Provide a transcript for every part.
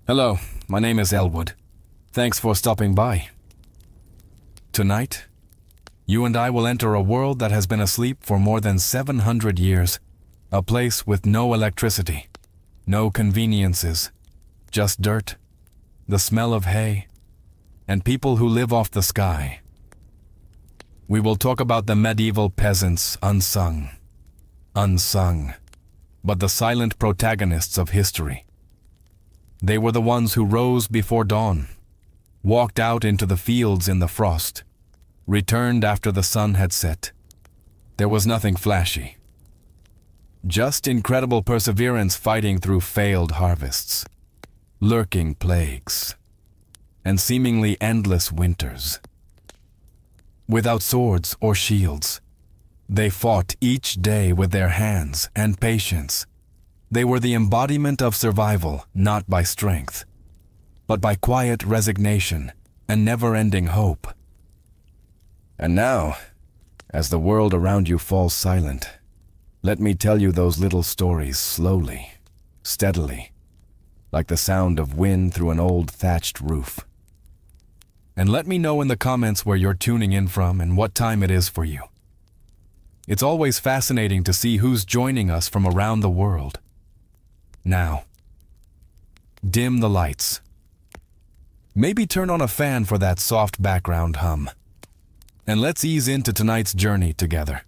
Hello, my name is Elwood. Thanks for stopping by. Tonight, you and I will enter a world that has been asleep for more than 700 years. A place with no electricity, no conveniences, just dirt, the smell of hay, and people who live off the sky. We will talk about the medieval peasants unsung, but the silent protagonists of history. They were the ones who rose before dawn, walked out into the fields in the frost, returned after the sun had set. There was nothing flashy, just incredible perseverance fighting through failed harvests, lurking plagues, and seemingly endless winters. Without swords or shields, they fought each day with their hands and patience. They were the embodiment of survival, not by strength, but by quiet resignation and never-ending hope. And now, as the world around you falls silent, let me tell you those little stories slowly, steadily, like the sound of wind through an old thatched roof. And let me know in the comments where you're tuning in from and what time it is for you. It's always fascinating to see who's joining us from around the world. Now, dim the lights. Maybe turn on a fan for that soft background hum. And let's ease into tonight's journey together.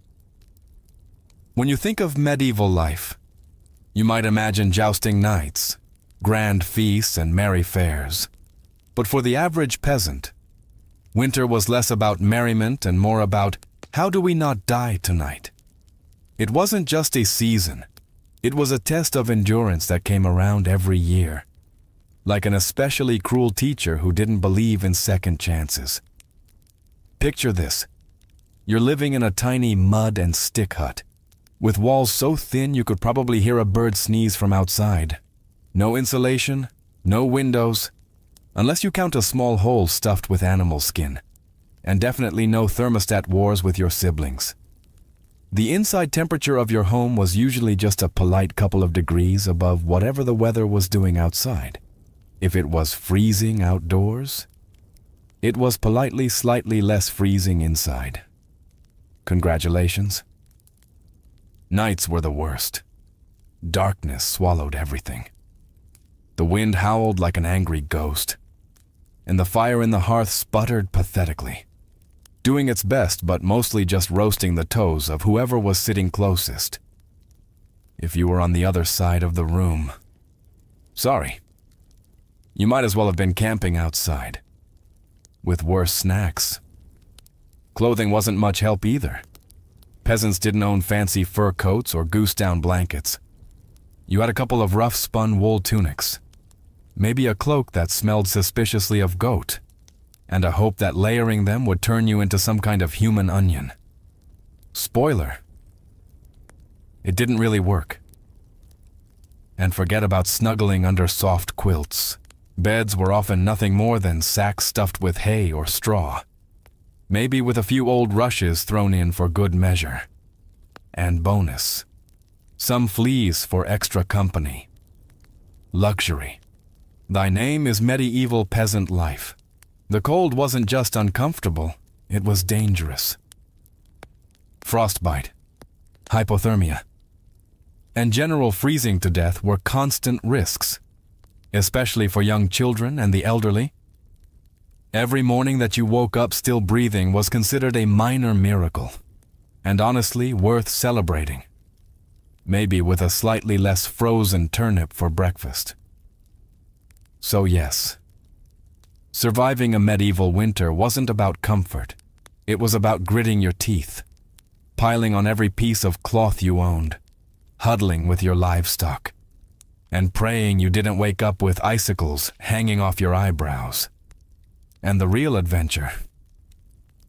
When you think of medieval life, you might imagine jousting knights, grand feasts, and merry fairs. But for the average peasant, winter was less about merriment and more about, how do we not die tonight? It wasn't just a season. It was a test of endurance that came around every year, like an especially cruel teacher who didn't believe in second chances. Picture this. You're living in a tiny mud and stick hut, with walls so thin you could probably hear a bird sneeze from outside. No insulation, no windows, unless you count a small hole stuffed with animal skin, and definitely no thermostat wars with your siblings. The inside temperature of your home was usually just a polite couple of degrees above whatever the weather was doing outside. If it was freezing outdoors, it was politely slightly less freezing inside. Congratulations. Nights were the worst. Darkness swallowed everything. The wind howled like an angry ghost, and the fire in the hearth sputtered pathetically, doing its best but mostly just roasting the toes of whoever was sitting closest. If you were on the other side of the room, sorry. You might as well have been camping outside, with worse snacks. Clothing wasn't much help either. Peasants didn't own fancy fur coats or goose-down blankets. You had a couple of rough spun wool tunics, maybe a cloak that smelled suspiciously of goat, and a hope that layering them would turn you into some kind of human onion. Spoiler: it didn't really work. And forget about snuggling under soft quilts. Beds were often nothing more than sacks stuffed with hay or straw, maybe with a few old rushes thrown in for good measure. And bonus, some fleas for extra company. Luxury. Thy name is medieval peasant life. The cold wasn't just uncomfortable, it was dangerous. Frostbite, hypothermia, and general freezing to death were constant risks, especially for young children and the elderly. Every morning that you woke up still breathing was considered a minor miracle, and honestly worth celebrating. Maybe with a slightly less frozen turnip for breakfast. So yes, surviving a medieval winter wasn't about comfort. It was about gritting your teeth, piling on every piece of cloth you owned, huddling with your livestock, and praying you didn't wake up with icicles hanging off your eyebrows. And the real adventure,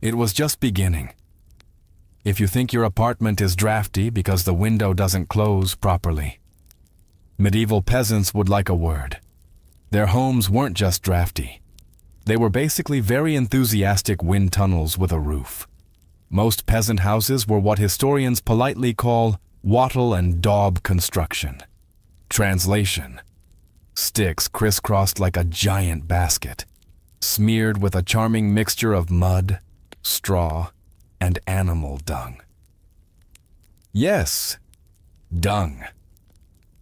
it was just beginning. If you think your apartment is drafty because the window doesn't close properly, medieval peasants would like a word. Their homes weren't just drafty. They were basically very enthusiastic wind tunnels with a roof. Most peasant houses were what historians politely call wattle and daub construction. Translation: sticks crisscrossed like a giant basket, smeared with a charming mixture of mud, straw, and animal dung. Yes, dung.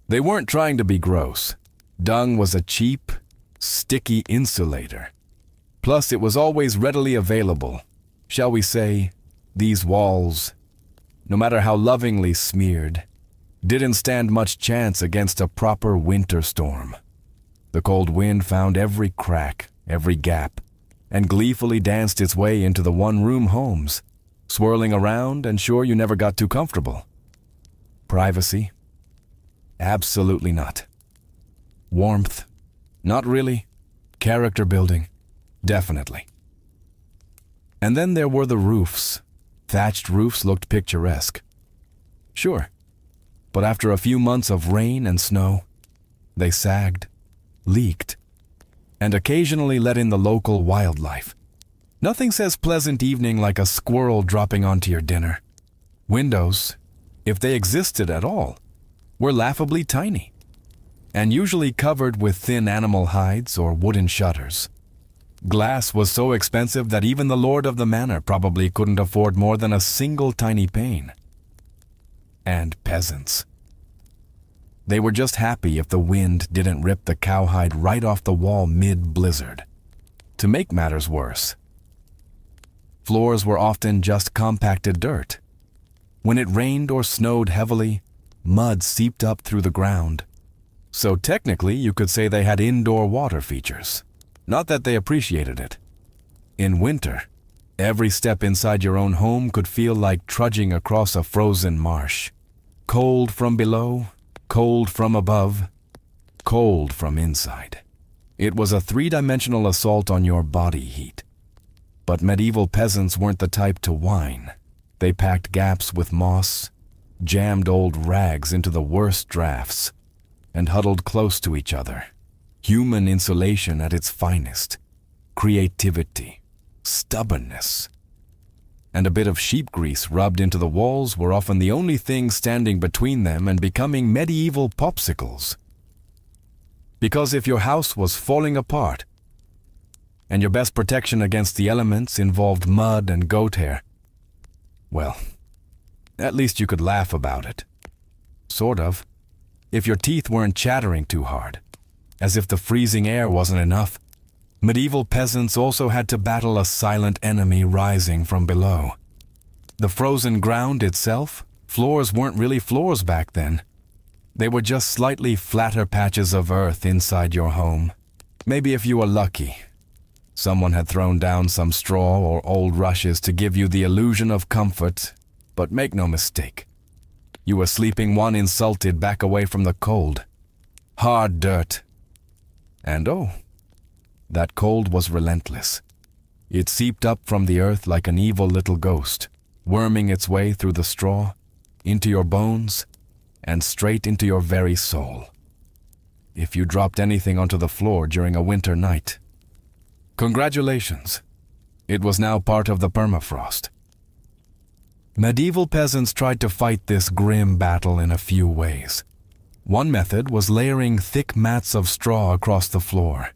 They weren't trying to be gross. Dung was a cheap, sticky insulator. Plus, it was always readily available. Shall we say, these walls, no matter how lovingly smeared, didn't stand much chance against a proper winter storm. The cold wind found every crack, every gap, and gleefully danced its way into the one-room homes, swirling around and sure you never got too comfortable. Privacy? Absolutely not. Warmth? Not really. Character building? Definitely. And then there were the roofs. Thatched roofs looked picturesque. Sure. But after a few months of rain and snow, they sagged, leaked, and occasionally let in the local wildlife. Nothing says pleasant evening like a squirrel dropping onto your dinner. Windows, if they existed at all, were laughably tiny, and usually covered with thin animal hides or wooden shutters. Glass was so expensive that even the lord of the manor probably couldn't afford more than a single tiny pane. And peasants. They were just happy if the wind didn't rip the cowhide right off the wall mid-blizzard. To make matters worse, floors were often just compacted dirt. When it rained or snowed heavily, mud seeped up through the ground. So technically, you could say they had indoor water features. Not that they appreciated it. In winter, every step inside your own home could feel like trudging across a frozen marsh. Cold from below, cold from above, cold from inside. It was a three-dimensional assault on your body heat. But medieval peasants weren't the type to whine. They packed gaps with moss, jammed old rags into the worst drafts, and huddled close to each other. Human insulation at its finest. Creativity, stubbornness, and a bit of sheep grease rubbed into the walls were often the only thing standing between them and becoming medieval popsicles. Because if your house was falling apart, and your best protection against the elements involved mud and goat hair, well, at least you could laugh about it. Sort of. If your teeth weren't chattering too hard. As if the freezing air wasn't enough, medieval peasants also had to battle a silent enemy rising from below. The frozen ground itself, floors weren't really floors back then. They were just slightly flatter patches of earth inside your home. Maybe if you were lucky, someone had thrown down some straw or old rushes to give you the illusion of comfort, but make no mistake. You were sleeping one insulted back away from the cold. Hard dirt. And oh, that cold was relentless. It seeped up from the earth like an evil little ghost, worming its way through the straw, into your bones, and straight into your very soul. If you dropped anything onto the floor during a winter night, congratulations. It was now part of the permafrost. Medieval peasants tried to fight this grim battle in a few ways. One method was layering thick mats of straw across the floor,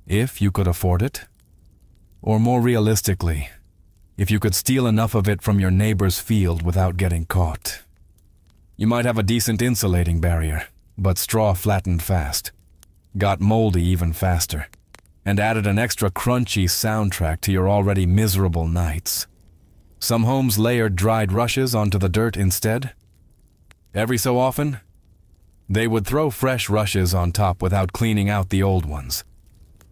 if you could afford it. Or more realistically, if you could steal enough of it from your neighbor's field without getting caught. You might have a decent insulating barrier, but straw flattened fast, got moldy even faster, and added an extra crunchy soundtrack to your already miserable nights. Some homes layered dried rushes onto the dirt instead. Every so often, they would throw fresh rushes on top without cleaning out the old ones.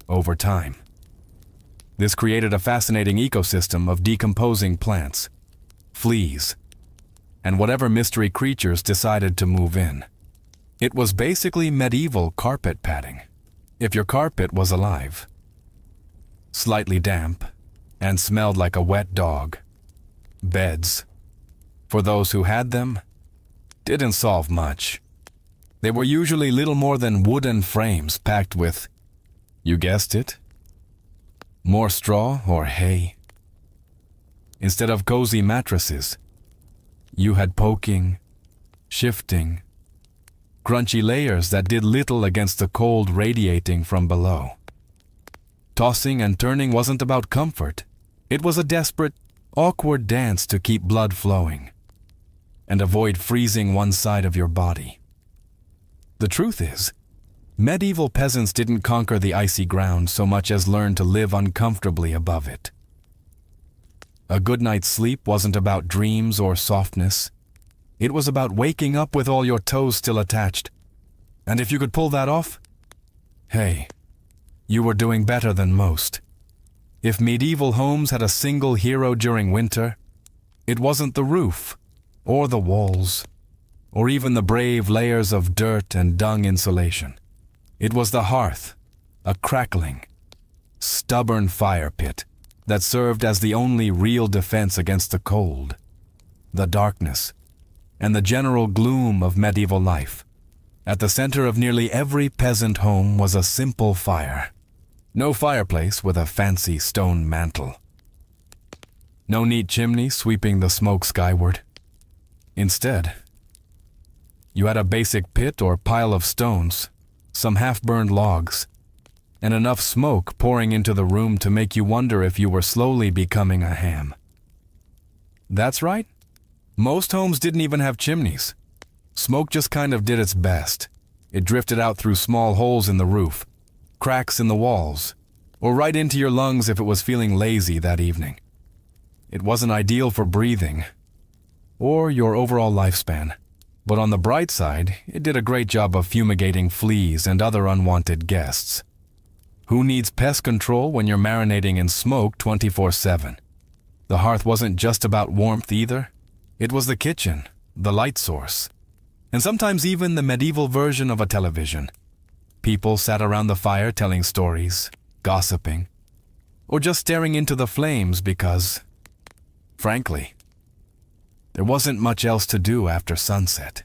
Over time. This created a fascinating ecosystem of decomposing plants, fleas, and whatever mystery creatures decided to move in. It was basically medieval carpet padding, if your carpet was alive. Slightly damp, and smelled like a wet dog. Beds, for those who had them, didn't solve much. They were usually little more than wooden frames packed with, you guessed it, more straw or hay. Instead of cozy mattresses, you had poking, shifting, crunchy layers that did little against the cold radiating from below. Tossing and turning wasn't about comfort. It was a desperate, awkward dance to keep blood flowing and avoid freezing one side of your body. The truth is, medieval peasants didn't conquer the icy ground so much as learn to live uncomfortably above it. A good night's sleep wasn't about dreams or softness. It was about waking up with all your toes still attached. And if you could pull that off, hey, you were doing better than most. If medieval homes had a single hero during winter, it wasn't the roof, or the walls, or even the brave layers of dirt and dung insulation. It was the hearth, a crackling, stubborn fire pit that served as the only real defense against the cold, the darkness, and the general gloom of medieval life. At the center of nearly every peasant home was a simple fire. No fireplace with a fancy stone mantel. No neat chimney sweeping the smoke skyward. Instead, you had a basic pit or pile of stones, some half-burned logs, and enough smoke pouring into the room to make you wonder if you were slowly becoming a ham. That's right. Most homes didn't even have chimneys. Smoke just kind of did its best. It drifted out through small holes in the roof, cracks in the walls, or right into your lungs if it was feeling lazy that evening. It wasn't ideal for breathing or your overall lifespan, but on the bright side, it did a great job of fumigating fleas and other unwanted guests. Who needs pest control when you're marinating in smoke 24/7? The hearth wasn't just about warmth either. It was the kitchen, the light source, and sometimes even the medieval version of a television. People sat around the fire telling stories, gossiping, or just staring into the flames because, frankly, there wasn't much else to do after sunset.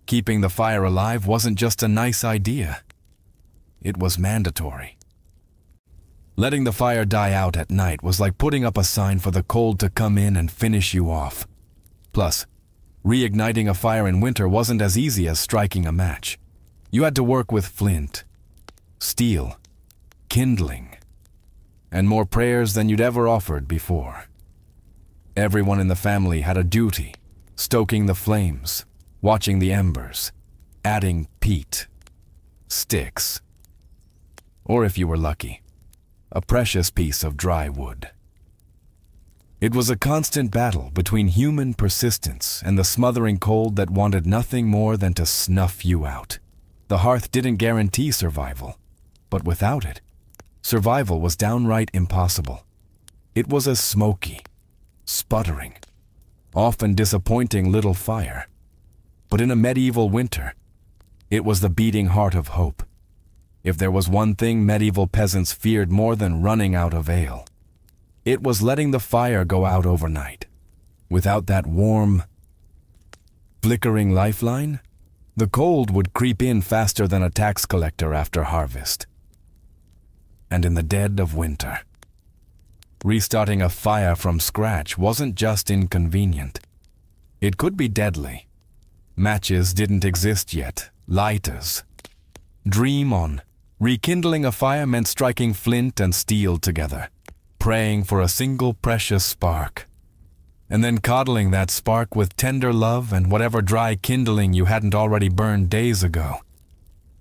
Keeping the fire alive wasn't just a nice idea. It was mandatory. Letting the fire die out at night was like putting up a sign for the cold to come in and finish you off. Plus, reigniting a fire in winter wasn't as easy as striking a match. You had to work with flint, steel, kindling, and more prayers than you'd ever offered before. Everyone in the family had a duty, stoking the flames, watching the embers, adding peat, sticks, or if you were lucky, a precious piece of dry wood. It was a constant battle between human persistence and the smothering cold that wanted nothing more than to snuff you out. The hearth didn't guarantee survival, but without it, survival was downright impossible. It was a smoky, sputtering, often disappointing little fire. But in a medieval winter, it was the beating heart of hope. If there was one thing medieval peasants feared more than running out of ale, it was letting the fire go out overnight. Without that warm, flickering lifeline, the cold would creep in faster than a tax collector after harvest. And in the dead of winter, restarting a fire from scratch wasn't just inconvenient. It could be deadly. Matches didn't exist yet. Lighters. Dream on. Rekindling a fire meant striking flint and steel together, praying for a single precious spark, and then coddling that spark with tender love and whatever dry kindling you hadn't already burned days ago.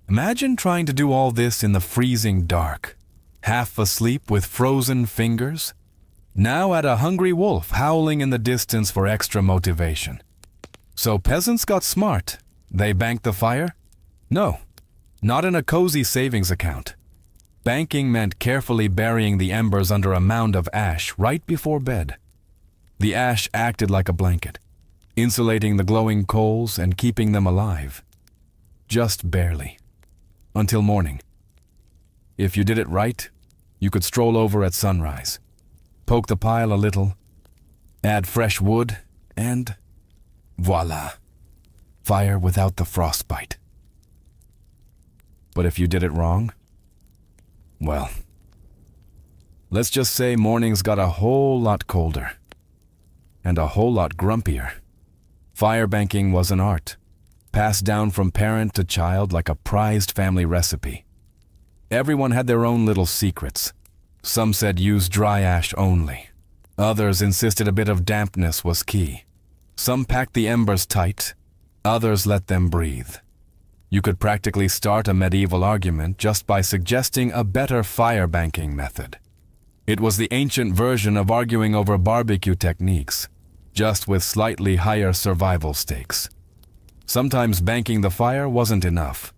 Imagine trying to do all this in the freezing dark, half asleep with frozen fingers, now at a hungry wolf howling in the distance for extra motivation. So peasants got smart. They banked the fire? No, not in a cozy savings account. Banking meant carefully burying the embers under a mound of ash right before bed. The ash acted like a blanket, insulating the glowing coals and keeping them alive. Just barely. Until morning. If you did it right, you could stroll over at sunrise, poke the pile a little, add fresh wood, and voila, fire without the frostbite. But if you did it wrong, well, let's just say mornings got a whole lot colder and a whole lot grumpier. Fire banking was an art, passed down from parent to child like a prized family recipe. Everyone had their own little secrets. Some said use dry ash only. Others insisted a bit of dampness was key. Some packed the embers tight, others let them breathe. You could practically start a medieval argument just by suggesting a better fire banking method. It was the ancient version of arguing over barbecue techniques, just with slightly higher survival stakes. Sometimes banking the fire wasn't enough.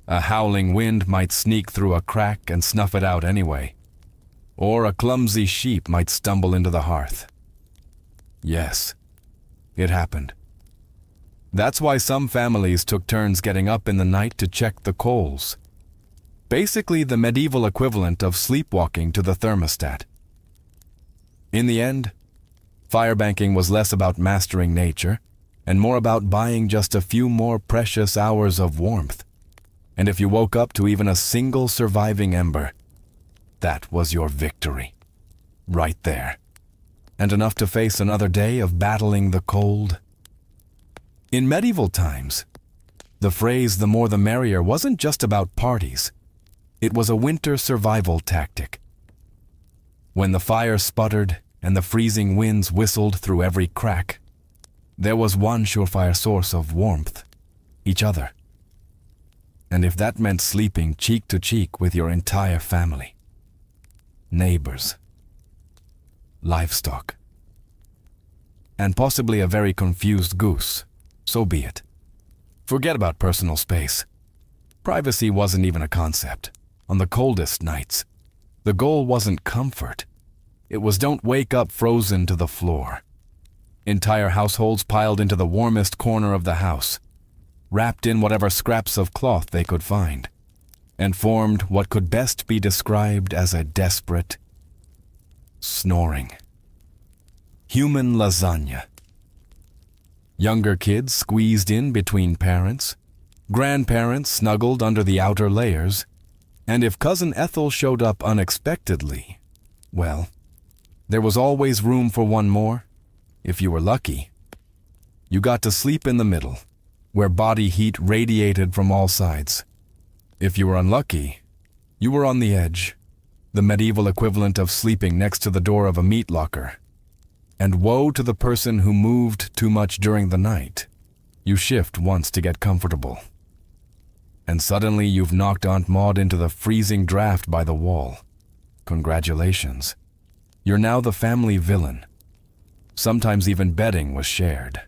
A howling wind might sneak through a crack and snuff it out anyway. Or a clumsy sheep might stumble into the hearth. Yes, it happened. That's why some families took turns getting up in the night to check the coals. Basically the medieval equivalent of sleepwalking to the thermostat. In the end, firebanking was less about mastering nature and more about buying just a few more precious hours of warmth. And if you woke up to even a single surviving ember, that was your victory. Right there. And enough to face another day of battling the cold. In medieval times, the phrase "the more the merrier" wasn't just about parties. It was a winter survival tactic. When the fire sputtered and the freezing winds whistled through every crack, there was one surefire source of warmth: each other. And if that meant sleeping cheek to cheek with your entire family, neighbors, livestock, and possibly a very confused goose, so be it. Forget about personal space. Privacy wasn't even a concept. On the coldest nights, the goal wasn't comfort. It was don't wake up frozen to the floor. Entire households piled into the warmest corner of the house, wrapped in whatever scraps of cloth they could find, and formed what could best be described as a desperate snoring. Human lasagna. Younger kids squeezed in between parents, grandparents snuggled under the outer layers, and if Cousin Ethel showed up unexpectedly, well, there was always room for one more. If you were lucky, you got to sleep in the middle, where body heat radiated from all sides. If you were unlucky, you were on the edge, the medieval equivalent of sleeping next to the door of a meat locker. And woe to the person who moved too much during the night. You shift once to get comfortable, and suddenly you've knocked Aunt Maud into the freezing draft by the wall. Congratulations. You're now the family villain. Sometimes even bedding was shared.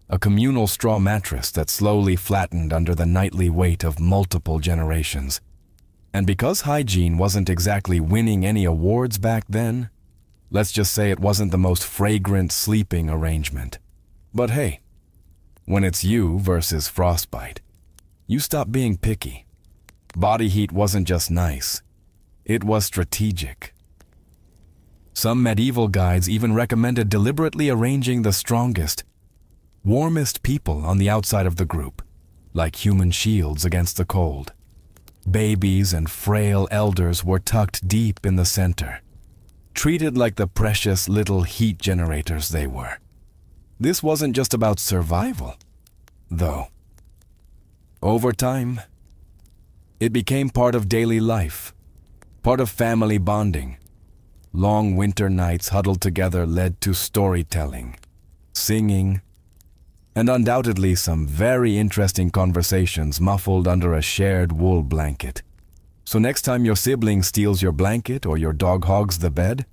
A communal straw mattress that slowly flattened under the nightly weight of multiple generations. And because hygiene wasn't exactly winning any awards back then, let's just say it wasn't the most fragrant sleeping arrangement. But hey, when it's you versus frostbite, you stop being picky. Body heat wasn't just nice, it was strategic. Some medieval guides even recommended deliberately arranging the strongest, warmest people on the outside of the group, like human shields against the cold. Babies and frail elders were tucked deep in the center, treated like the precious little heat generators they were. This wasn't just about survival, though. Over time, it became part of daily life, part of family bonding. Long winter nights huddled together led to storytelling, singing, and undoubtedly some very interesting conversations muffled under a shared wool blanket. So next time your sibling steals your blanket or your dog hogs the bed,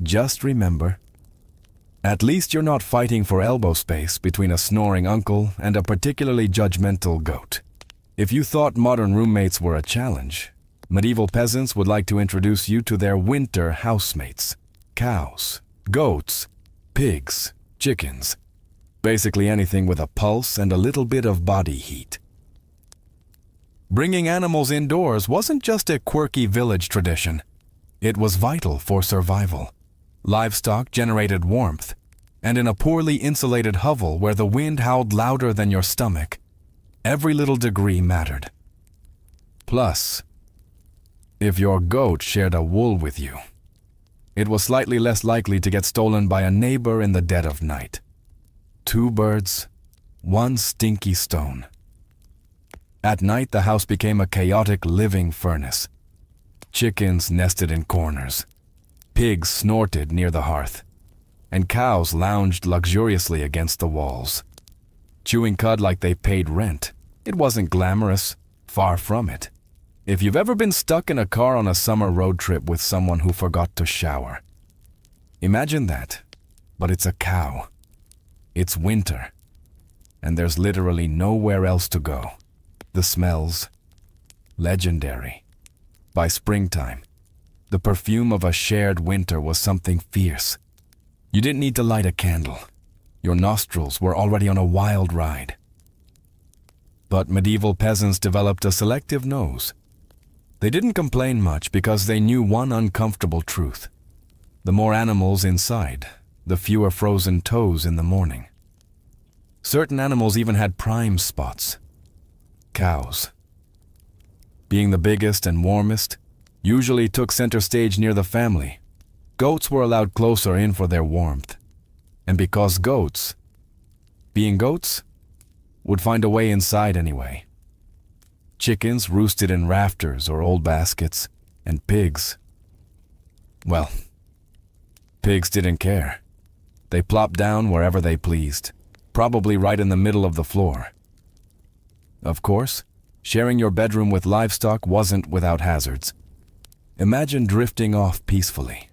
just remember, at least you're not fighting for elbow space between a snoring uncle and a particularly judgmental goat. If you thought modern roommates were a challenge, medieval peasants would like to introduce you to their winter housemates: cows, goats, pigs, chickens, basically anything with a pulse and a little bit of body heat. Bringing animals indoors wasn't just a quirky village tradition. It was vital for survival. Livestock generated warmth, and in a poorly insulated hovel where the wind howled louder than your stomach, every little degree mattered. Plus, if your goat shared a wool with you, it was slightly less likely to get stolen by a neighbor in the dead of night. 2 birds, one stinky stone. At night, the house became a chaotic living furnace. Chickens nested in corners. Pigs snorted near the hearth. And cows lounged luxuriously against the walls, chewing cud like they paid rent. It wasn't glamorous, far from it. If you've ever been stuck in a car on a summer road trip with someone who forgot to shower, imagine that, but it's a cow. It's winter, and there's literally nowhere else to go. The smells, legendary. By springtime, the perfume of a shared winter was something fierce. You didn't need to light a candle. Your nostrils were already on a wild ride. But medieval peasants developed a selective nose. They didn't complain much because they knew one uncomfortable truth. The more animals inside, the fewer frozen toes in the morning. Certain animals even had prime spots. Cows, being the biggest and warmest, usually took center stage near the family. Goats were allowed closer in for their warmth. And because goats, being goats, would find a way inside anyway. Chickens roosted in rafters or old baskets, and pigs, well, pigs didn't care. They plopped down wherever they pleased, probably right in the middle of the floor. Of course, sharing your bedroom with livestock wasn't without hazards. Imagine drifting off peacefully,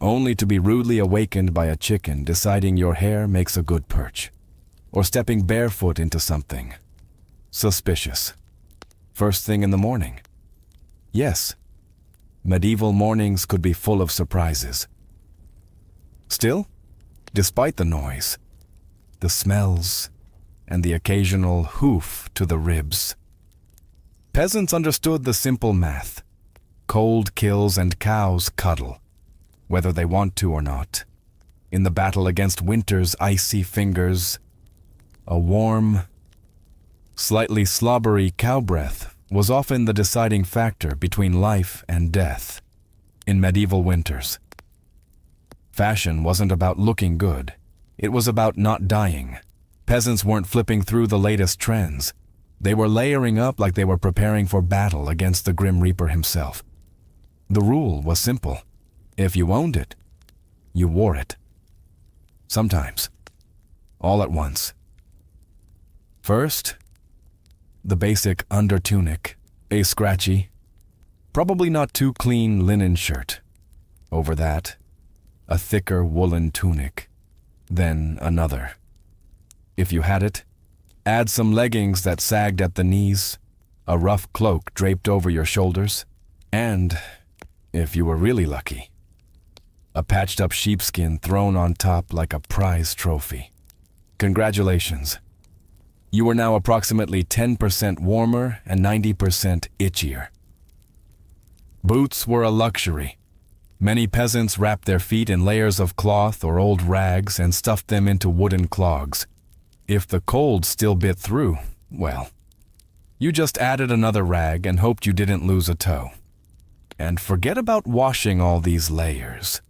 only to be rudely awakened by a chicken deciding your hair makes a good perch, or stepping barefoot into something suspicious. First thing in the morning. Yes, medieval mornings could be full of surprises. Still, despite the noise, the smells, and the occasional hoof to the ribs, peasants understood the simple math. Cold kills and cows cuddle, whether they want to or not. In the battle against winter's icy fingers, a warm, slightly slobbery cow breath was often the deciding factor between life and death in medieval winters. Fashion wasn't about looking good. It was about not dying. Peasants weren't flipping through the latest trends. They were layering up like they were preparing for battle against the Grim Reaper himself. The rule was simple. If you owned it, you wore it. Sometimes, all at once. First, the basic undertunic, a scratchy, probably not too clean linen shirt. Over that, a thicker woolen tunic, then another. If you had it, add some leggings that sagged at the knees, a rough cloak draped over your shoulders, and, if you were really lucky, a patched-up sheepskin thrown on top like a prize trophy. Congratulations. You were now approximately 10% warmer and 90% itchier. Boots were a luxury. Many peasants wrapped their feet in layers of cloth or old rags and stuffed them into wooden clogs. If the cold still bit through, well, you just added another rag and hoped you didn't lose a toe. And forget about washing all these layers.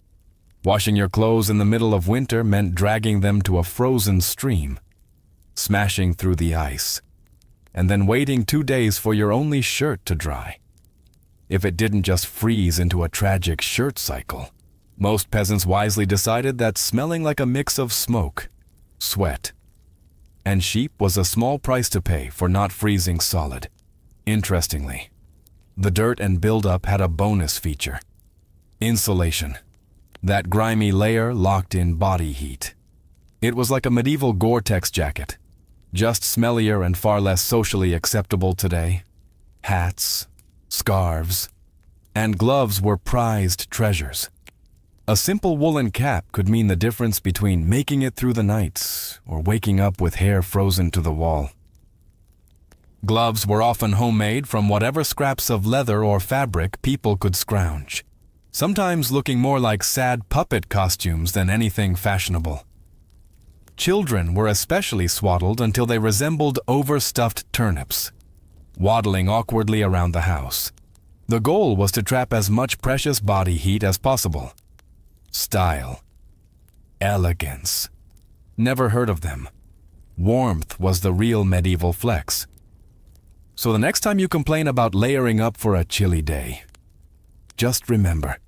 Washing your clothes in the middle of winter meant dragging them to a frozen stream, smashing through the ice, and then waiting 2 days for your only shirt to dry. If it didn't just freeze into a tragic shirt cycle, most peasants wisely decided that smelling like a mix of smoke, sweat, and sheep was a small price to pay for not freezing solid. Interestingly, the dirt and buildup had a bonus feature: insulation. That grimy layer locked in body heat. It was like a medieval Gore-Tex jacket, just smellier and far less socially acceptable today. Hats, scarves, and gloves were prized treasures. A simple woolen cap could mean the difference between making it through the nights or waking up with hair frozen to the wall. Gloves were often homemade from whatever scraps of leather or fabric people could scrounge, sometimes looking more like sad puppet costumes than anything fashionable. Children were especially swaddled until they resembled overstuffed turnips, waddling awkwardly around the house. The goal was to trap as much precious body heat as possible. Style. Elegance. Never heard of them. Warmth was the real medieval flex. So the next time you complain about layering up for a chilly day, just remember,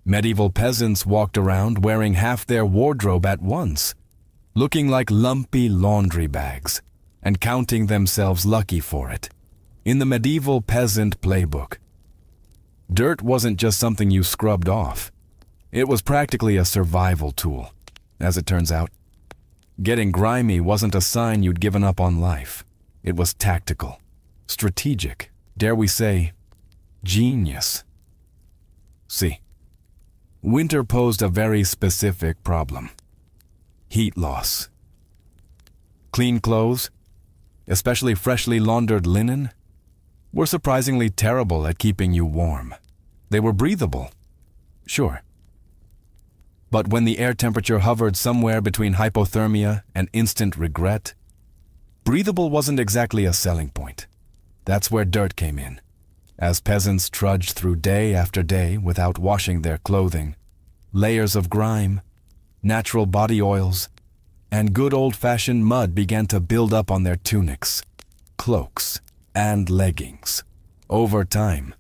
medieval peasants walked around wearing half their wardrobe at once, looking like lumpy laundry bags, and counting themselves lucky for it. In the medieval peasant playbook, dirt wasn't just something you scrubbed off. It was practically a survival tool. As it turns out, getting grimy wasn't a sign you'd given up on life. It was tactical, strategic, dare we say, genius. See, winter posed a very specific problem. Heat loss. Clean clothes, especially freshly laundered linen, were surprisingly terrible at keeping you warm. They were breathable, sure. But when the air temperature hovered somewhere between hypothermia and instant regret, breathable wasn't exactly a selling point. That's where dirt came in. As peasants trudged through day after day without washing their clothing, layers of grime, natural body oils, and good old-fashioned mud began to build up on their tunics, cloaks, and leggings. Over time,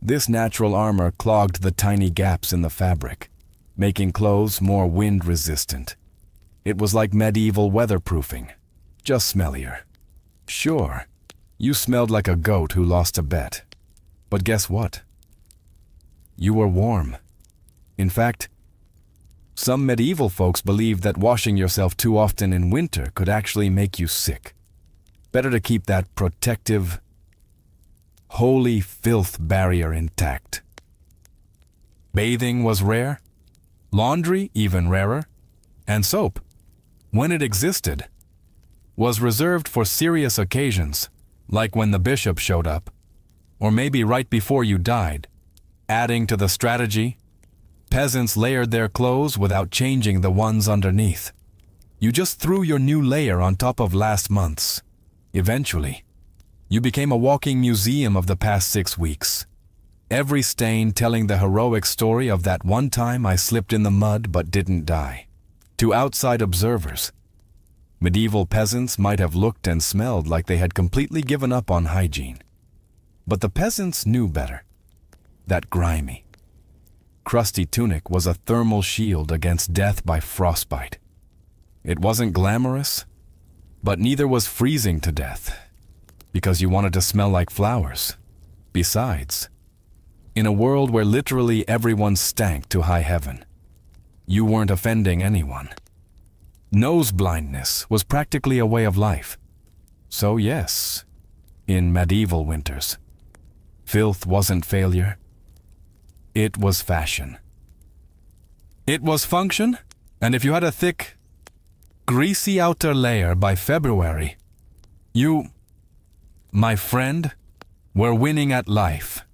this natural armor clogged the tiny gaps in the fabric, making clothes more wind-resistant. It was like medieval weatherproofing, just smellier. Sure, you smelled like a goat who lost a bet. But guess what? You were warm. In fact, some medieval folks believed that washing yourself too often in winter could actually make you sick. Better to keep that protective, holy filth barrier intact. Bathing was rare, laundry even rarer, and soap, when it existed, was reserved for serious occasions, like when the bishop showed up, or maybe right before you died. Adding to the strategy, peasants layered their clothes without changing the ones underneath. You just threw your new layer on top of last month's. Eventually, you became a walking museum of the past 6 weeks. Every stain telling the heroic story of that one time I slipped in the mud but didn't die. To outside observers, medieval peasants might have looked and smelled like they had completely given up on hygiene. But the peasants knew better. That grimy, crusty tunic was a thermal shield against death by frostbite. It wasn't glamorous, but neither was freezing to death, because you wanted to smell like flowers. Besides, in a world where literally everyone stank to high heaven, you weren't offending anyone. Nose blindness was practically a way of life. So yes, in medieval winters, filth wasn't failure. It was fashion. It was function, and if you had a thick, greasy outer layer by February, you, my friend, were winning at life.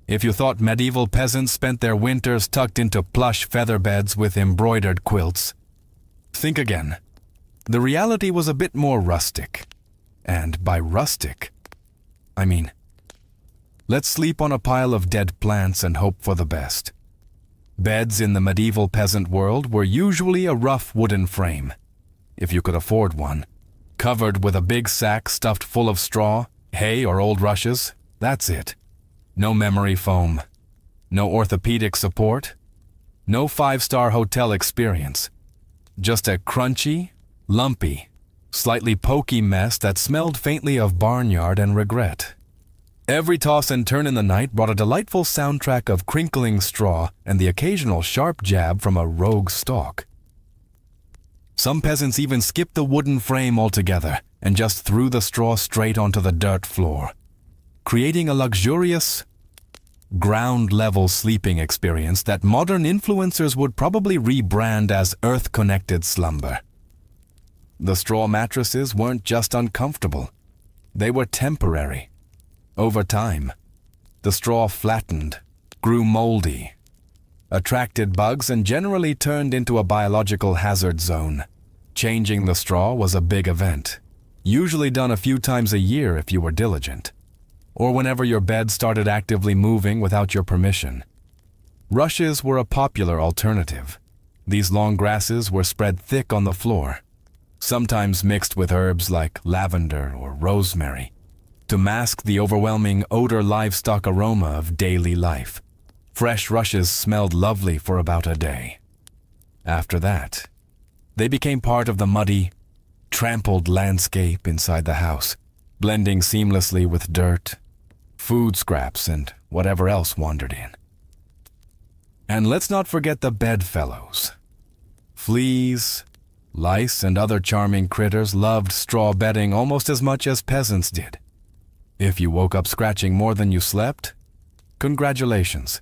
If you thought medieval peasants spent their winters tucked into plush feather beds with embroidered quilts, think again. The reality was a bit more rustic. And by rustic, I mean, let's sleep on a pile of dead plants and hope for the best. Beds in the medieval peasant world were usually a rough wooden frame, if you could afford one, covered with a big sack stuffed full of straw, hay, or old rushes. That's it. No memory foam, no orthopedic support, no five-star hotel experience. Just a crunchy, lumpy, slightly pokey mess that smelled faintly of barnyard and regret. Every toss and turn in the night brought a delightful soundtrack of crinkling straw and the occasional sharp jab from a rogue stalk. Some peasants even skipped the wooden frame altogether and just threw the straw straight onto the dirt floor, creating a luxurious, ground-level sleeping experience that modern influencers would probably rebrand as earth-connected slumber. The straw mattresses weren't just uncomfortable, they were temporary. Over time, the straw flattened, grew moldy, attracted bugs, and generally turned into a biological hazard zone. Changing the straw was a big event, usually done a few times a year if you were diligent, or whenever your bed started actively moving without your permission. Rushes were a popular alternative. These long grasses were spread thick on the floor, sometimes mixed with herbs like lavender or rosemary, to mask the overwhelming odor livestock aroma of daily life. Fresh rushes smelled lovely for about a day. After that, they became part of the muddy, trampled landscape inside the house, blending seamlessly with dirt, food scraps, and whatever else wandered in. And let's not forget the bedfellows. Fleas, lice, and other charming critters loved straw bedding almost as much as peasants did. If you woke up scratching more than you slept, congratulations.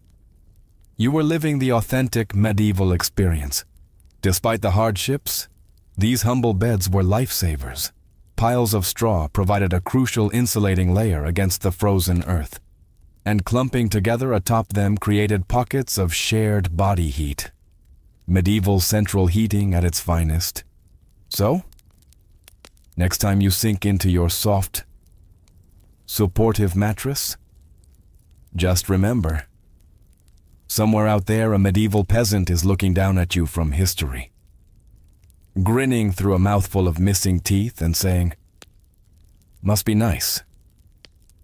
You were living the authentic medieval experience. Despite the hardships, these humble beds were lifesavers. Piles of straw provided a crucial insulating layer against the frozen earth, and clumping together atop them created pockets of shared body heat. Medieval central heating at its finest. So, next time you sink into your soft, supportive mattress, just remember, somewhere out there a medieval peasant is looking down at you from history, grinning through a mouthful of missing teeth and saying, "Must be nice.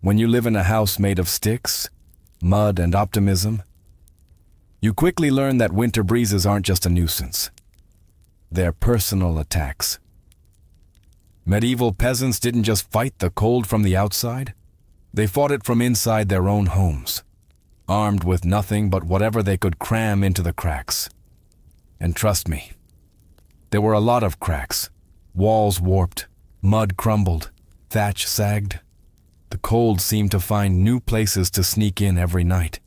When you live in a house made of sticks, mud, and optimism, you quickly learn that winter breezes aren't just a nuisance. They're personal attacks." Medieval peasants didn't just fight the cold from the outside, they fought it from inside their own homes, armed with nothing but whatever they could cram into the cracks. And trust me, there were a lot of cracks. Walls warped, mud crumbled, thatch sagged. The cold seemed to find new places to sneak in every night,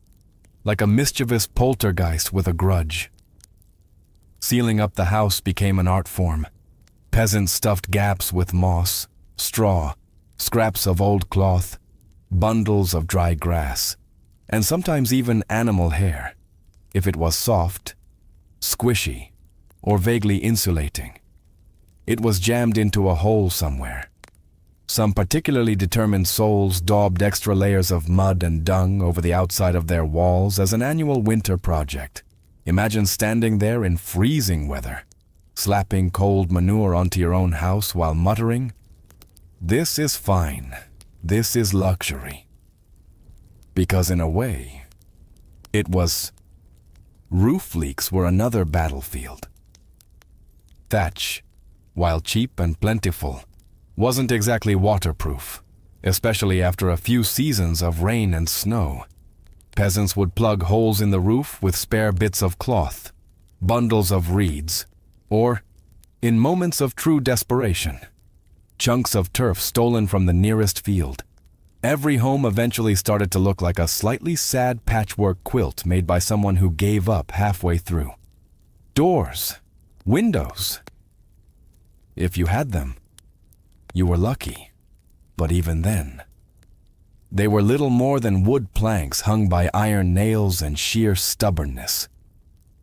like a mischievous poltergeist with a grudge. Sealing up the house became an art form. Peasants stuffed gaps with moss, straw, scraps of old cloth, bundles of dry grass, and sometimes even animal hair, if it was soft, squishy, or vaguely insulating. It was jammed into a hole somewhere. Some particularly determined souls daubed extra layers of mud and dung over the outside of their walls as an annual winter project. Imagine standing there in freezing weather, slapping cold manure onto your own house while muttering, "This is fine. This is luxury." Because in a way, it was. Roof leaks were another battlefield. Thatch, while cheap and plentiful, wasn't exactly waterproof, especially after a few seasons of rain and snow. Peasants would plug holes in the roof with spare bits of cloth, bundles of reeds, or, in moments of true desperation, chunks of turf stolen from the nearest field. Every home eventually started to look like a slightly sad patchwork quilt made by someone who gave up halfway through. Doors, windows. If you had them, you were lucky, but even then, they were little more than wood planks hung by iron nails and sheer stubbornness.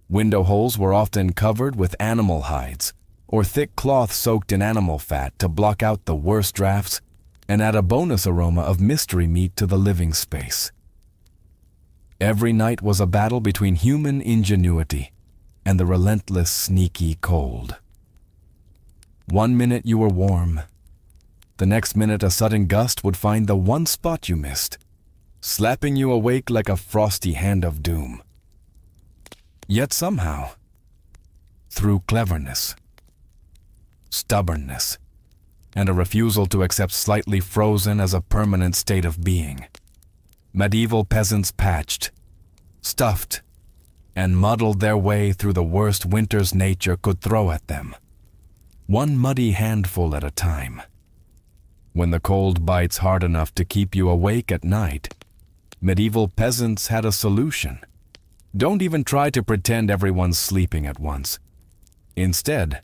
Window holes were often covered with animal hides, or thick cloth soaked in animal fat to block out the worst drafts and add a bonus aroma of mystery meat to the living space. Every night was a battle between human ingenuity and the relentless, sneaky cold. One minute you were warm. The next minute a sudden gust would find the one spot you missed, slapping you awake like a frosty hand of doom. Yet somehow, through cleverness, stubbornness, and a refusal to accept slightly frozen as a permanent state of being, medieval peasants patched, stuffed, and muddled their way through the worst winters nature could throw at them, one muddy handful at a time. When the cold bites hard enough to keep you awake at night, medieval peasants had a solution. Don't even try to pretend everyone's sleeping at once. Instead,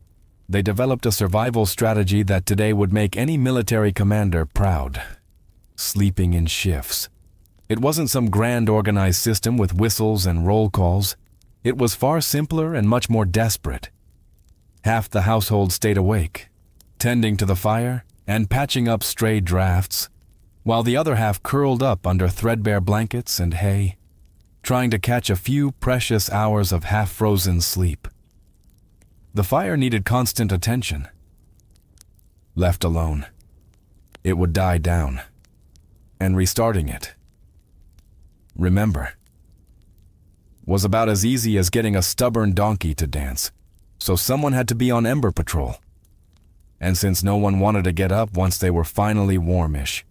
they developed a survival strategy that today would make any military commander proud. Sleeping in shifts. It wasn't some grand organized system with whistles and roll calls. It was far simpler and much more desperate. Half the household stayed awake, tending to the fire and patching up stray drafts, while the other half curled up under threadbare blankets and hay, trying to catch a few precious hours of half-frozen sleep. The fire needed constant attention, Left alone, it would die down, and restarting it, remember, was about as easy as getting a stubborn donkey to dance, so someone had to be on Ember Patrol. And since no one wanted to get up once they were finally warmish,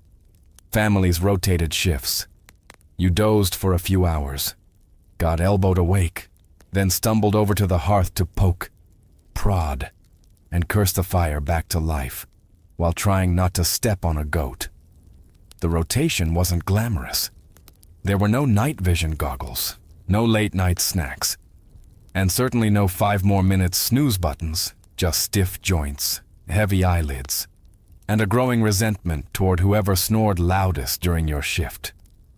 families rotated shifts. You dozed for a few hours, got elbowed awake, then stumbled over to the hearth to poke, prod, and curse the fire back to life, while trying not to step on a goat. The rotation wasn't glamorous. There were no night vision goggles, no late-night snacks, and certainly no 5 more minutes snooze buttons, just stiff joints, heavy eyelids, and a growing resentment toward whoever snored loudest during your shift.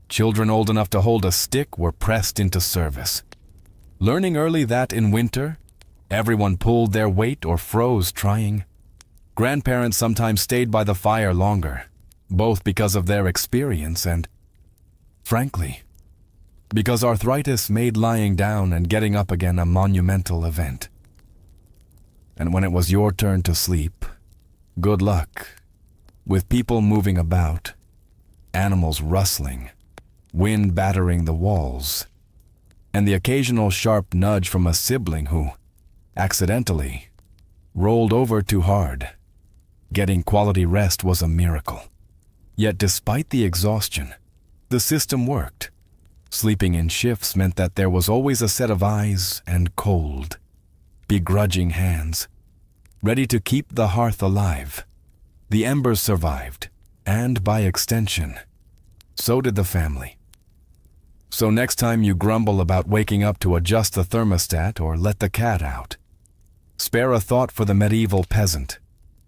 Children old enough to hold a stick were pressed into service. Learning early that in winter, everyone pulled their weight or froze trying. Grandparents sometimes stayed by the fire longer, both because of their experience and, frankly, because arthritis made lying down and getting up again a monumental event. And when it was your turn to sleep, good luck, with people moving about, animals rustling, wind battering the walls, and the occasional sharp nudge from a sibling who, accidentally, rolled over too hard. Getting quality rest was a miracle. Yet despite the exhaustion, the system worked. Sleeping in shifts meant that there was always a set of eyes and cold, begrudging hands, ready to keep the hearth alive. The embers survived, and by extension, so did the family. So next time you grumble about waking up to adjust the thermostat or let the cat out, spare a thought for the medieval peasant,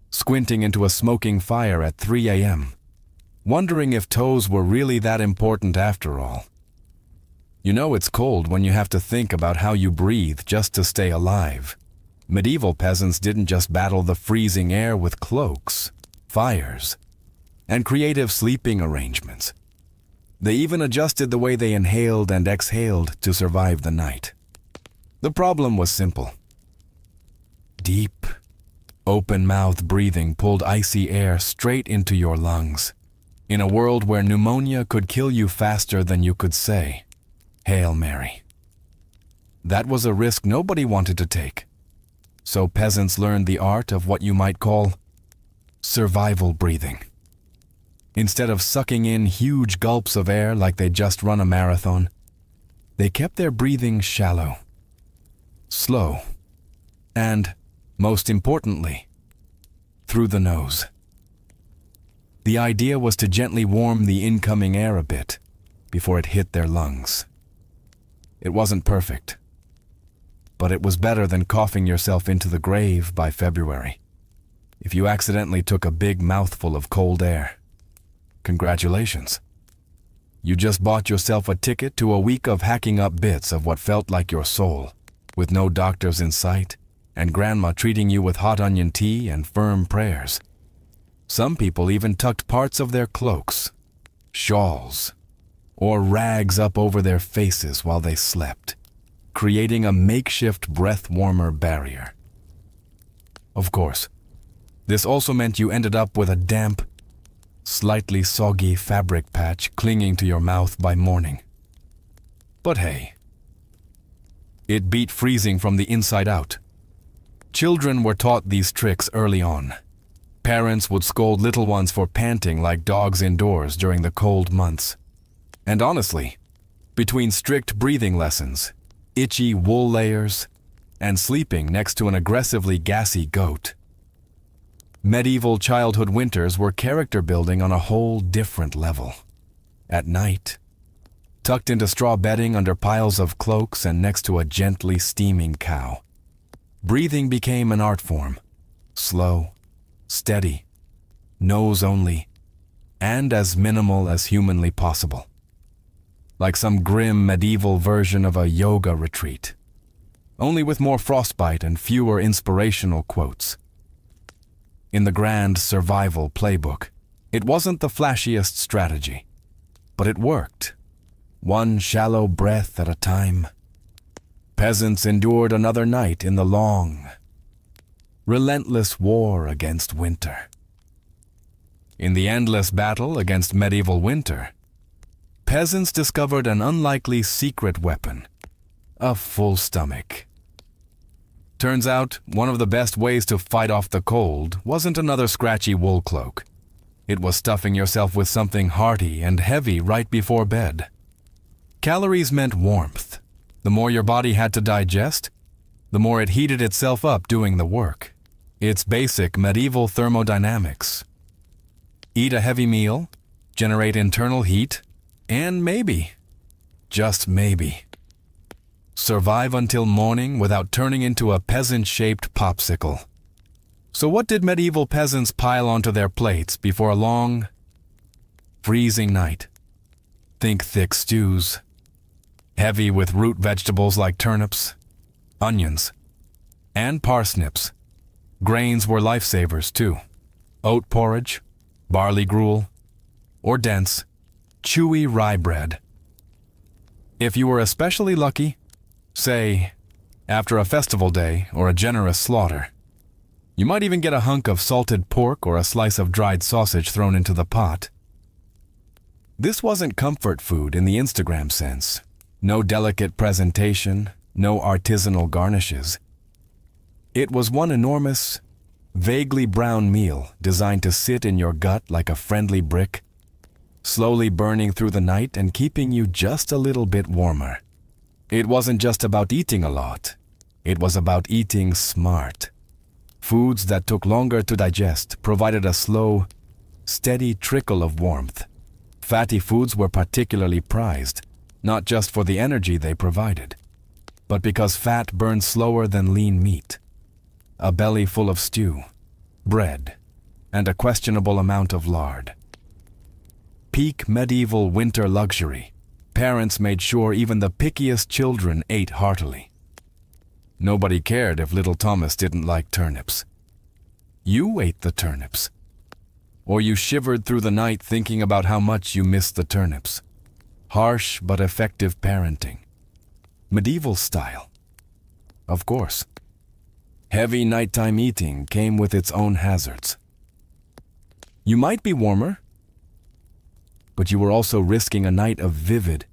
squinting into a smoking fire at 3 a.m., wondering if toes were really that important after all. You know it's cold when you have to think about how you breathe just to stay alive. Medieval peasants didn't just battle the freezing air with cloaks, fires, and creative sleeping arrangements. They even adjusted the way they inhaled and exhaled to survive the night. The problem was simple. Deep, open-mouthed breathing pulled icy air straight into your lungs, in a world where pneumonia could kill you faster than you could say, "Hail Mary." That was a risk nobody wanted to take. So peasants learned the art of what you might call survival breathing. Instead of sucking in huge gulps of air like they'd just run a marathon, they kept their breathing shallow, slow, and, most importantly, through the nose. The idea was to gently warm the incoming air a bit before it hit their lungs. It wasn't perfect, but it was better than coughing yourself into the grave by February. If you accidentally took a big mouthful of cold air, congratulations. You just bought yourself a ticket to a week of hacking up bits of what felt like your soul, with no doctors in sight, and grandma treating you with hot onion tea and firm prayers. Some people even tucked parts of their cloaks, shawls, or rags up over their faces while they slept, creating a makeshift breath-warmer barrier. Of course, this also meant you ended up with a damp, slightly soggy fabric patch clinging to your mouth by morning. But hey, it beat freezing from the inside out. Children were taught these tricks early on. Parents would scold little ones for panting like dogs indoors during the cold months. And honestly, between strict breathing lessons, itchy wool layers, and sleeping next to an aggressively gassy goat, medieval childhood winters were character building on a whole different level. At night, tucked into straw bedding under piles of cloaks and next to a gently steaming cow, breathing became an art form, slow, steady, nose only, and as minimal as humanly possible. Like some grim medieval version of a yoga retreat, only with more frostbite and fewer inspirational quotes. In the grand survival playbook, it wasn't the flashiest strategy, but it worked, one shallow breath at a time. Peasants endured another night in the long, relentless war against winter. In the endless battle against medieval winter, peasants discovered an unlikely secret weapon: a full stomach. Turns out, one of the best ways to fight off the cold wasn't another scratchy wool cloak. It was stuffing yourself with something hearty and heavy right before bed. Calories meant warmth. The more your body had to digest, the more it heated itself up doing the work. It's basic medieval thermodynamics. Eat a heavy meal, generate internal heat, and maybe, just maybe, survive until morning without turning into a peasant-shaped popsicle. So what did medieval peasants pile onto their plates before a long, freezing night? Think thick stews, heavy with root vegetables like turnips, onions, and parsnips. Grains were lifesavers too. Oat porridge, barley gruel, or dense, chewy rye bread. If you were especially lucky, say, after a festival day or a generous slaughter, you might even get a hunk of salted pork or a slice of dried sausage thrown into the pot. This wasn't comfort food in the Instagram sense. No delicate presentation, no artisanal garnishes. It was one enormous, vaguely brown meal designed to sit in your gut like a friendly brick, slowly burning through the night and keeping you just a little bit warmer. It wasn't just about eating a lot. It was about eating smart. Foods that took longer to digest provided a slow, steady trickle of warmth. Fatty foods were particularly prized, not just for the energy they provided, but because fat burned slower than lean meat. A belly full of stew, bread, and a questionable amount of lard. Peak medieval winter luxury. Parents made sure even the pickiest children ate heartily. Nobody cared if little Thomas didn't like turnips. You ate the turnips. Or you shivered through the night thinking about how much you missed the turnips. Harsh but effective parenting. Medieval style. Of course. Heavy nighttime eating came with its own hazards. You might be warmer, but you were also risking a night of vivid,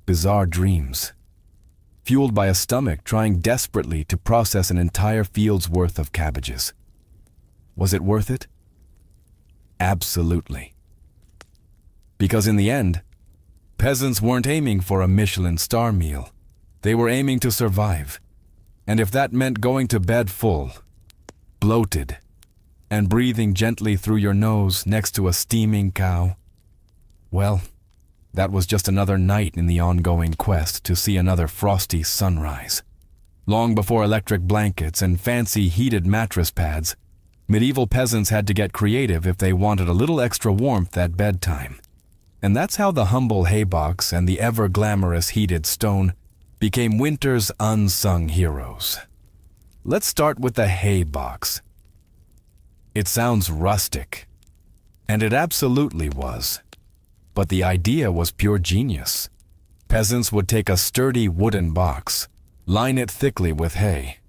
bizarre dreams, fueled by a stomach trying desperately to process an entire field's worth of cabbages. Was it worth it? Absolutely. Because in the end, peasants weren't aiming for a Michelin star meal. They were aiming to survive. And if that meant going to bed full, bloated, and breathing gently through your nose next to a steaming cow, well, that was just another night in the ongoing quest to see another frosty sunrise. Long before electric blankets and fancy heated mattress pads, medieval peasants had to get creative if they wanted a little extra warmth at bedtime. And that's how the humble haybox and the ever-glamorous heated stone became winter's unsung heroes. Let's start with the haybox. It sounds rustic, and it absolutely was. But the idea was pure genius. Peasants would take a sturdy wooden box, line it thickly with hay,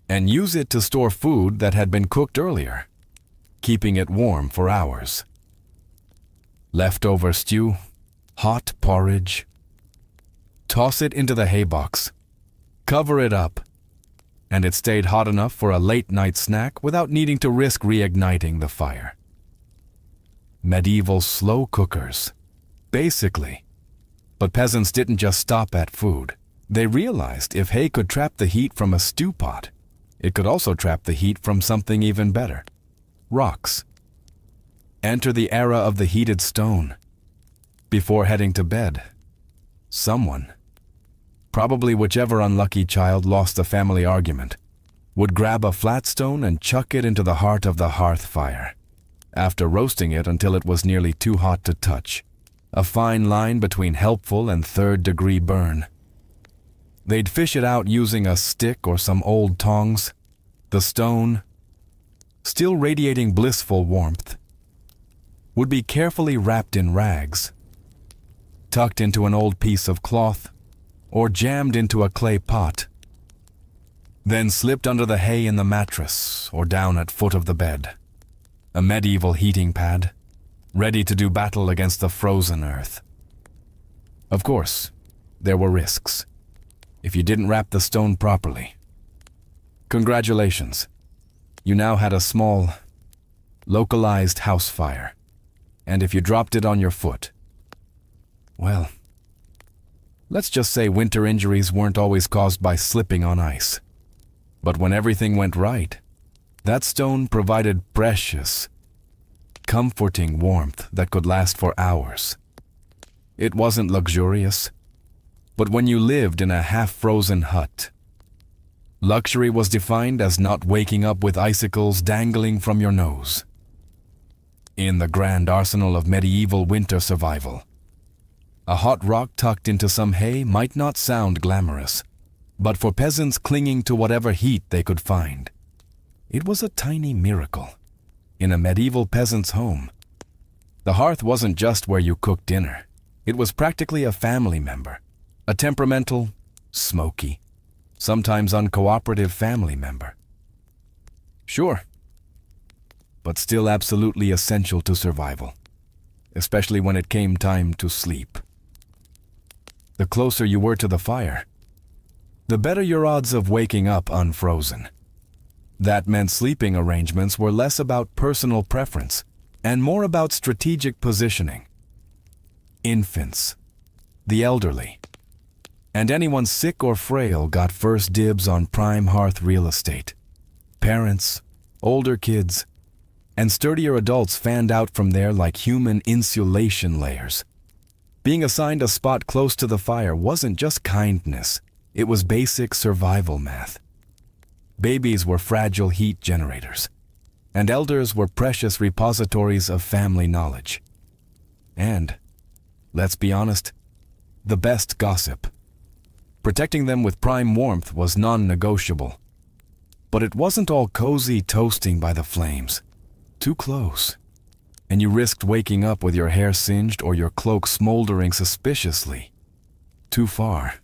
and use it to store food that had been cooked earlier, keeping it warm for hours. Leftover stew, hot porridge. Toss it into the haybox, cover it up, and it stayed hot enough for a late-night snack without needing to risk reigniting the fire. Medieval slow cookers, basically. But peasants didn't just stop at food. They realized if hay could trap the heat from a stew pot, it could also trap the heat from something even better: rocks. Enter the era of the heated stone. Before heading to bed, someone, probably whichever unlucky child lost the family argument, would grab a flat stone and chuck it into the heart of the hearth fire, after roasting it until it was nearly too hot to touch, a fine line between helpful and third-degree burn. They'd fish it out using a stick or some old tongs. The stone, still radiating blissful warmth, would be carefully wrapped in rags, tucked into an old piece of cloth, or jammed into a clay pot, then slipped under the hay in the mattress or down at foot of the bed. a medieval heating pad, ready to do battle against the frozen earth. Of course, there were risks. If you didn't wrap the stone properly. Congratulations. You now had a small, localized house fire. And if you dropped it on your foot, well, let's just say winter injuries weren't always caused by slipping on ice. But when everything went right, that stone provided precious, comforting warmth that could last for hours. It wasn't luxurious, but when you lived in a half-frozen hut, luxury was defined as not waking up with icicles dangling from your nose. In the grand arsenal of medieval winter survival, a hot rock tucked into some hay might not sound glamorous, but for peasants clinging to whatever heat they could find, it was a tiny miracle. In a medieval peasant's home, the hearth wasn't just where you cooked dinner. It was practically a family member, a temperamental, smoky, sometimes uncooperative family member. Sure, but still absolutely essential to survival, especially when it came time to sleep. The closer you were to the fire, the better your odds of waking up unfrozen. That meant sleeping arrangements were less about personal preference and more about strategic positioning. Infants, the elderly, and anyone sick or frail got first dibs on prime hearth real estate. Parents, older kids, and sturdier adults fanned out from there like human insulation layers. Being assigned a spot close to the fire wasn't just kindness, it was basic survival math. Babies were fragile heat generators, and elders were precious repositories of family knowledge. And, let's be honest, the best gossip. Protecting them with prime warmth was non-negotiable. But it wasn't all cozy toasting by the flames. Too close, and you risked waking up with your hair singed or your cloak smoldering suspiciously. Too far,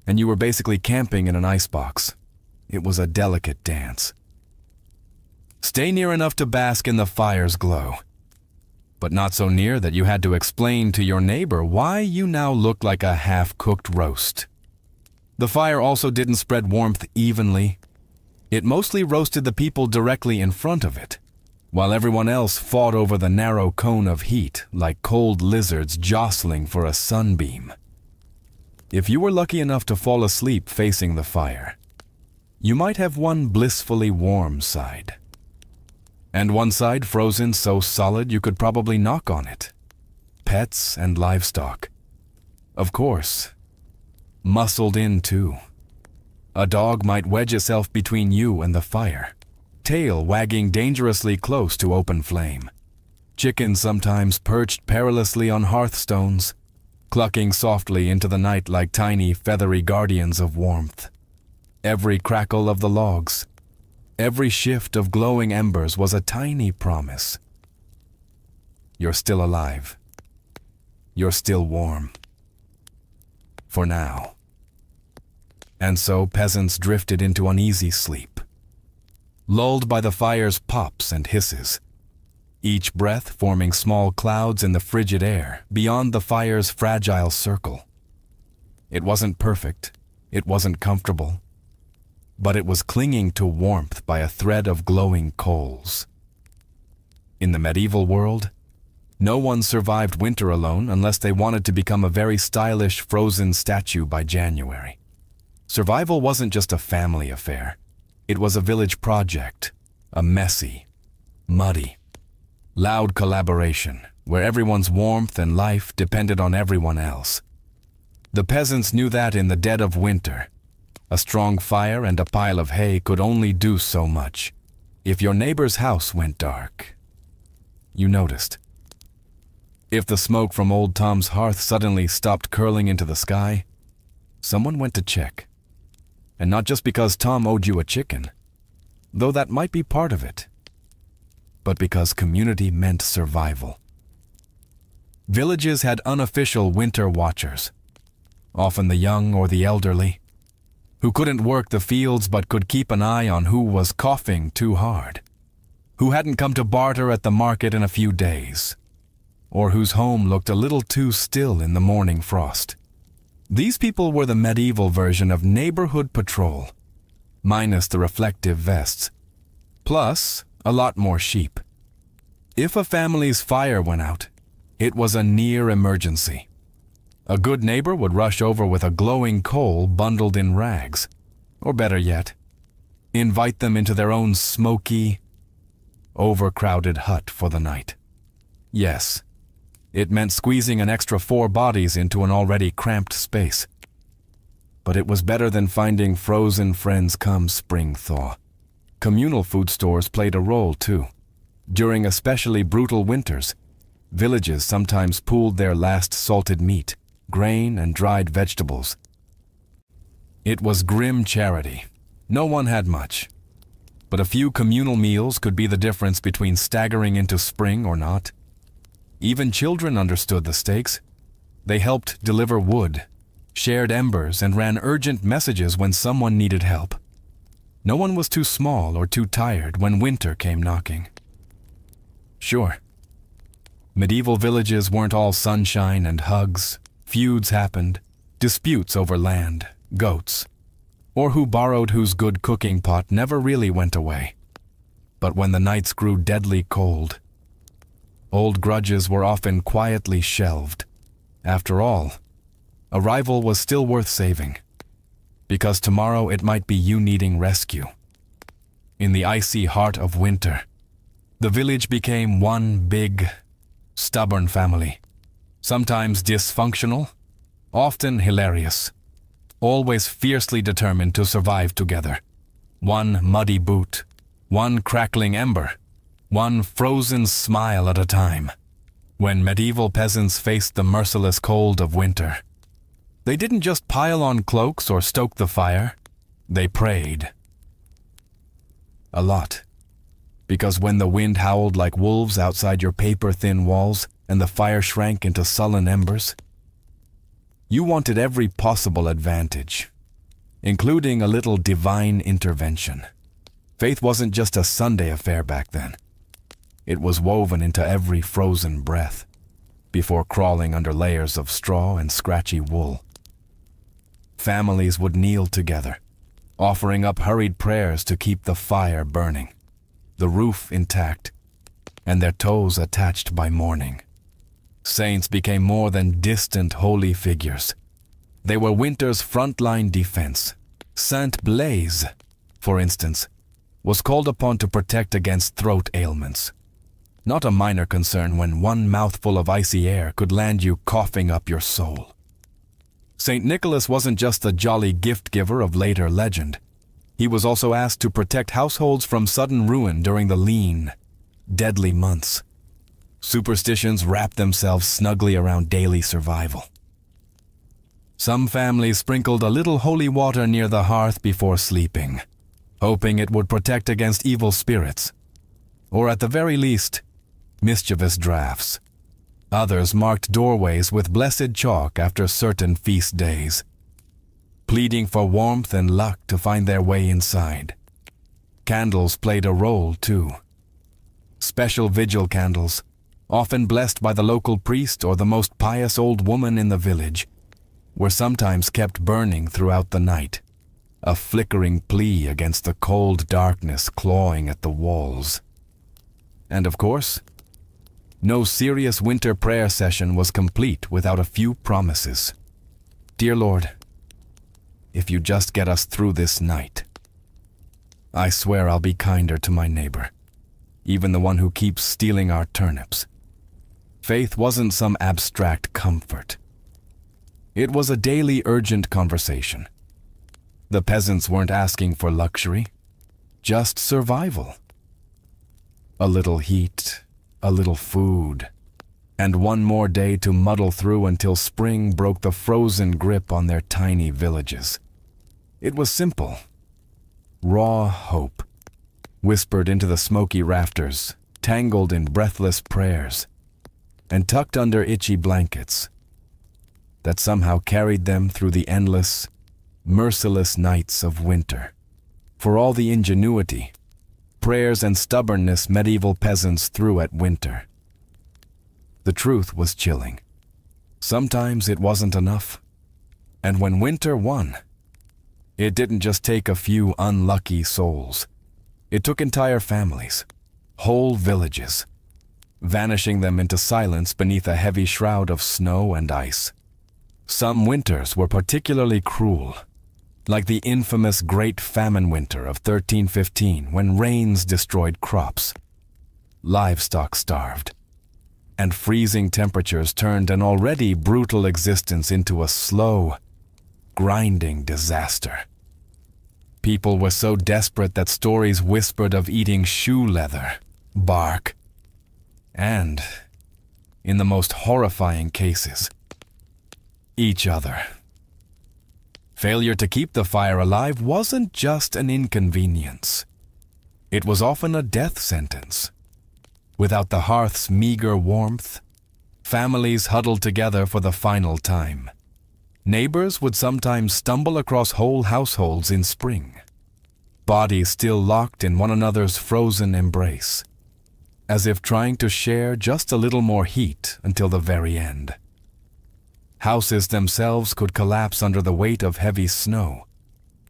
and you were basically camping in an icebox. It was a delicate dance. Stay near enough to bask in the fire's glow, but not so near that you had to explain to your neighbor why you now looked like a half-cooked roast. The fire also didn't spread warmth evenly. It mostly roasted the people directly in front of it, while everyone else fought over the narrow cone of heat like cold lizards jostling for a sunbeam. If you were lucky enough to fall asleep facing the fire, you might have one blissfully warm side. And one side frozen so solid you could probably knock on it. Pets and livestock. Of course. Muscled in too. A dog might wedge itself between you and the fire, tail wagging dangerously close to open flame. Chickens sometimes perched perilously on hearthstones, clucking softly into the night like tiny feathery guardians of warmth. Every crackle of the logs, every shift of glowing embers was a tiny promise. You're still alive. You're still warm. For now. And so peasants drifted into uneasy sleep, lulled by the fire's pops and hisses, each breath forming small clouds in the frigid air beyond the fire's fragile circle. It wasn't perfect, it wasn't comfortable, but it was clinging to warmth by a thread of glowing coals. In the medieval world, no one survived winter alone unless they wanted to become a very stylish frozen statue by January. Survival wasn't just a family affair. It was a village project, a messy, muddy, loud collaboration where everyone's warmth and life depended on everyone else. The peasants knew that in the dead of winter, a strong fire and a pile of hay could only do so much. If your neighbor's house went dark, you noticed. If the smoke from old Tom's hearth suddenly stopped curling into the sky, someone went to check. And not just because Tom owed you a chicken, though that might be part of it, but because community meant survival. Villages had unofficial winter watchers, often the young or the elderly, who couldn't work the fields but could keep an eye on who was coughing too hard, who hadn't come to barter at the market in a few days, or whose home looked a little too still in the morning frost. These people were the medieval version of neighborhood patrol, minus the reflective vests, plus a lot more sheep. If a family's fire went out, it was a near emergency. A good neighbor would rush over with a glowing coal bundled in rags, or better yet, invite them into their own smoky, overcrowded hut for the night. Yes, it meant squeezing an extra 4 bodies into an already cramped space. But it was better than finding frozen friends come spring thaw. Communal food stores played a role too. During especially brutal winters, villages sometimes pooled their last salted meat, grain, and dried vegetables. It was grim charity. No one had much, but a few communal meals could be the difference between staggering into spring or not. Even children understood the stakes. They helped deliver wood, shared embers, and ran urgent messages when someone needed help. No one was too small or too tired when winter came knocking. Sure, medieval villages weren't all sunshine and hugs. Feuds happened, disputes over land, goats, or who borrowed whose good cooking pot never really went away. But when the nights grew deadly cold, old grudges were often quietly shelved. After all, a rival was still worth saving, because tomorrow it might be you needing rescue. In the icy heart of winter, the village became one big, stubborn family, sometimes dysfunctional, often hilarious, always fiercely determined to survive together. One muddy boot, one crackling ember, one frozen smile at a time. When medieval peasants faced the merciless cold of winter, they didn't just pile on cloaks or stoke the fire, they prayed. A lot. Because when the wind howled like wolves outside your paper-thin walls and the fire shrank into sullen embers, you wanted every possible advantage, including a little divine intervention. Faith wasn't just a Sunday affair back then. It was woven into every frozen breath, before crawling under layers of straw and scratchy wool. Families would kneel together, offering up hurried prayers to keep the fire burning, the roof intact, and their toes attached by mourning. Saints became more than distant holy figures. They were winter's frontline defense. Saint Blaise, for instance, was called upon to protect against throat ailments. Not a minor concern when one mouthful of icy air could land you coughing up your soul. St. Nicholas wasn't just the jolly gift-giver of later legend. He was also asked to protect households from sudden ruin during the lean, deadly months. Superstitions wrapped themselves snugly around daily survival. Some families sprinkled a little holy water near the hearth before sleeping, hoping it would protect against evil spirits, or at the very least, mischievous drafts. Others marked doorways with blessed chalk after certain feast days, pleading for warmth and luck to find their way inside. Candles played a role too. Special vigil candles, often blessed by the local priest or the most pious old woman in the village, were sometimes kept burning throughout the night, a flickering plea against the cold darkness clawing at the walls. And of course, no serious winter prayer session was complete without a few promises. Dear Lord, if you just get us through this night, I swear I'll be kinder to my neighbor, even the one who keeps stealing our turnips. Faith wasn't some abstract comfort. It was a daily urgent conversation. The peasants weren't asking for luxury, just survival. A little heat, a little food, and one more day to muddle through until spring broke the frozen grip on their tiny villages. It was simple. Raw hope, whispered into the smoky rafters, tangled in breathless prayers, and tucked under itchy blankets, that somehow carried them through the endless, merciless nights of winter. For all the ingenuity, prayers and stubbornness medieval peasants threw at winter. The truth was chilling. Sometimes it wasn't enough. And when winter won, it didn't just take a few unlucky souls. It took entire families, whole villages, vanishing them into silence beneath a heavy shroud of snow and ice. Some winters were particularly cruel, like the infamous Great Famine Winter of 1315, when rains destroyed crops, livestock starved, and freezing temperatures turned an already brutal existence into a slow, grinding disaster. People were so desperate that stories whispered of eating shoe leather, bark, and, in the most horrifying cases, each other. Failure to keep the fire alive wasn't just an inconvenience. It was often a death sentence. Without the hearth's meager warmth, families huddled together for the final time. Neighbors would sometimes stumble across whole households in spring, bodies still locked in one another's frozen embrace, as if trying to share just a little more heat until the very end. Houses themselves could collapse under the weight of heavy snow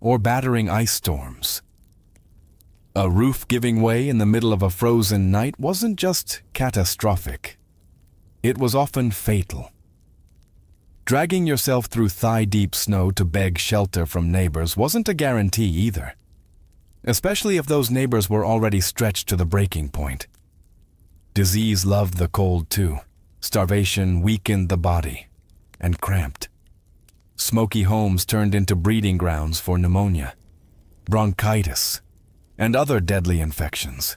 or battering ice storms. A roof giving way in the middle of a frozen night wasn't just catastrophic. It was often fatal. Dragging yourself through thigh-deep snow to beg shelter from neighbors wasn't a guarantee either, especially if those neighbors were already stretched to the breaking point. Disease loved the cold too. Starvation weakened the body and cramped. Smoky homes turned into breeding grounds for pneumonia, bronchitis, and other deadly infections.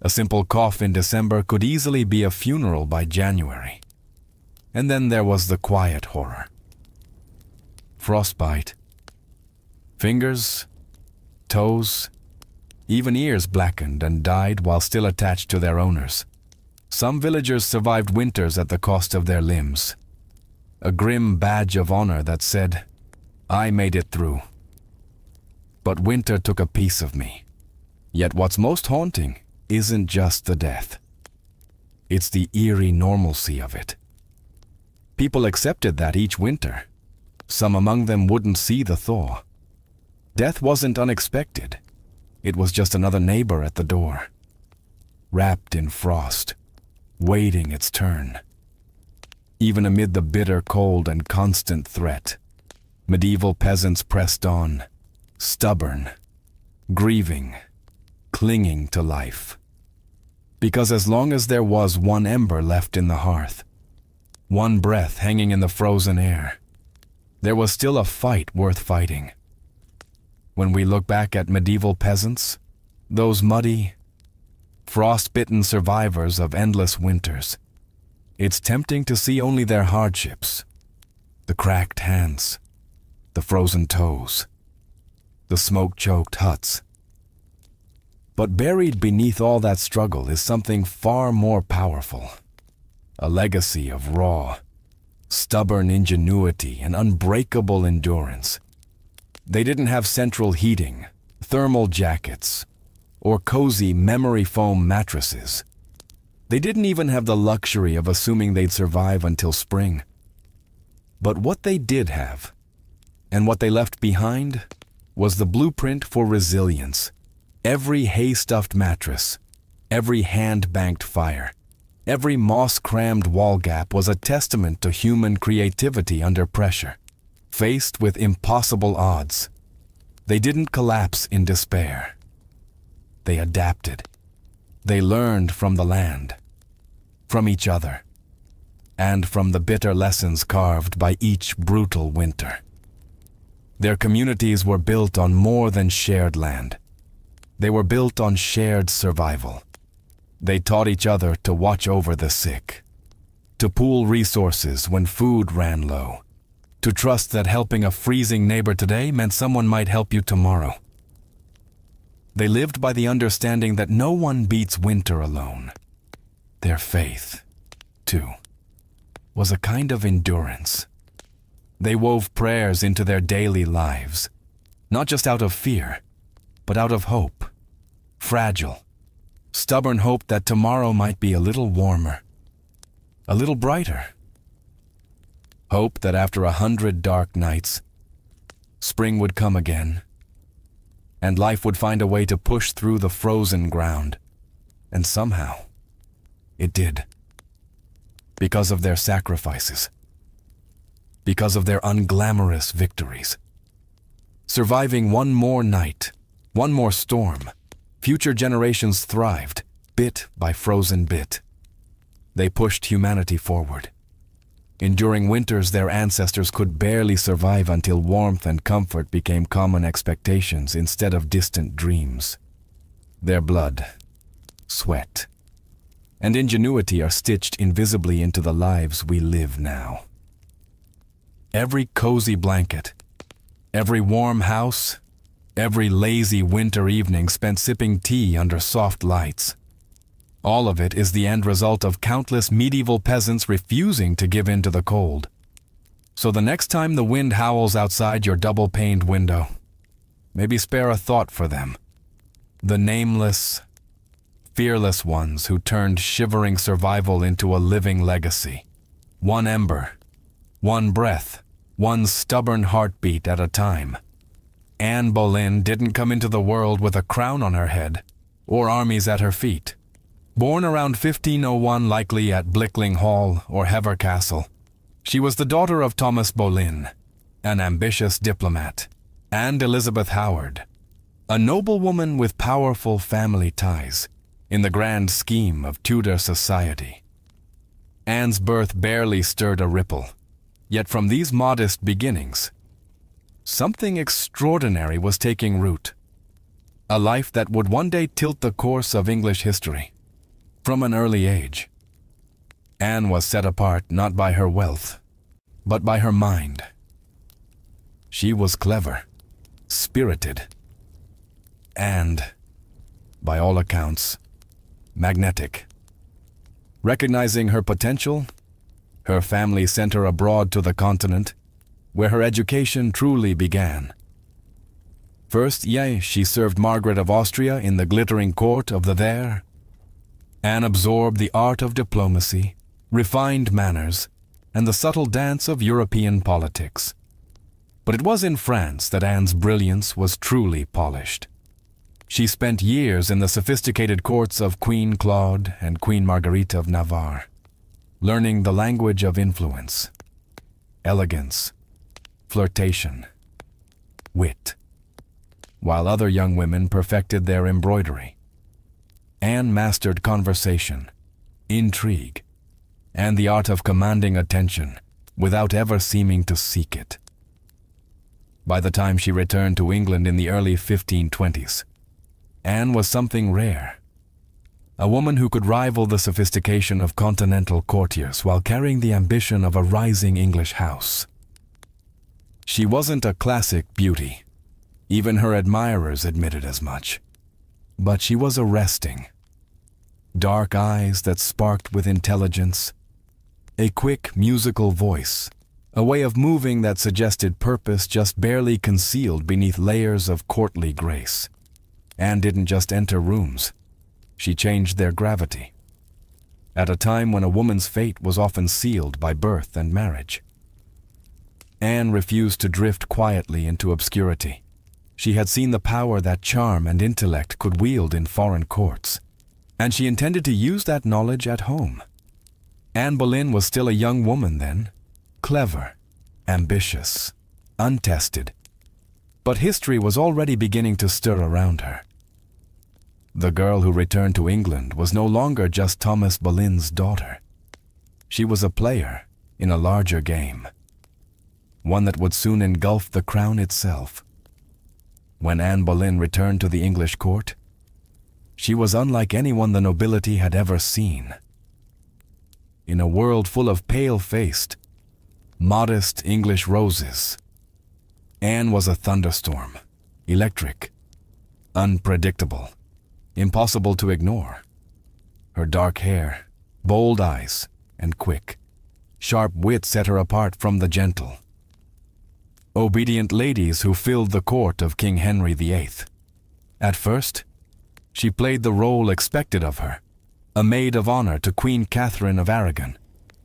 A simple cough in December could easily be a funeral by January. And then there was the quiet horror. Frostbite. Fingers, toes, even ears blackened and died while still attached to their owners. Some villagers survived winters at the cost of their limbs. A grim badge of honor that said, "I made it through." But winter took a piece of me. Yet what's most haunting isn't just the death. It's the eerie normalcy of it. People accepted that each winter. Some among them wouldn't see the thaw. Death wasn't unexpected. It was just another neighbor at the door, wrapped in frost, waiting its turn. Even amid the bitter cold and constant threat, medieval peasants pressed on, stubborn, grieving, clinging to life. Because as long as there was one ember left in the hearth, one breath hanging in the frozen air, there was still a fight worth fighting. When we look back at medieval peasants, those muddy, frost-bitten survivors of endless winters, it's tempting to see only their hardships, the cracked hands, the frozen toes, the smoke-choked huts. But buried beneath all that struggle is something far more powerful, a legacy of raw, stubborn ingenuity and unbreakable endurance. They didn't have central heating, thermal jackets, or cozy memory foam mattresses. They didn't even have the luxury of assuming they'd survive until spring. But what they did have, and what they left behind, was the blueprint for resilience. Every hay-stuffed mattress, every hand-banked fire, every moss-crammed wall gap was a testament to human creativity under pressure. Faced with impossible odds, they didn't collapse in despair. They adapted. They learned from the land, from each other, and from the bitter lessons carved by each brutal winter. Their communities were built on more than shared land. They were built on shared survival. They taught each other to watch over the sick, to pool resources when food ran low, to trust that helping a freezing neighbor today meant someone might help you tomorrow. They lived by the understanding that no one beats winter alone. Their faith, too, was a kind of endurance. They wove prayers into their daily lives, not just out of fear, but out of hope. fragile, stubborn hope that tomorrow might be a little warmer, a little brighter. Hope that after 100 dark nights, spring would come again, and life would find a way to push through the frozen ground. And somehow, it did. Because of their sacrifices. Because of their unglamorous victories. Surviving one more night, one more storm, future generations thrived, bit by frozen bit. They pushed humanity forward. Enduring winters their ancestors could barely survive until warmth and comfort became common expectations instead of distant dreams. Their blood, sweat, and ingenuity are stitched invisibly into the lives we live now. Every cozy blanket, every warm house, every lazy winter evening spent sipping tea under soft lights. All of it is the end result of countless medieval peasants refusing to give in to the cold. So the next time the wind howls outside your double-paned window, maybe spare a thought for them. The nameless, fearless ones who turned shivering survival into a living legacy. One ember, one breath, one stubborn heartbeat at a time. Anne Boleyn didn't come into the world with a crown on her head, or armies at her feet. Born around 1501 likely at Blickling Hall or Hever Castle, she was the daughter of Thomas Boleyn, an ambitious diplomat, and Elizabeth Howard, a noblewoman with powerful family ties in the grand scheme of Tudor society. Anne's birth barely stirred a ripple, yet from these modest beginnings, something extraordinary was taking root. A life that would one day tilt the course of English history. From an early age, Anne was set apart not by her wealth, but by her mind. She was clever, spirited, and, by all accounts, magnetic. Recognizing her potential, her family sent her abroad to the continent, where her education truly began. First, she served Margaret of Austria in the glittering court of the there. Anne absorbed the art of diplomacy, refined manners, and the subtle dance of European politics. But it was in France that Anne's brilliance was truly polished. She spent years in the sophisticated courts of Queen Claude and Queen Marguerite of Navarre, learning the language of influence, elegance, flirtation, wit, while other young women perfected their embroidery. Anne mastered conversation, intrigue, and the art of commanding attention without ever seeming to seek it. By the time she returned to England in the early 1520s, Anne was something rare. A woman who could rival the sophistication of continental courtiers while carrying the ambition of a rising English house. She wasn't a classic beauty. Even her admirers admitted as much. But she was arresting. Dark eyes that sparked with intelligence, a quick musical voice, a way of moving that suggested purpose just barely concealed beneath layers of courtly grace. Anne didn't just enter rooms. She changed their gravity. At a time when a woman's fate was often sealed by birth and marriage. Anne refused to drift quietly into obscurity. She had seen the power that charm and intellect could wield in foreign courts, and she intended to use that knowledge at home. Anne Boleyn was still a young woman then, clever, ambitious, untested, but history was already beginning to stir around her. The girl who returned to England was no longer just Thomas Boleyn's daughter. She was a player in a larger game, one that would soon engulf the crown itself. When Anne Boleyn returned to the English court, she was unlike anyone the nobility had ever seen. In a world full of pale-faced, modest English roses, Anne was a thunderstorm, electric, unpredictable, impossible to ignore. Her dark hair, bold eyes, and quick, sharp wit set her apart from the gentle, obedient ladies who filled the court of King Henry VIII. At first, She played the role expected of her, a maid of honor to Queen Catherine of Aragon,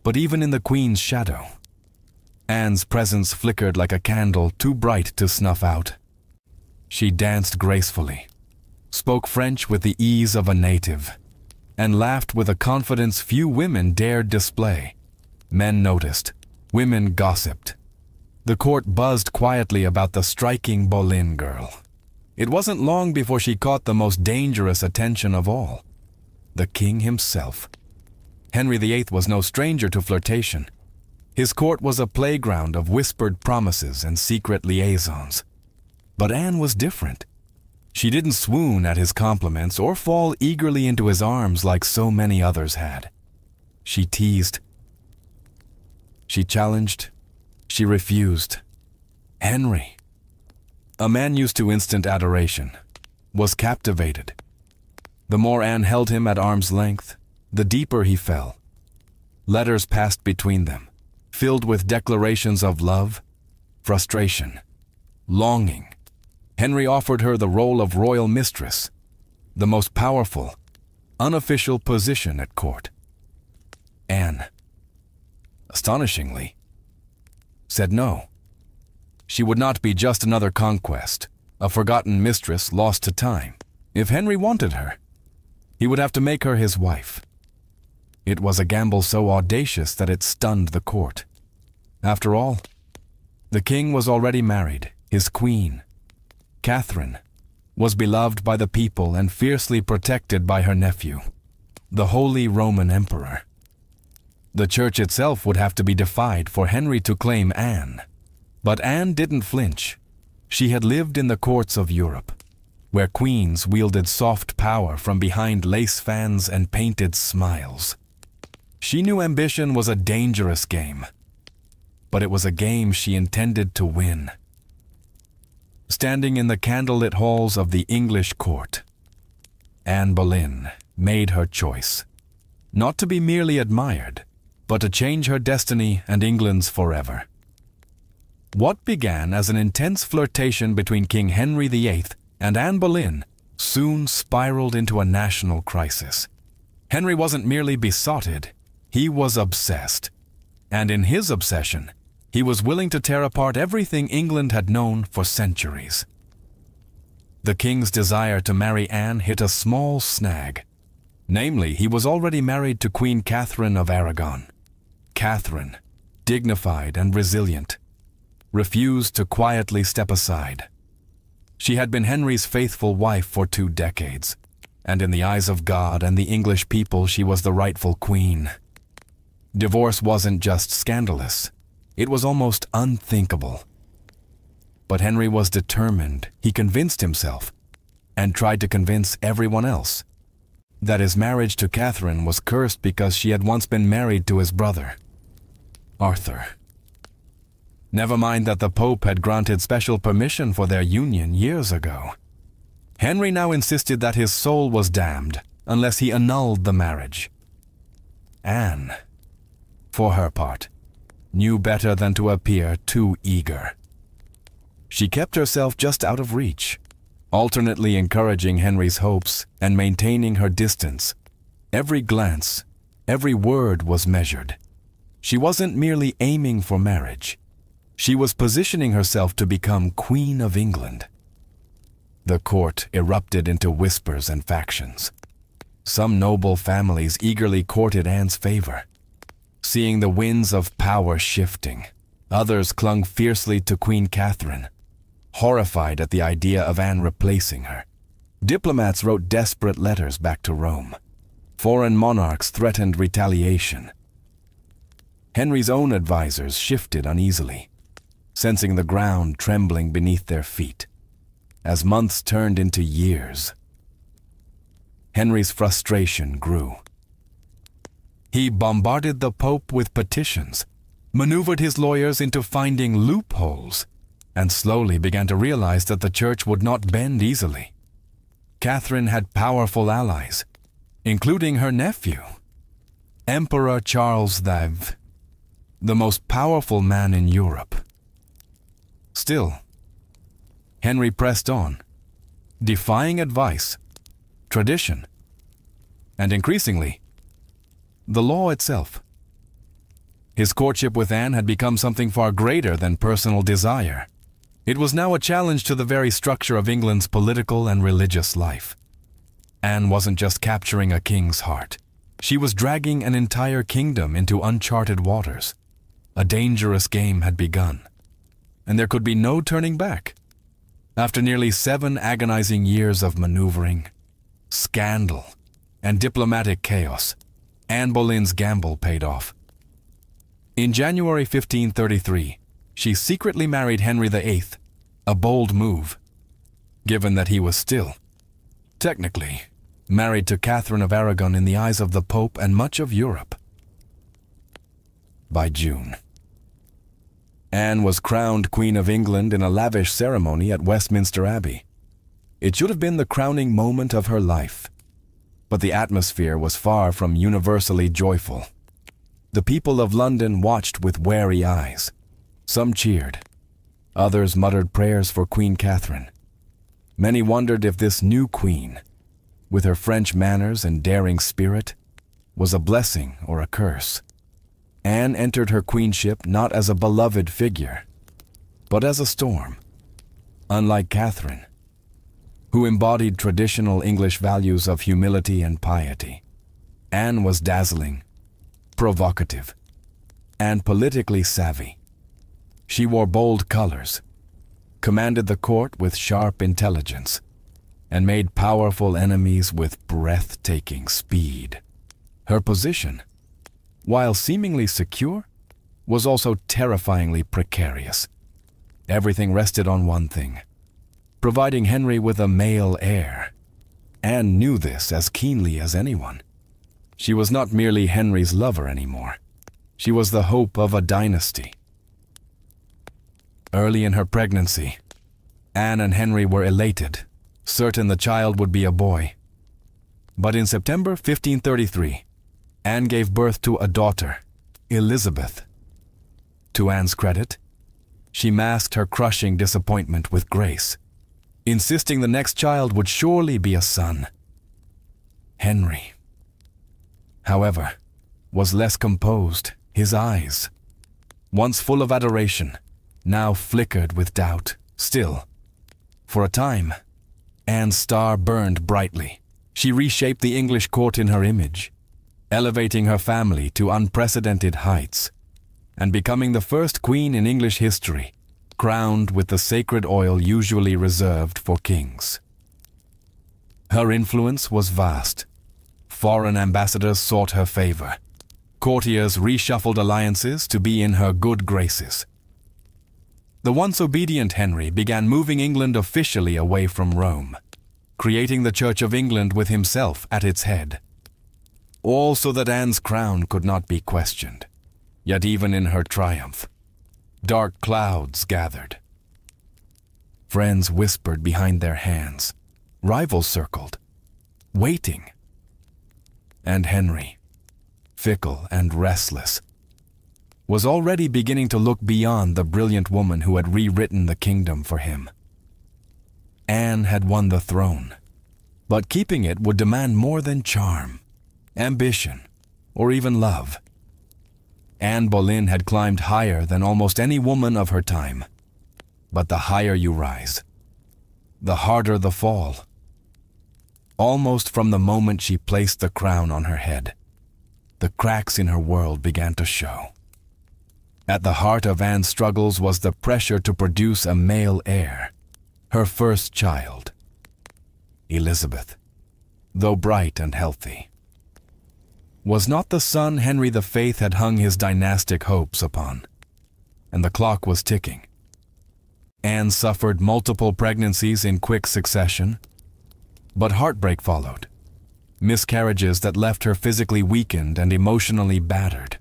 but even in the Queen's shadow, Anne's presence flickered like a candle too bright to snuff out. She danced gracefully, spoke French with the ease of a native, and laughed with a confidence few women dared display. Men noticed, women gossiped. The court buzzed quietly about the striking Boleyn girl. It wasn't long before she caught the most dangerous attention of all, the king himself. Henry VIII was no stranger to flirtation. His court was a playground of whispered promises and secret liaisons. But Anne was different. She didn't swoon at his compliments or fall eagerly into his arms like so many others had. She teased. She challenged. She refused. Henry, a man used to instant adoration, was captivated. The more Anne held him at arm's length, the deeper he fell. Letters passed between them, filled with declarations of love, frustration, longing. Henry offered her the role of royal mistress, the most powerful, unofficial position at court. Anne, astonishingly, said no. She would not be just another conquest, a forgotten mistress lost to time. If Henry wanted her, he would have to make her his wife. It was a gamble so audacious that it stunned the court. After all, the king was already married. His queen, Catherine, was beloved by the people and fiercely protected by her nephew, the Holy Roman Emperor. The church itself would have to be defied for Henry to claim Anne. But Anne didn't flinch. She had lived in the courts of Europe, where queens wielded soft power from behind lace fans and painted smiles. She knew ambition was a dangerous game, but it was a game she intended to win. Standing in the candlelit halls of the English court, Anne Boleyn made her choice, not to be merely admired, but to change her destiny and England's forever. What began as an intense flirtation between King Henry VIII and Anne Boleyn soon spiraled into a national crisis. Henry wasn't merely besotted, he was obsessed. And in his obsession, he was willing to tear apart everything England had known for centuries. The king's desire to marry Anne hit a small snag. Namely, he was already married to Queen Catherine of Aragon. Catherine, dignified and resilient, refused to quietly step aside. She had been Henry's faithful wife for 2 decades, and in the eyes of God and the English people she was the rightful queen. Divorce wasn't just scandalous, it was almost unthinkable. But Henry was determined. He convinced himself, and tried to convince everyone else, that his marriage to Catherine was cursed because she had once been married to his brother, Arthur. Never mind that the Pope had granted special permission for their union years ago. Henry now insisted that his soul was damned unless he annulled the marriage. Anne, for her part, knew better than to appear too eager. She kept herself just out of reach, alternately encouraging Henry's hopes and maintaining her distance. Every glance, every word was measured. She wasn't merely aiming for marriage. She was positioning herself to become Queen of England. The court erupted into whispers and factions. Some noble families eagerly courted Anne's favor. Seeing the winds of power shifting, others clung fiercely to Queen Catherine, horrified at the idea of Anne replacing her. Diplomats wrote desperate letters back to Rome. Foreign monarchs threatened retaliation. Henry's own advisors shifted uneasily, sensing the ground trembling beneath their feet. As months turned into years, Henry's frustration grew. He bombarded the Pope with petitions, maneuvered his lawyers into finding loopholes, and slowly began to realize that the church would not bend easily. Catherine had powerful allies, including her nephew, Emperor Charles V, the most powerful man in Europe. Still, Henry pressed on, defying advice, tradition, and increasingly, the law itself. His courtship with Anne had become something far greater than personal desire. It was now a challenge to the very structure of England's political and religious life. Anne wasn't just capturing a king's heart. She was dragging an entire kingdom into uncharted waters. A dangerous game had begun, and there could be no turning back. After nearly 7 agonizing years of maneuvering, scandal, and diplomatic chaos, Anne Boleyn's gamble paid off. In January 1533, she secretly married Henry VIII, a bold move, given that he was still, technically, married to Catherine of Aragon in the eyes of the Pope and much of Europe. By June, Anne was crowned Queen of England in a lavish ceremony at Westminster Abbey. It should have been the crowning moment of her life, but the atmosphere was far from universally joyful. The people of London watched with wary eyes. Some cheered. Others muttered prayers for Queen Catherine. Many wondered if this new queen, with her French manners and daring spirit, was a blessing or a curse. Anne entered her queenship not as a beloved figure, but as a storm. Unlike Catherine, who embodied traditional English values of humility and piety, Anne was dazzling, provocative, and politically savvy. She wore bold colors, commanded the court with sharp intelligence, and made powerful enemies with breathtaking speed. Her position, while seemingly secure, was also terrifyingly precarious. Everything rested on one thing: providing Henry with a male heir. Anne knew this as keenly as anyone. She was not merely Henry's lover anymore. She was the hope of a dynasty. Early in her pregnancy, Anne and Henry were elated, certain the child would be a boy. But in September 1533, Anne gave birth to a daughter, Elizabeth. To Anne's credit, she masked her crushing disappointment with grace, insisting the next child would surely be a son. Henry, however, was less composed. His eyes, once full of adoration, now flickered with doubt. Still, for a time, Anne's star burned brightly. She reshaped the English court in her image, elevating her family to unprecedented heights, and becoming the first queen in English history, crowned with the sacred oil usually reserved for kings. Her influence was vast. Foreign ambassadors sought her favor. Courtiers reshuffled alliances to be in her good graces. The once obedient Henry began moving England officially away from Rome, creating the Church of England with himself at its head. All so that Anne's crown could not be questioned. Yet even in her triumph, dark clouds gathered. Friends whispered behind their hands. Rivals circled, waiting. And Henry, fickle and restless, was already beginning to look beyond the brilliant woman who had rewritten the kingdom for him. Anne had won the throne, but keeping it would demand more than charm, ambition, or even love. Anne Boleyn had climbed higher than almost any woman of her time. But the higher you rise, the harder the fall. Almost from the moment she placed the crown on her head, the cracks in her world began to show. At the heart of Anne's struggles was the pressure to produce a male heir, her first child. Elizabeth, though bright and healthy, was not the son Henry V had hung his dynastic hopes upon, and the clock was ticking. Anne suffered multiple pregnancies in quick succession, but heartbreak followed, miscarriages that left her physically weakened and emotionally battered.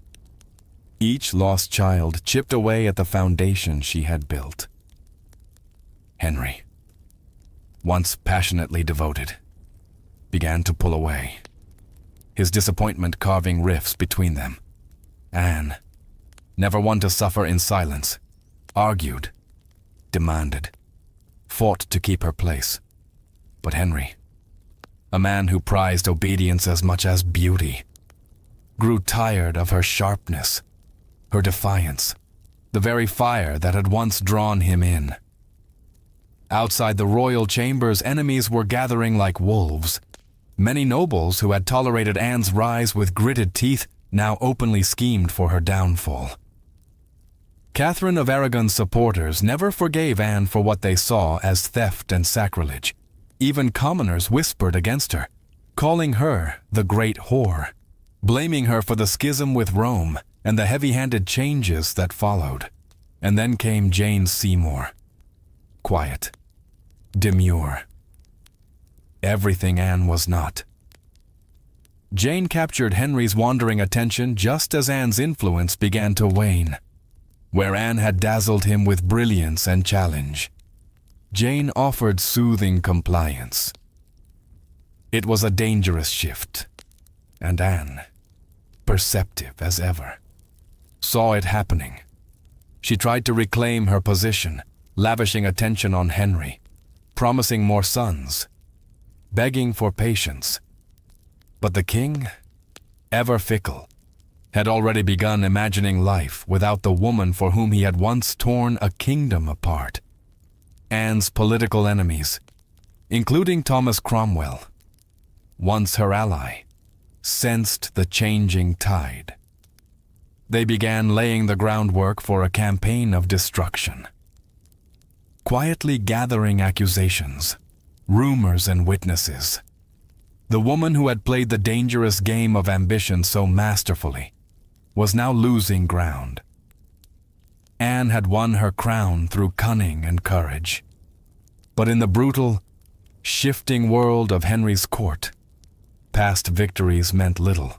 Each lost child chipped away at the foundation she had built. Henry, once passionately devoted, began to pull away, his disappointment carving rifts between them. Anne, never one to suffer in silence, argued, demanded, fought to keep her place. But Henry, a man who prized obedience as much as beauty, grew tired of her sharpness, her defiance, the very fire that had once drawn him in. Outside the royal chambers, enemies were gathering like wolves. Many nobles who had tolerated Anne's rise with gritted teeth now openly schemed for her downfall. Catherine of Aragon's supporters never forgave Anne for what they saw as theft and sacrilege. Even commoners whispered against her, calling her the Great Whore, blaming her for the schism with Rome and the heavy-handed changes that followed. And then came Jane Seymour. Quiet, demure. Everything Anne was not. Jane captured Henry's wandering attention just as Anne's influence began to wane. Where Anne had dazzled him with brilliance and challenge, Jane offered soothing compliance. It was a dangerous shift, and Anne, perceptive as ever, saw it happening. She tried to reclaim her position, lavishing attention on Henry, promising more sons, begging for patience. But the king, ever fickle, had already begun imagining life without the woman for whom he had once torn a kingdom apart. Anne's political enemies, including Thomas Cromwell, once her ally, sensed the changing tide. They began laying the groundwork for a campaign of destruction. Quietly gathering accusations, rumors and witnesses, the woman who had played the dangerous game of ambition so masterfully was now losing ground. Anne had won her crown through cunning and courage. But in the brutal, shifting world of Henry's court, past victories meant little.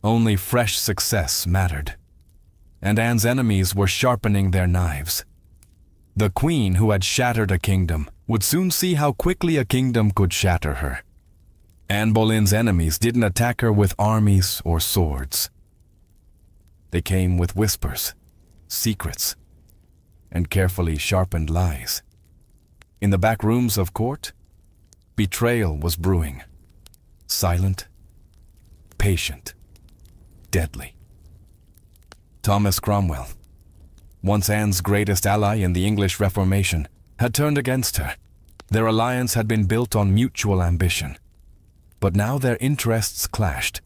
Only fresh success mattered. And Anne's enemies were sharpening their knives. The queen who had shattered a kingdom would soon see how quickly a kingdom could shatter her. Anne Boleyn's enemies didn't attack her with armies or swords. They came with whispers, secrets, and carefully sharpened lies. In the back rooms of court, betrayal was brewing. Silent, patient, deadly. Thomas Cromwell, once Anne's greatest ally in the English Reformation, had turned against her. Their alliance had been built on mutual ambition. But now their interests clashed.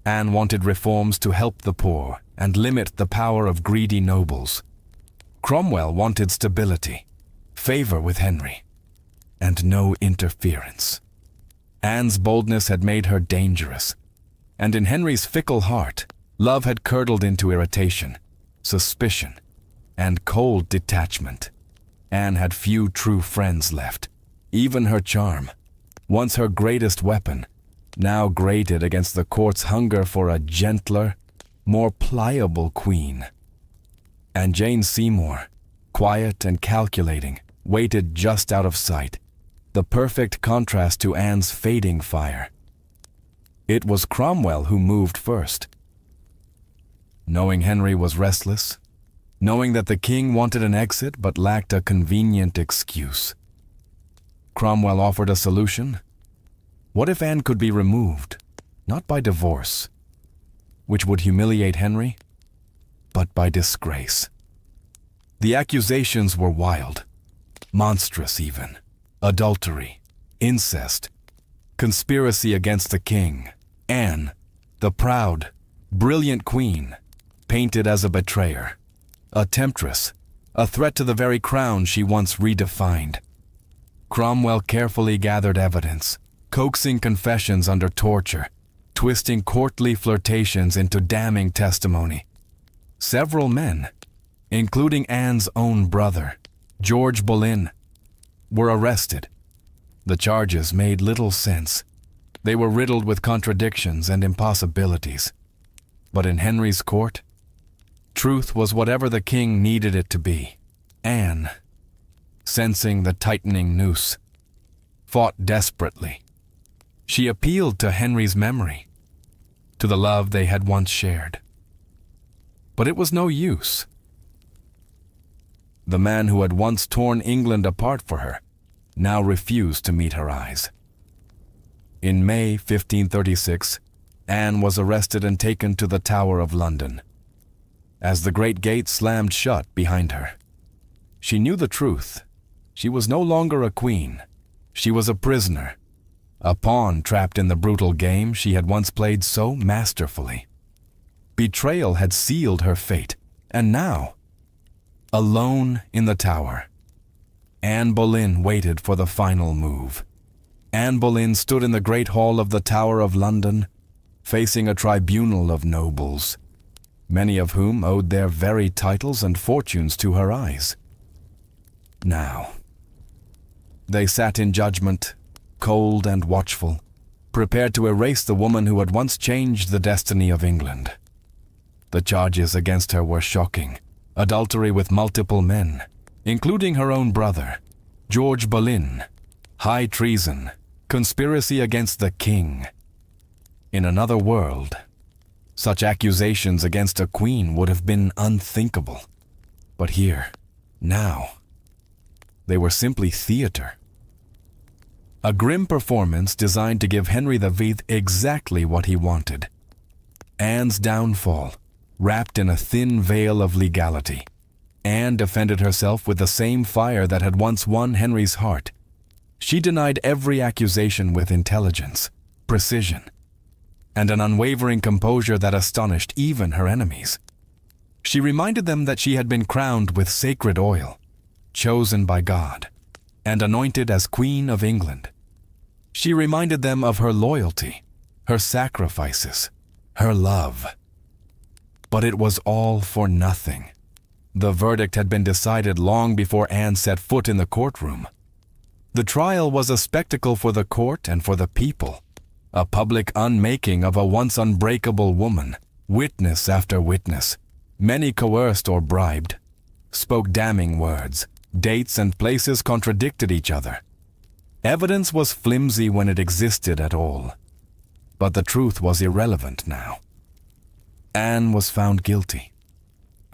Anne wanted reforms to help the poor and limit the power of greedy nobles. Cromwell wanted stability, favor with Henry, and no interference. Anne's boldness had made her dangerous, and in Henry's fickle heart, love had curdled into irritation, suspicion, and cold detachment. Anne had few true friends left. Even her charm, once her greatest weapon, now grated against the court's hunger for a gentler, more pliable queen. And Jane Seymour, quiet and calculating, waited just out of sight, the perfect contrast to Anne's fading fire. It was Cromwell who moved first. Knowing Henry was restless, knowing that the king wanted an exit but lacked a convenient excuse, Cromwell offered a solution. What if Anne could be removed, not by divorce, which would humiliate Henry, but by disgrace? The accusations were wild, monstrous even. Adultery, incest, conspiracy against the king. Anne, the proud, brilliant queen, painted as a betrayer, a temptress, a threat to the very crown she once redefined. Cromwell carefully gathered evidence, coaxing confessions under torture, twisting courtly flirtations into damning testimony. Several men, including Anne's own brother, George Boleyn, were arrested. The charges made little sense. They were riddled with contradictions and impossibilities. But in Henry's court, truth was whatever the king needed it to be. Anne, sensing the tightening noose, fought desperately. She appealed to Henry's memory, to the love they had once shared. But it was no use. The man who had once torn England apart for her now refused to meet her eyes. In May 1536, Anne was arrested and taken to the Tower of London. As the great gate slammed shut behind her, she knew the truth. She was no longer a queen. She was a prisoner, a pawn trapped in the brutal game she had once played so masterfully. Betrayal had sealed her fate, and now, alone in the tower, Anne Boleyn waited for the final move. Anne Boleyn stood in the great hall of the Tower of London, facing a tribunal of nobles, many of whom owed their very titles and fortunes to her eyes. Now, they sat in judgment, cold and watchful, prepared to erase the woman who had once changed the destiny of England. The charges against her were shocking: adultery with multiple men, including her own brother, George Boleyn, high treason, conspiracy against the king. In another world, such accusations against a queen would have been unthinkable. But here, now, they were simply theater. A grim performance designed to give Henry V exactly what he wanted: Anne's downfall, wrapped in a thin veil of legality. Anne defended herself with the same fire that had once won Henry's heart. She denied every accusation with intelligence, precision, and an unwavering composure that astonished even her enemies. She reminded them that she had been crowned with sacred oil, chosen by God, and anointed as Queen of England. She reminded them of her loyalty, her sacrifices, her love. But it was all for nothing. The verdict had been decided long before Anne set foot in the courtroom. The trial was a spectacle for the court and for the people, a public unmaking of a once unbreakable woman. Witness after witness, many coerced or bribed, spoke damning words. Dates and places contradicted each other. Evidence was flimsy when it existed at all. But the truth was irrelevant now. Anne was found guilty.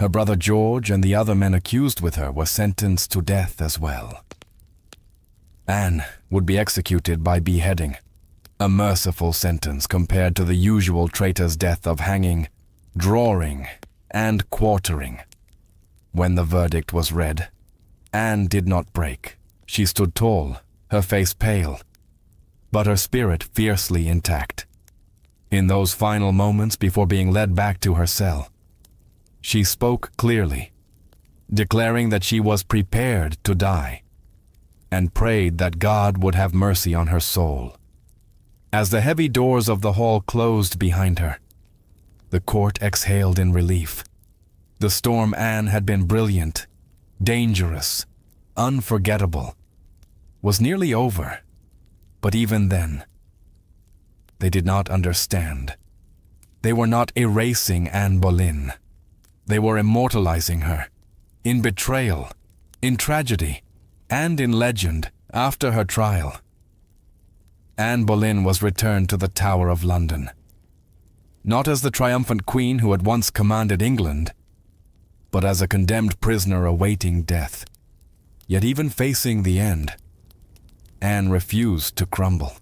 Her brother George and the other men accused with her were sentenced to death as well. Anne would be executed by beheading, a merciful sentence compared to the usual traitor's death of hanging, drawing, and quartering. When the verdict was read, Anne did not break. She stood tall, her face pale, but her spirit fiercely intact. In those final moments before being led back to her cell, she spoke clearly, declaring that she was prepared to die, and prayed that God would have mercy on her soul. As the heavy doors of the hall closed behind her, the court exhaled in relief. The storm Anne had been brilliant, dangerous, unforgettable, was nearly over. But even then, they did not understand. They were not erasing Anne Boleyn. They were immortalizing her, in betrayal, in tragedy, and in legend after her trial. Anne Boleyn was returned to the Tower of London, not as the triumphant queen who had once commanded England, but as a condemned prisoner awaiting death. Yet even facing the end, Anne refused to crumble.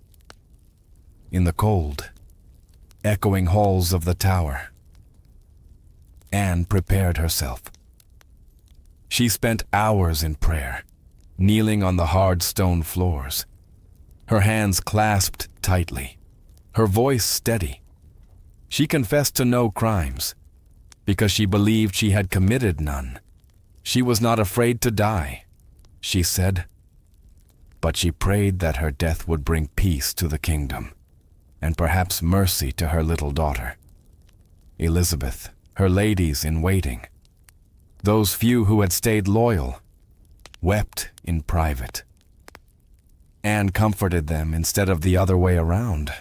In the cold, echoing halls of the tower, Anne prepared herself. She spent hours in prayer, kneeling on the hard stone floors, her hands clasped tightly, her voice steady. She confessed to no crimes, because she believed she had committed none. She was not afraid to die, she said, but she prayed that her death would bring peace to the kingdom, and perhaps mercy to her little daughter, Elizabeth, her ladies in waiting. Those few who had stayed loyal wept in private. Anne comforted them instead of the other way around.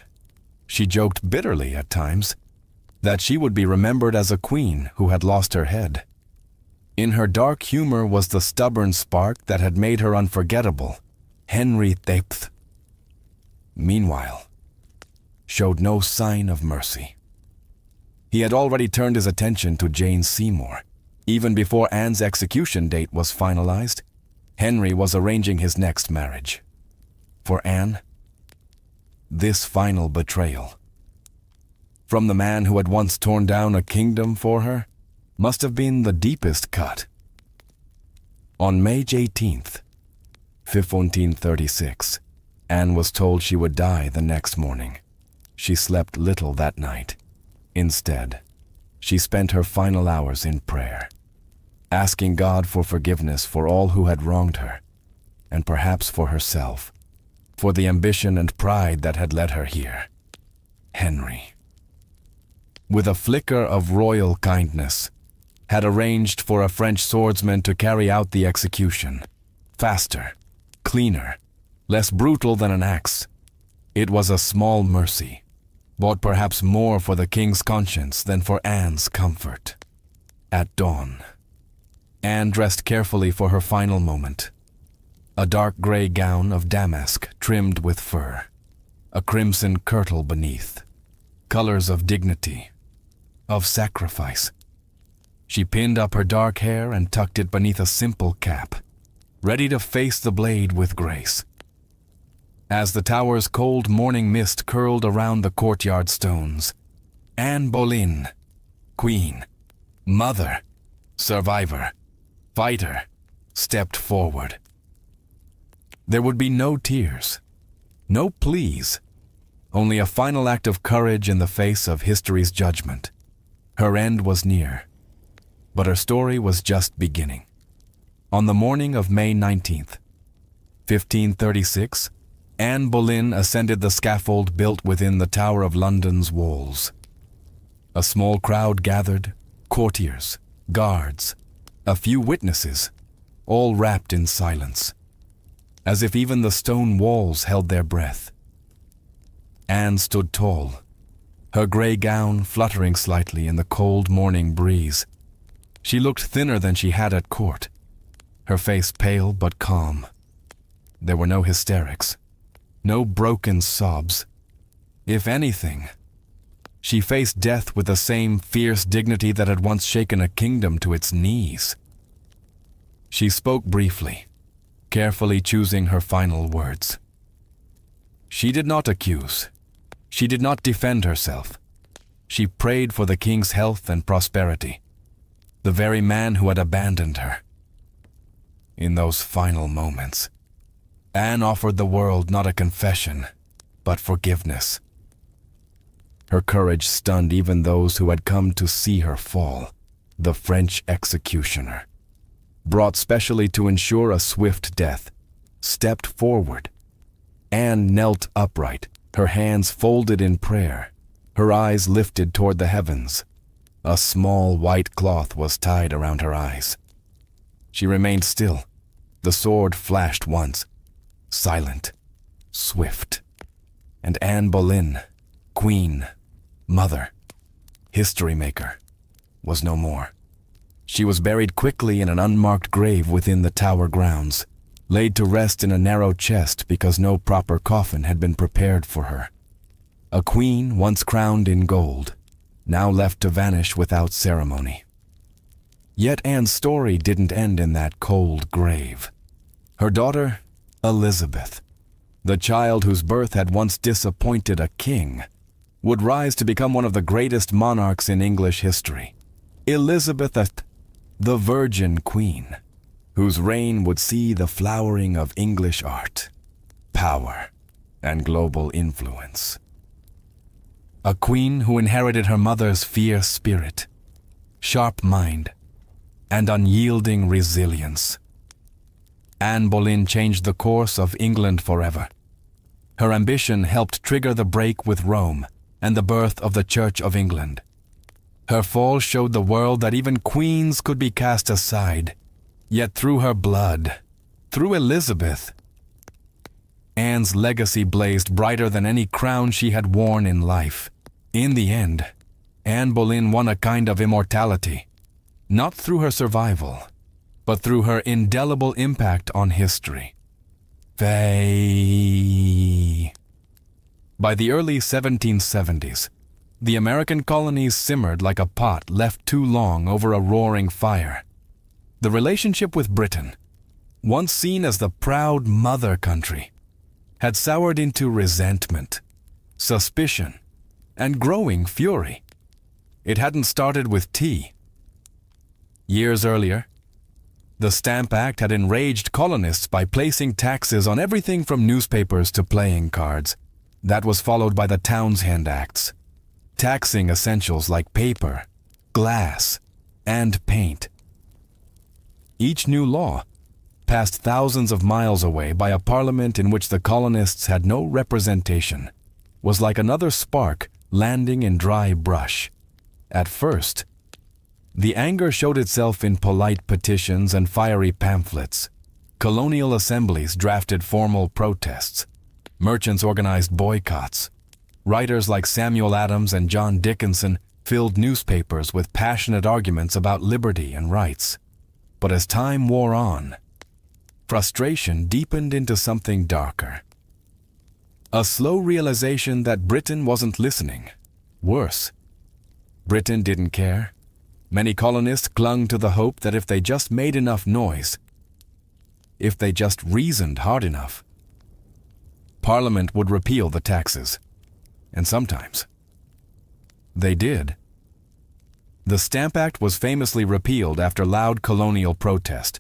She joked bitterly at times that she would be remembered as a queen who had lost her head. In her dark humor was the stubborn spark that had made her unforgettable. Henry VIII, meanwhile, showed no sign of mercy. He had already turned his attention to Jane Seymour. Even before Anne's execution date was finalized, Henry was arranging his next marriage. For Anne, this final betrayal. From the man who had once torn down a kingdom for her, must have been the deepest cut. On May 18th, 1536, Anne was told she would die the next morning. She slept little that night. Instead, she spent her final hours in prayer, asking God for forgiveness for all who had wronged her, and perhaps for herself, for the ambition and pride that had led her here. Henry, with a flicker of royal kindness, had arranged for a French swordsman to carry out the execution. Faster, cleaner, less brutal than an axe. It was a small mercy, bought perhaps more for the king's conscience than for Anne's comfort. At dawn, Anne dressed carefully for her final moment. A dark gray gown of damask trimmed with fur, a crimson kirtle beneath, colors of dignity, of sacrifice. She pinned up her dark hair and tucked it beneath a simple cap, ready to face the blade with grace. As the tower's cold morning mist curled around the courtyard stones, Anne Boleyn, queen, mother, survivor, fighter, stepped forward. There would be no tears, no pleas, only a final act of courage in the face of history's judgment. Her end was near, but her story was just beginning. On the morning of May 19th, 1536, Anne Boleyn ascended the scaffold built within the Tower of London's walls. A small crowd gathered, courtiers, guards, a few witnesses, all wrapped in silence, as if even the stone walls held their breath. Anne stood tall, her gray gown fluttering slightly in the cold morning breeze. She looked thinner than she had at court, her face pale but calm. There were no hysterics, no broken sobs. If anything, she faced death with the same fierce dignity that had once shaken a kingdom to its knees. She spoke briefly, carefully choosing her final words. She did not accuse. She did not defend herself. She prayed for the king's health and prosperity, the very man who had abandoned her. In those final moments, Anne offered the world not a confession, but forgiveness. Her courage stunned even those who had come to see her fall. The French executioner, brought specially to ensure a swift death, stepped forward. Anne knelt upright, her hands folded in prayer, her eyes lifted toward the heavens. A small white cloth was tied around her eyes. She remained still. The sword flashed once, silent, swift. And Anne Boleyn, queen, mother, history maker, was no more. She was buried quickly in an unmarked grave within the tower grounds, laid to rest in a narrow chest because no proper coffin had been prepared for her. A queen once crowned in gold, now left to vanish without ceremony. Yet Anne's story didn't end in that cold grave. Her daughter, Elizabeth, the child whose birth had once disappointed a king, would rise to become one of the greatest monarchs in English history. Elizabeth, the Virgin Queen, whose reign would see the flowering of English art, power, and global influence. A queen who inherited her mother's fierce spirit, sharp mind, and unyielding resilience. Anne Boleyn changed the course of England forever. Her ambition helped trigger the break with Rome and the birth of the Church of England. Her fall showed the world that even queens could be cast aside. Yet through her blood, through Elizabeth, Anne's legacy blazed brighter than any crown she had worn in life. In the end, Anne Boleyn won a kind of immortality, not through her survival, but through her indelible impact on history. By the early 1770s, the American colonies simmered like a pot left too long over a roaring fire. The relationship with Britain, once seen as the proud mother country, had soured into resentment, suspicion, and growing fury. It hadn't started with tea. Years earlier, the Stamp Act had enraged colonists by placing taxes on everything from newspapers to playing cards. That was followed by the Townshend Acts, taxing essentials like paper, glass, and paint. Each new law, passed thousands of miles away by a parliament in which the colonists had no representation, was like another spark landing in dry brush. At first, the anger showed itself in polite petitions and fiery pamphlets. Colonial assemblies drafted formal protests. Merchants organized boycotts. Writers like Samuel Adams and John Dickinson filled newspapers with passionate arguments about liberty and rights. But as time wore on, frustration deepened into something darker. A slow realization that Britain wasn't listening. Worse, Britain didn't care. Many colonists clung to the hope that if they just made enough noise, if they just reasoned hard enough, Parliament would repeal the taxes. And sometimes they did. The Stamp Act was famously repealed after loud colonial protest.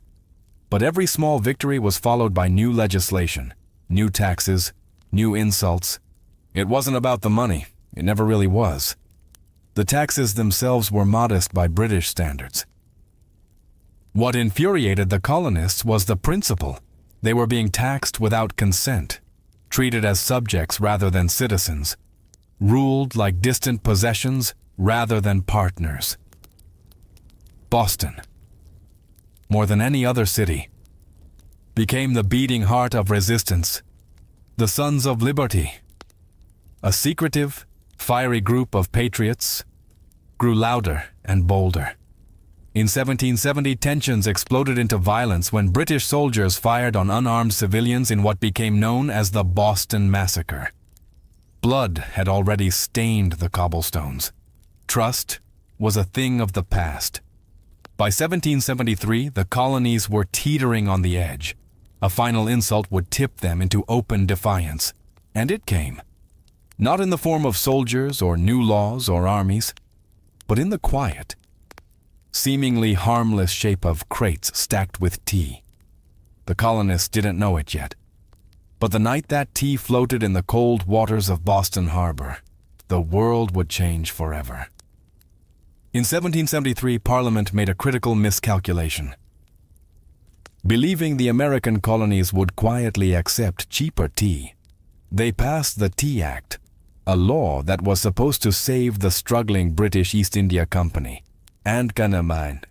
But every small victory was followed by new legislation, new taxes, new insults. It wasn't about the money. It never really was. The taxes themselves were modest by British standards. What infuriated the colonists was the principle. They were being taxed without consent, treated as subjects rather than citizens, ruled like distant possessions rather than partners. Boston, more than any other city, became the beating heart of resistance. The Sons of Liberty, a secretive, fiery group of patriots, grew louder and bolder. In 1770, tensions exploded into violence when British soldiers fired on unarmed civilians in what became known as the Boston Massacre. Blood had already stained the cobblestones. Trust was a thing of the past. By 1773, the colonies were teetering on the edge. A final insult would tip them into open defiance. And it came. Not in the form of soldiers or new laws or armies, but in the quiet, seemingly harmless shape of crates stacked with tea. The colonists didn't know it yet. But the night that tea floated in the cold waters of Boston Harbor, the world would change forever. In 1773, Parliament made a critical miscalculation. Believing the American colonies would quietly accept cheaper tea, they passed the Tea Act, a law that was supposed to save the struggling British East India Company and unwind,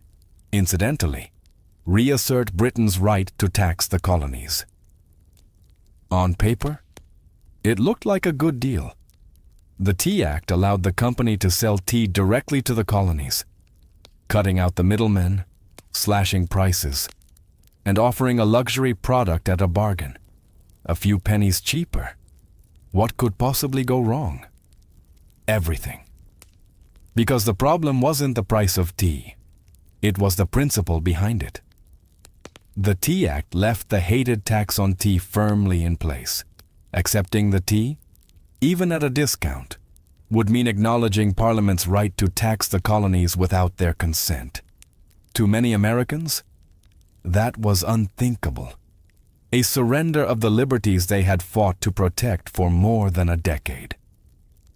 incidentally, reassert Britain's right to tax the colonies. On paper, it looked like a good deal. The Tea Act allowed the company to sell tea directly to the colonies, cutting out the middlemen, slashing prices, and offering a luxury product at a bargain, a few pennies cheaper. What could possibly go wrong? Everything. Because the problem wasn't the price of tea. It was the principle behind it. The Tea Act left the hated tax on tea firmly in place. Accepting the tea, even at a discount, would mean acknowledging Parliament's right to tax the colonies without their consent. To many Americans, that was unthinkable. A surrender of the liberties they had fought to protect for more than a decade.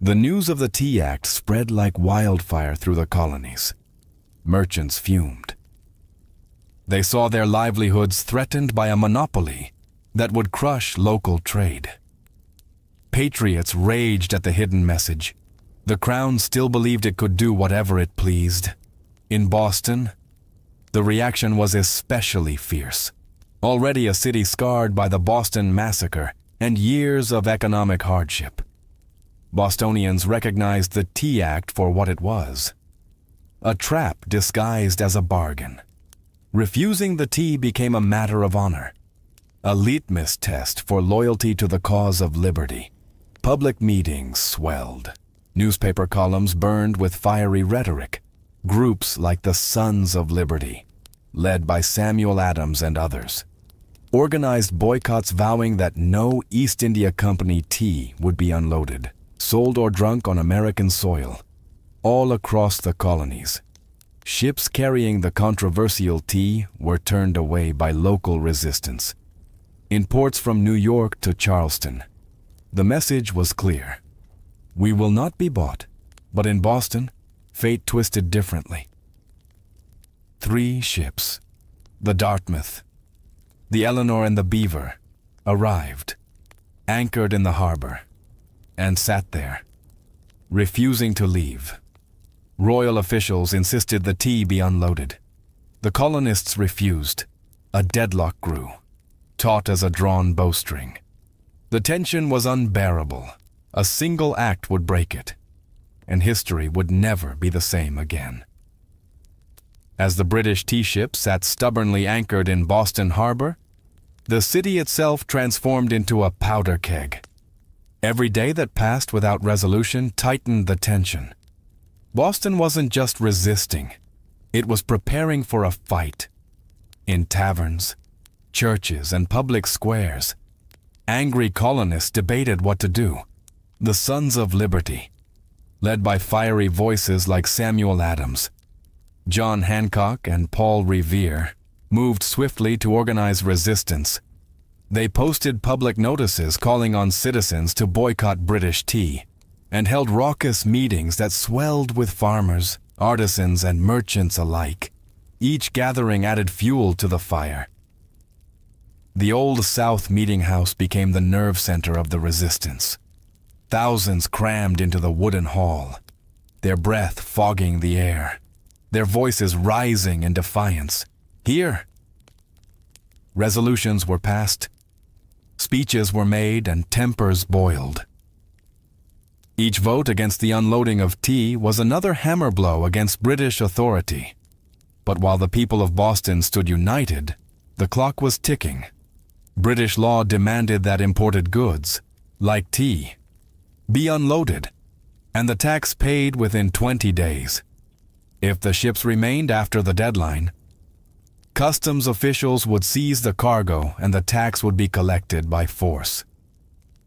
The news of the Tea Act spread like wildfire through the colonies. Merchants fumed. They saw their livelihoods threatened by a monopoly that would crush local trade. Patriots raged at the hidden message. The Crown still believed it could do whatever it pleased. In Boston, the reaction was especially fierce. Already a city scarred by the Boston Massacre and years of economic hardship. Bostonians recognized the Tea Act for what it was. A trap disguised as a bargain. Refusing the tea became a matter of honor. A litmus test for loyalty to the cause of liberty. Public meetings swelled. Newspaper columns burned with fiery rhetoric. Groups like the Sons of Liberty, led by Samuel Adams and others, organized boycotts vowing that no East India Company tea would be unloaded. sold or drunk on American soil, all across the colonies. Ships carrying the controversial tea were turned away by local resistance. In ports from New York to Charleston, the message was clear. We will not be bought, but in Boston, fate twisted differently. 3 ships, the Dartmouth, the Eleanor and the Beaver, arrived, anchored in the harbor, and sat there, refusing to leave. Royal officials insisted the tea be unloaded. The colonists refused. A deadlock grew, taut as a drawn bowstring. The tension was unbearable. A single act would break it, and history would never be the same again. As the British tea ship sat stubbornly anchored in Boston Harbor, the city itself transformed into a powder keg. Every day that passed without resolution tightened the tension. Boston wasn't just resisting, it was preparing for a fight. In taverns, churches, and public squares, angry colonists debated what to do. The Sons of Liberty, led by fiery voices like Samuel Adams, John Hancock, and Paul Revere, moved swiftly to organize resistance. They posted public notices calling on citizens to boycott British tea, and held raucous meetings that swelled with farmers, artisans, and merchants alike. Each gathering added fuel to the fire. The Old South Meeting House became the nerve center of the resistance. Thousands crammed into the wooden hall, their breath fogging the air, their voices rising in defiance. Here, resolutions were passed, speeches were made, and tempers boiled. Each vote against the unloading of tea was another hammer blow against British authority. But while the people of Boston stood united, the clock was ticking. British law demanded that imported goods, like tea, be unloaded, and the tax paid within 20 days. If the ships remained after the deadline, customs officials would seize the cargo and the tax would be collected by force.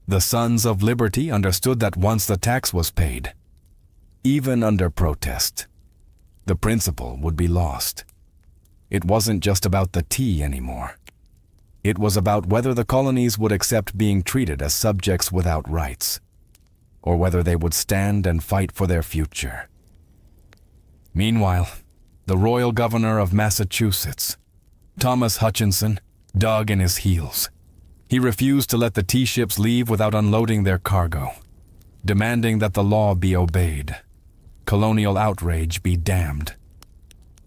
The Sons of Liberty understood that once the tax was paid, even under protest, the principle would be lost. It wasn't just about the tea anymore. It was about whether the colonies would accept being treated as subjects without rights, or whether they would stand and fight for their future. Meanwhile, the royal governor of Massachusetts, Thomas Hutchinson, dug in his heels. He refused to let the tea ships leave without unloading their cargo, demanding that the law be obeyed, colonial outrage be damned.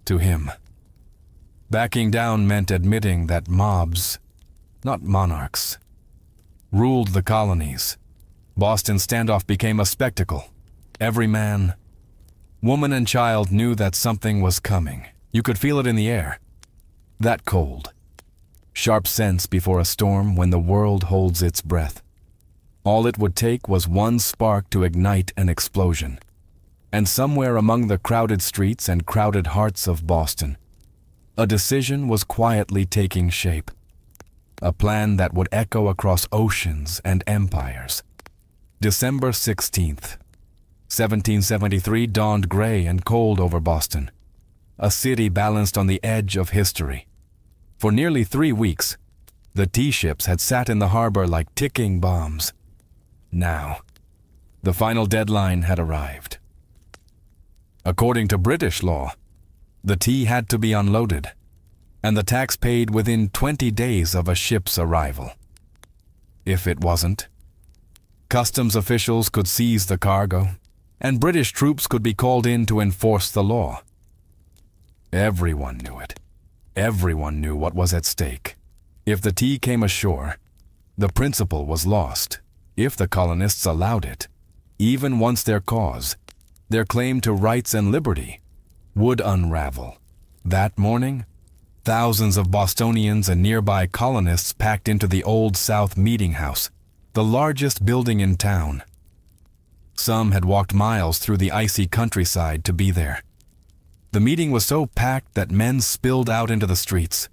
To him, backing down meant admitting that mobs, not monarchs, ruled the colonies. Boston's standoff became a spectacle. Every man, woman, and child knew that something was coming. You could feel it in the air. That cold, sharp sense before a storm when the world holds its breath. All it would take was one spark to ignite an explosion. And somewhere among the crowded streets and crowded hearts of Boston, a decision was quietly taking shape. A plan that would echo across oceans and empires. December 16th, 1773 dawned gray and cold over Boston, a city balanced on the edge of history. For nearly 3 weeks, the tea ships had sat in the harbor like ticking bombs. Now, the final deadline had arrived. According to British law, the tea had to be unloaded, and the tax paid within 20 days of a ship's arrival. If it wasn't, customs officials could seize the cargo, and British troops could be called in to enforce the law. Everyone knew it. Everyone knew what was at stake. If the tea came ashore, the principle was lost. If the colonists allowed it, even once their cause, their claim to rights and liberty, would unravel. That morning, thousands of Bostonians and nearby colonists packed into the Old South Meeting House, the largest building in town. Some had walked miles through the icy countryside to be there. The meeting was so packed that men spilled out into the streets,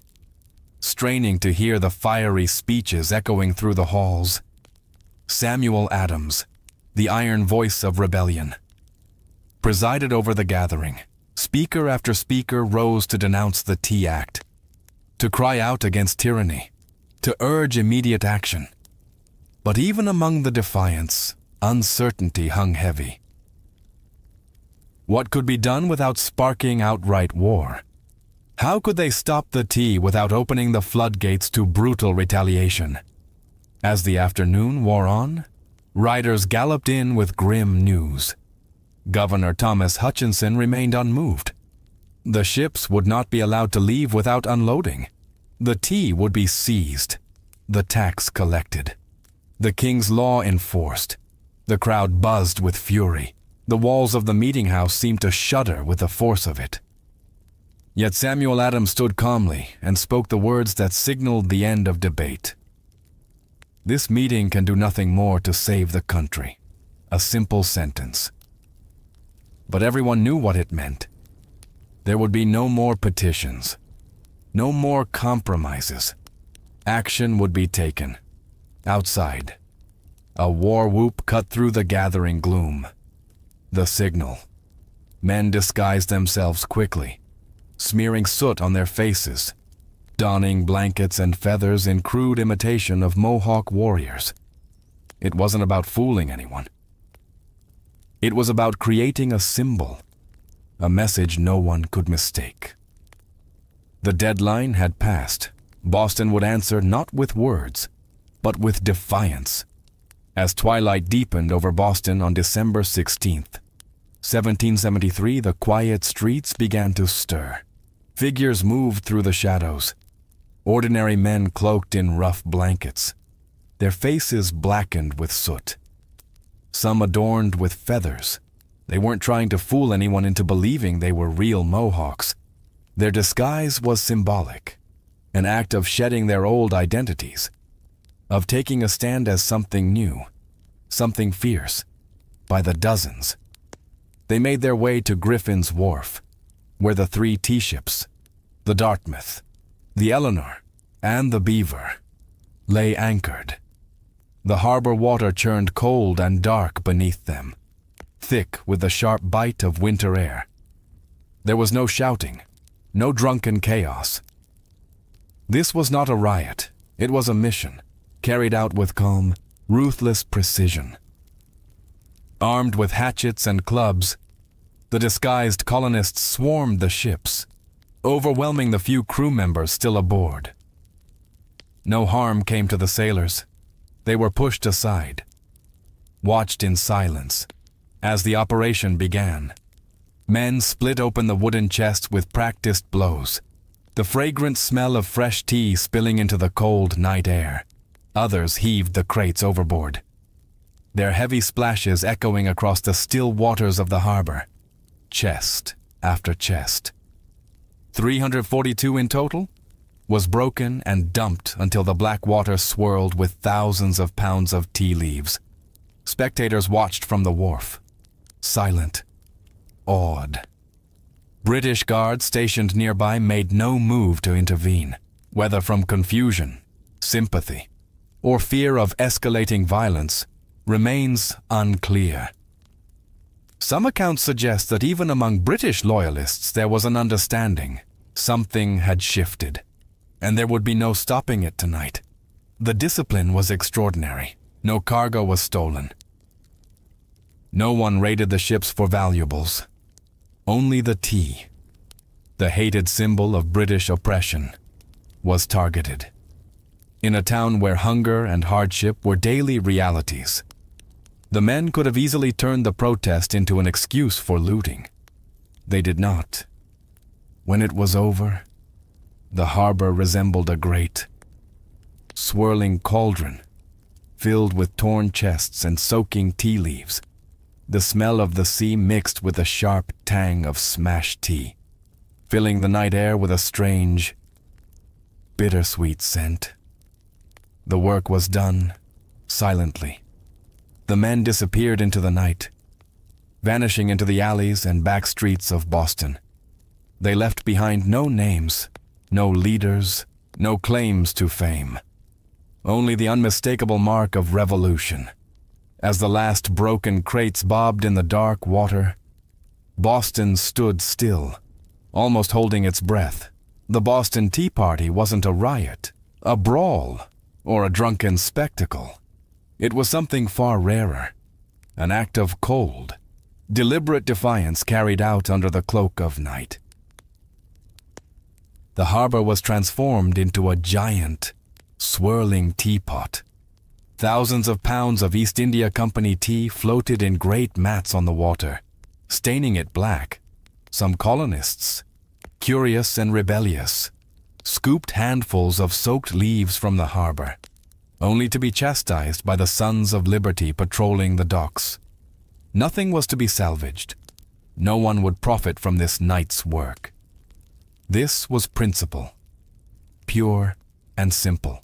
straining to hear the fiery speeches echoing through the halls. Samuel Adams, the iron voice of rebellion, presided over the gathering. Speaker after speaker rose to denounce the Tea Act, to cry out against tyranny, to urge immediate action. But even among the defiants, uncertainty hung heavy. What could be done without sparking outright war? How could they stop the tea without opening the floodgates to brutal retaliation? As the afternoon wore on, riders galloped in with grim news. Governor Thomas Hutchinson remained unmoved. The ships would not be allowed to leave without unloading. The tea would be seized, the tax collected, the king's law enforced. The crowd buzzed with fury. The walls of the meeting house seemed to shudder with the force of it. Yet Samuel Adams stood calmly and spoke the words that signaled the end of debate. This meeting can do nothing more to save the country. A simple sentence. But everyone knew what it meant. There would be no more petitions, no more compromises. Action would be taken. Outside, a war whoop cut through the gathering gloom. The signal. Men disguised themselves quickly, smearing soot on their faces, donning blankets and feathers in crude imitation of Mohawk warriors. It wasn't about fooling anyone. It was about creating a symbol, a message no one could mistake. The deadline had passed. Boston would answer not with words, but with defiance. As twilight deepened over Boston on December 16th, 1773, the quiet streets began to stir. Figures moved through the shadows. Ordinary men cloaked in rough blankets, their faces blackened with soot. Some adorned with feathers. They weren't trying to fool anyone into believing they were real Mohawks. Their disguise was symbolic, an act of shedding their old identities, of taking a stand as something new, something fierce, by the dozens. They made their way to Griffin's Wharf, where the 3 tea ships, the Dartmouth, the Eleanor, and the Beaver, lay anchored. The harbor water churned cold and dark beneath them, thick with the sharp bite of winter air. There was no shouting, no drunken chaos. This was not a riot. It was a mission, carried out with calm, ruthless precision. Armed with hatchets and clubs, the disguised colonists swarmed the ships, overwhelming the few crew members still aboard. No harm came to the sailors. They were pushed aside, watched in silence as the operation began. Men split open the wooden chests with practiced blows, the fragrant smell of fresh tea spilling into the cold night air. Others heaved the crates overboard, their heavy splashes echoing across the still waters of the harbor, chest after chest. 342 in total was broken and dumped until the black water swirled with thousands of pounds of tea leaves. Spectators watched from the wharf, silent, awed. British guards stationed nearby made no move to intervene, whether from confusion, sympathy, or fear of escalating violence remains unclear. Some accounts suggest that even among British loyalists there was an understanding. Something had shifted, and there would be no stopping it tonight. The discipline was extraordinary. No cargo was stolen. No one raided the ships for valuables. Only the tea, the hated symbol of British oppression, was targeted. In a town where hunger and hardship were daily realities, the men could have easily turned the protest into an excuse for looting. They did not. When it was over, the harbor resembled a great, swirling cauldron filled with torn chests and soaking tea leaves. The smell of the sea mixed with the sharp tang of smashed tea, filling the night air with a strange, bittersweet scent. The work was done silently. The men disappeared into the night, vanishing into the alleys and back streets of Boston. They left behind no names, no leaders, no claims to fame. Only the unmistakable mark of revolution, As the last broken crates bobbed in the dark water, Boston stood still, almost holding its breath. The Boston Tea Party wasn't a riot, a brawl, or a drunken spectacle. It was something far rarer, an act of cold, deliberate defiance carried out under the cloak of night. The harbor was transformed into a giant, swirling teapot. Thousands of pounds of East India Company tea floated in great mats on the water, staining it black. Some colonists, curious and rebellious, scooped handfuls of soaked leaves from the harbor, only to be chastised by the Sons of Liberty patrolling the docks. Nothing was to be salvaged. No one would profit from this night's work. This was principle, pure and simple.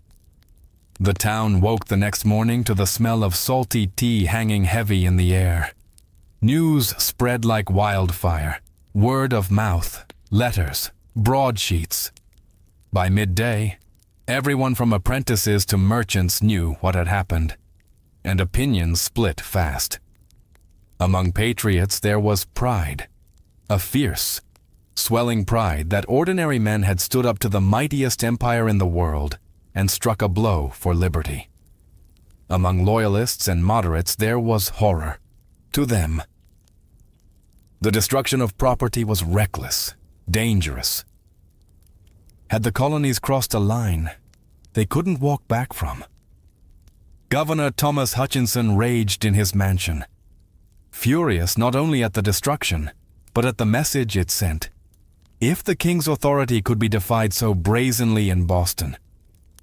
The town woke the next morning to the smell of salty tea hanging heavy in the air. News spread like wildfire, word of mouth, letters, broadsheets. By midday, everyone from apprentices to merchants knew what had happened, and opinions split fast. Among patriots there was pride, a fierce, swelling pride that ordinary men had stood up to the mightiest empire in the world and struck a blow for liberty. Among loyalists and moderates there was horror. To them, the destruction of property was reckless, dangerous. Had the colonies crossed a line they couldn't walk back from? Governor Thomas Hutchinson raged in his mansion, furious not only at the destruction, but at the message it sent. If the king's authority could be defied so brazenly in Boston,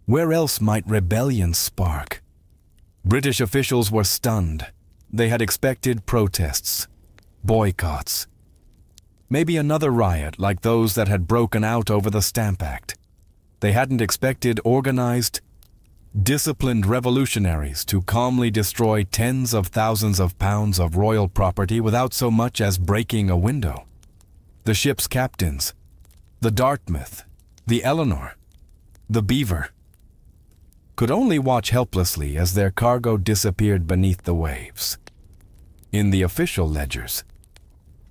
where else might rebellion spark? British officials were stunned. They had expected protests, boycotts, maybe another riot like those that had broken out over the Stamp Act. They hadn't expected organized, disciplined revolutionaries to calmly destroy tens of thousands of pounds of royal property without so much as breaking a window. The ship's captains, the Dartmouth, the Eleanor, the Beaver, could only watch helplessly as their cargo disappeared beneath the waves. In the official ledgers,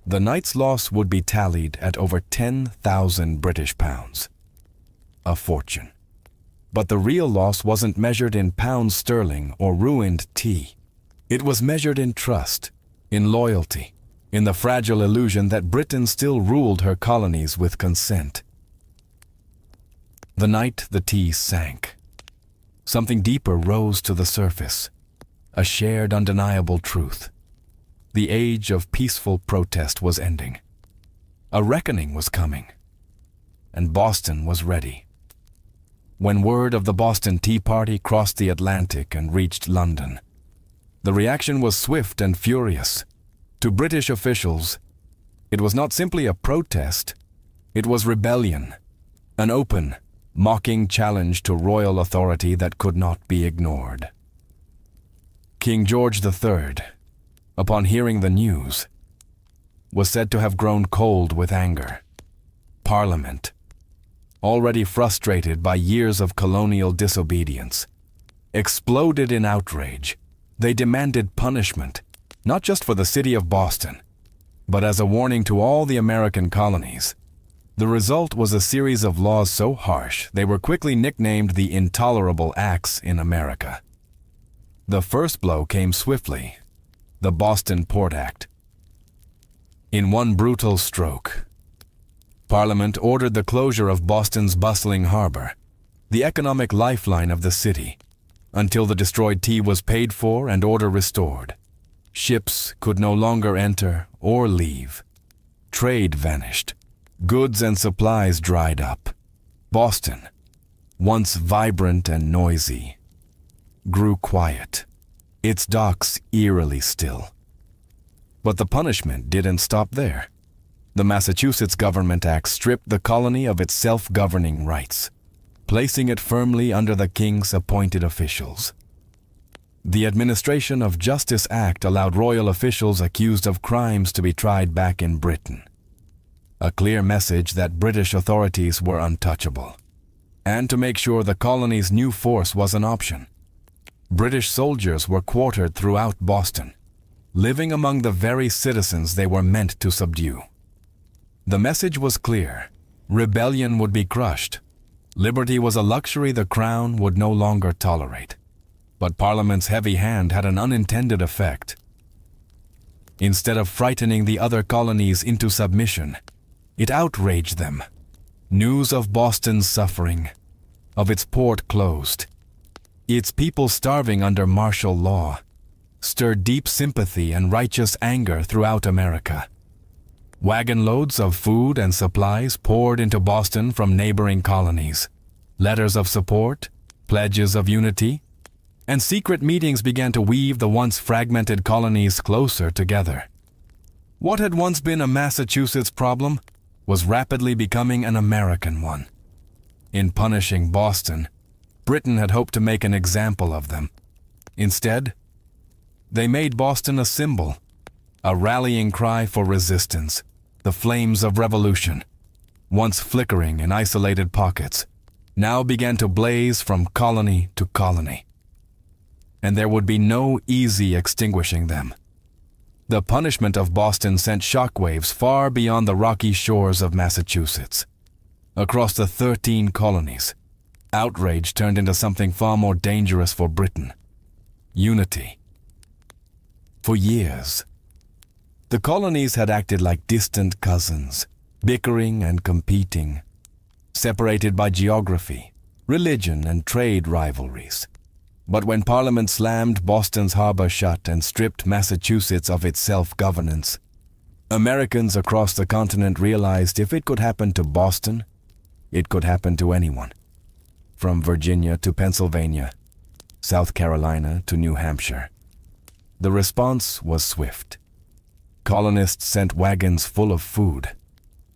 the night's loss would be tallied at over 10,000 British pounds. A fortune. But the real loss wasn't measured in pounds sterling or ruined tea. It was measured in trust, in loyalty, in the fragile illusion that Britain still ruled her colonies with consent. The night the tea sank, something deeper rose to the surface, a shared undeniable truth. The age of peaceful protest was ending. A reckoning was coming, and Boston was ready. When word of the Boston Tea Party crossed the Atlantic and reached London, the reaction was swift and furious. To British officials, it was not simply a protest, it was rebellion, an open, mocking challenge to royal authority that could not be ignored. King George III, upon hearing the news, was said to have grown cold with anger. Parliament, already frustrated by years of colonial disobedience, exploded in outrage. They demanded punishment, not just for the city of Boston, but as a warning to all the American colonies. The result was a series of laws so harsh they were quickly nicknamed the Intolerable Acts in America. The first blow came swiftly, the Boston Port Act. In one brutal stroke, Parliament ordered the closure of Boston's bustling harbor, the economic lifeline of the city, until the destroyed tea was paid for and order restored. Ships could no longer enter or leave. Trade vanished. Goods and supplies dried up. Boston, once vibrant and noisy, grew quiet, its docks eerily still. But the punishment didn't stop there. The Massachusetts Government Act stripped the colony of its self-governing rights, placing it firmly under the king's appointed officials. The Administration of Justice Act allowed royal officials accused of crimes to be tried back in Britain. A clear message that British authorities were untouchable, and to make sure the colony's new force was an option. British soldiers were quartered throughout Boston, living among the very citizens they were meant to subdue. The message was clear: rebellion would be crushed. Liberty was a luxury the Crown would no longer tolerate. But Parliament's heavy hand had an unintended effect. Instead of frightening the other colonies into submission, it outraged them. News of Boston's suffering, of its port closed, its people starving under martial law, stirred deep sympathy and righteous anger throughout America. Wagon loads of food and supplies poured into Boston from neighboring colonies. Letters of support, pledges of unity, and secret meetings began to weave the once fragmented colonies closer together. What had once been a Massachusetts problem was rapidly becoming an American one. In punishing Boston, Britain had hoped to make an example of them. Instead, they made Boston a symbol, a rallying cry for resistance, the flames of revolution, once flickering in isolated pockets, now began to blaze from colony to colony. And there would be no easy extinguishing them. The punishment of Boston sent shockwaves far beyond the rocky shores of Massachusetts. Across the 13 colonies, outrage turned into something far more dangerous for Britain: unity. For years, the colonies had acted like distant cousins, bickering and competing, separated by geography, religion, and trade rivalries. But when Parliament slammed Boston's harbor shut and stripped Massachusetts of its self-governance, Americans across the continent realized if it could happen to Boston, it could happen to anyone. From Virginia to Pennsylvania, South Carolina to New Hampshire. The response was swift. Colonists sent wagons full of food,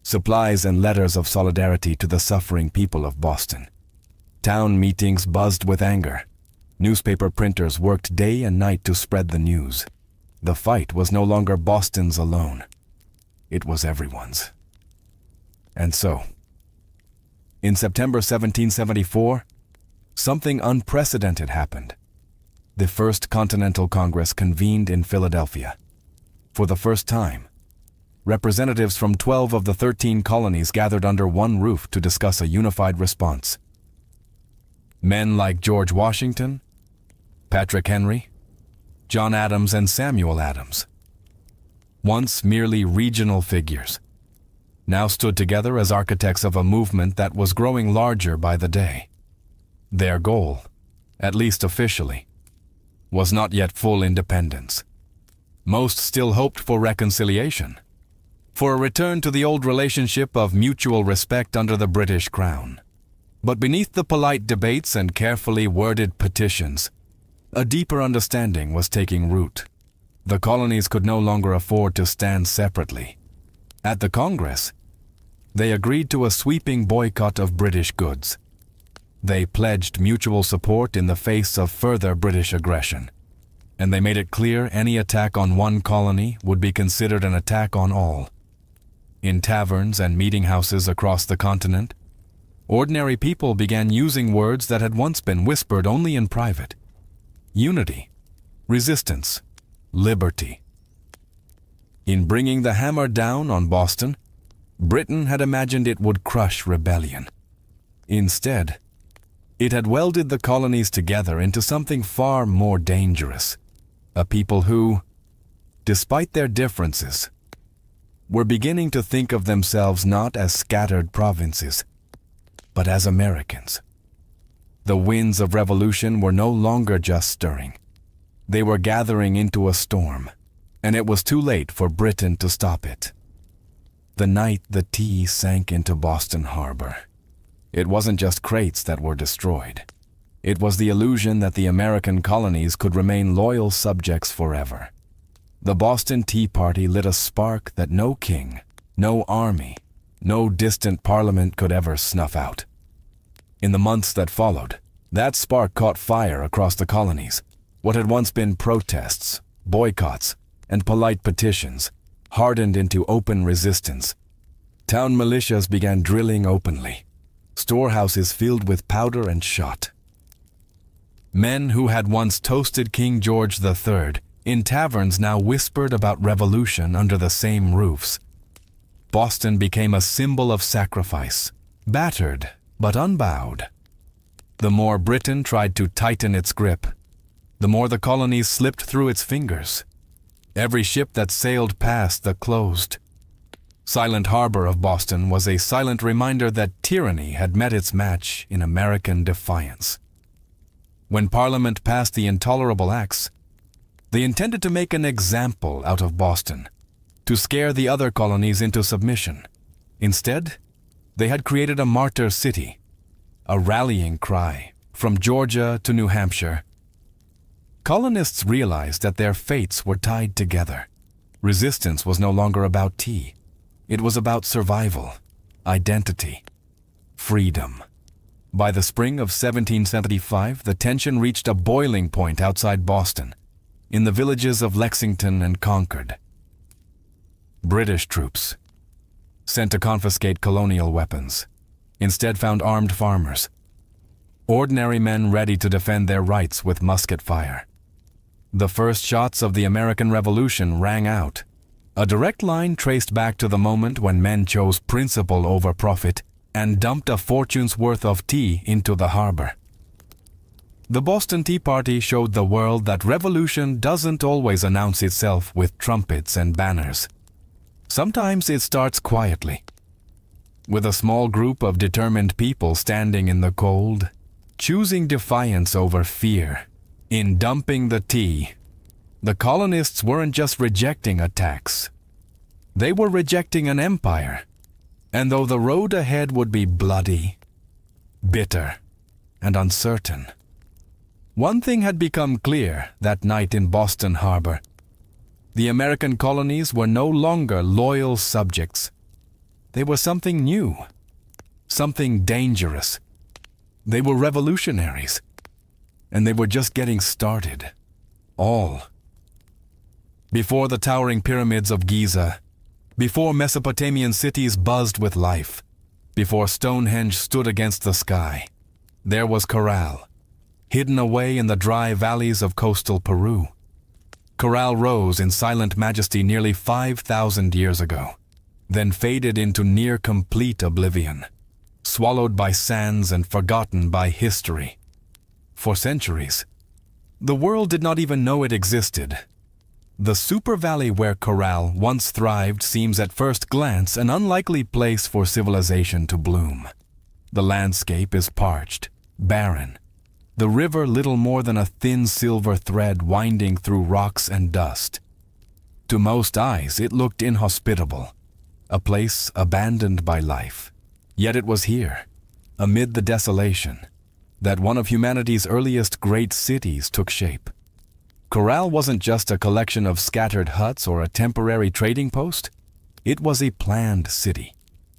supplies and letters of solidarity to the suffering people of Boston. Town meetings buzzed with anger. Newspaper printers worked day and night to spread the news. The fight was no longer Boston's alone. It was everyone's. And so, in September 1774, something unprecedented happened. The First Continental Congress convened in Philadelphia. For the first time, representatives from 12 of the 13 colonies gathered under one roof to discuss a unified response. Men like George Washington, Patrick Henry, John Adams, and Samuel Adams, once merely regional figures, now stood together as architects of a movement that was growing larger by the day. Their goal, at least officially, was not yet full independence. Most still hoped for reconciliation, for a return to the old relationship of mutual respect under the British Crown. But beneath the polite debates and carefully worded petitions, a deeper understanding was taking root. The colonies could no longer afford to stand separately. At the Congress, they agreed to a sweeping boycott of British goods. They pledged mutual support in the face of further British aggression, and they made it clear any attack on one colony would be considered an attack on all. In taverns and meeting houses across the continent, ordinary people began using words that had once been whispered only in private: unity, resistance, liberty. In bringing the hammer down on Boston, Britain had imagined it would crush rebellion. Instead, it had welded the colonies together into something far more dangerous: a people who, despite their differences, were beginning to think of themselves not as scattered provinces, but as Americans. The winds of revolution were no longer just stirring. They were gathering into a storm, and it was too late for Britain to stop it. The night the tea sank into Boston Harbor, it wasn't just crates that were destroyed. It was the illusion that the American colonies could remain loyal subjects forever. The Boston Tea Party lit a spark that no king, no army, no distant parliament could ever snuff out. In the months that followed, that spark caught fire across the colonies. What had once been protests, boycotts, and polite petitions hardened into open resistance. Town militias began drilling openly, storehouses filled with powder and shot. Men who had once toasted King George III in taverns now whispered about revolution under the same roofs. Boston became a symbol of sacrifice, battered but unbowed. The more Britain tried to tighten its grip, the more the colonies slipped through its fingers. Every ship that sailed past the closed. Silent Harbor of Boston was a silent reminder that tyranny had met its match in American defiance. When Parliament passed the Intolerable Acts, they intended to make an example out of Boston, to scare the other colonies into submission. Instead, they had created a martyr city, a rallying cry from Georgia to New Hampshire. Colonists realized that their fates were tied together. Resistance was no longer about tea. It was about survival, identity, freedom. By the spring of 1775, the tension reached a boiling point outside Boston, in the villages of Lexington and Concord. British troops, sent to confiscate colonial weapons, instead found armed farmers, ordinary men ready to defend their rights with musket fire. The first shots of the American Revolution rang out, a direct line traced back to the moment when men chose principle over profit and dumped a fortune's worth of tea into the harbor. The Boston Tea Party showed the world that revolution doesn't always announce itself with trumpets and banners. Sometimes it starts quietly, with a small group of determined people standing in the cold, choosing defiance over fear. In dumping the tea, the colonists weren't just rejecting a tax. They were rejecting an empire. And though the road ahead would be bloody, bitter, and uncertain, one thing had become clear that night in Boston Harbor. The American colonies were no longer loyal subjects. They were something new, something dangerous. They were revolutionaries, and they were just getting started. All. Before the towering pyramids of Giza, before Mesopotamian cities buzzed with life, before Stonehenge stood against the sky, there was Corral, hidden away in the dry valleys of coastal Peru. Corral rose in silent majesty nearly 5,000 years ago, then faded into near-complete oblivion, swallowed by sands and forgotten by history. For centuries, the world did not even know it existed. The super valley where Corral once thrived seems at first glance an unlikely place for civilization to bloom. The landscape is parched, barren, the river little more than a thin silver thread winding through rocks and dust. To most eyes it looked inhospitable, a place abandoned by life. Yet it was here, amid the desolation, that one of humanity's earliest great cities took shape. Corral wasn't just a collection of scattered huts or a temporary trading post. It was a planned city,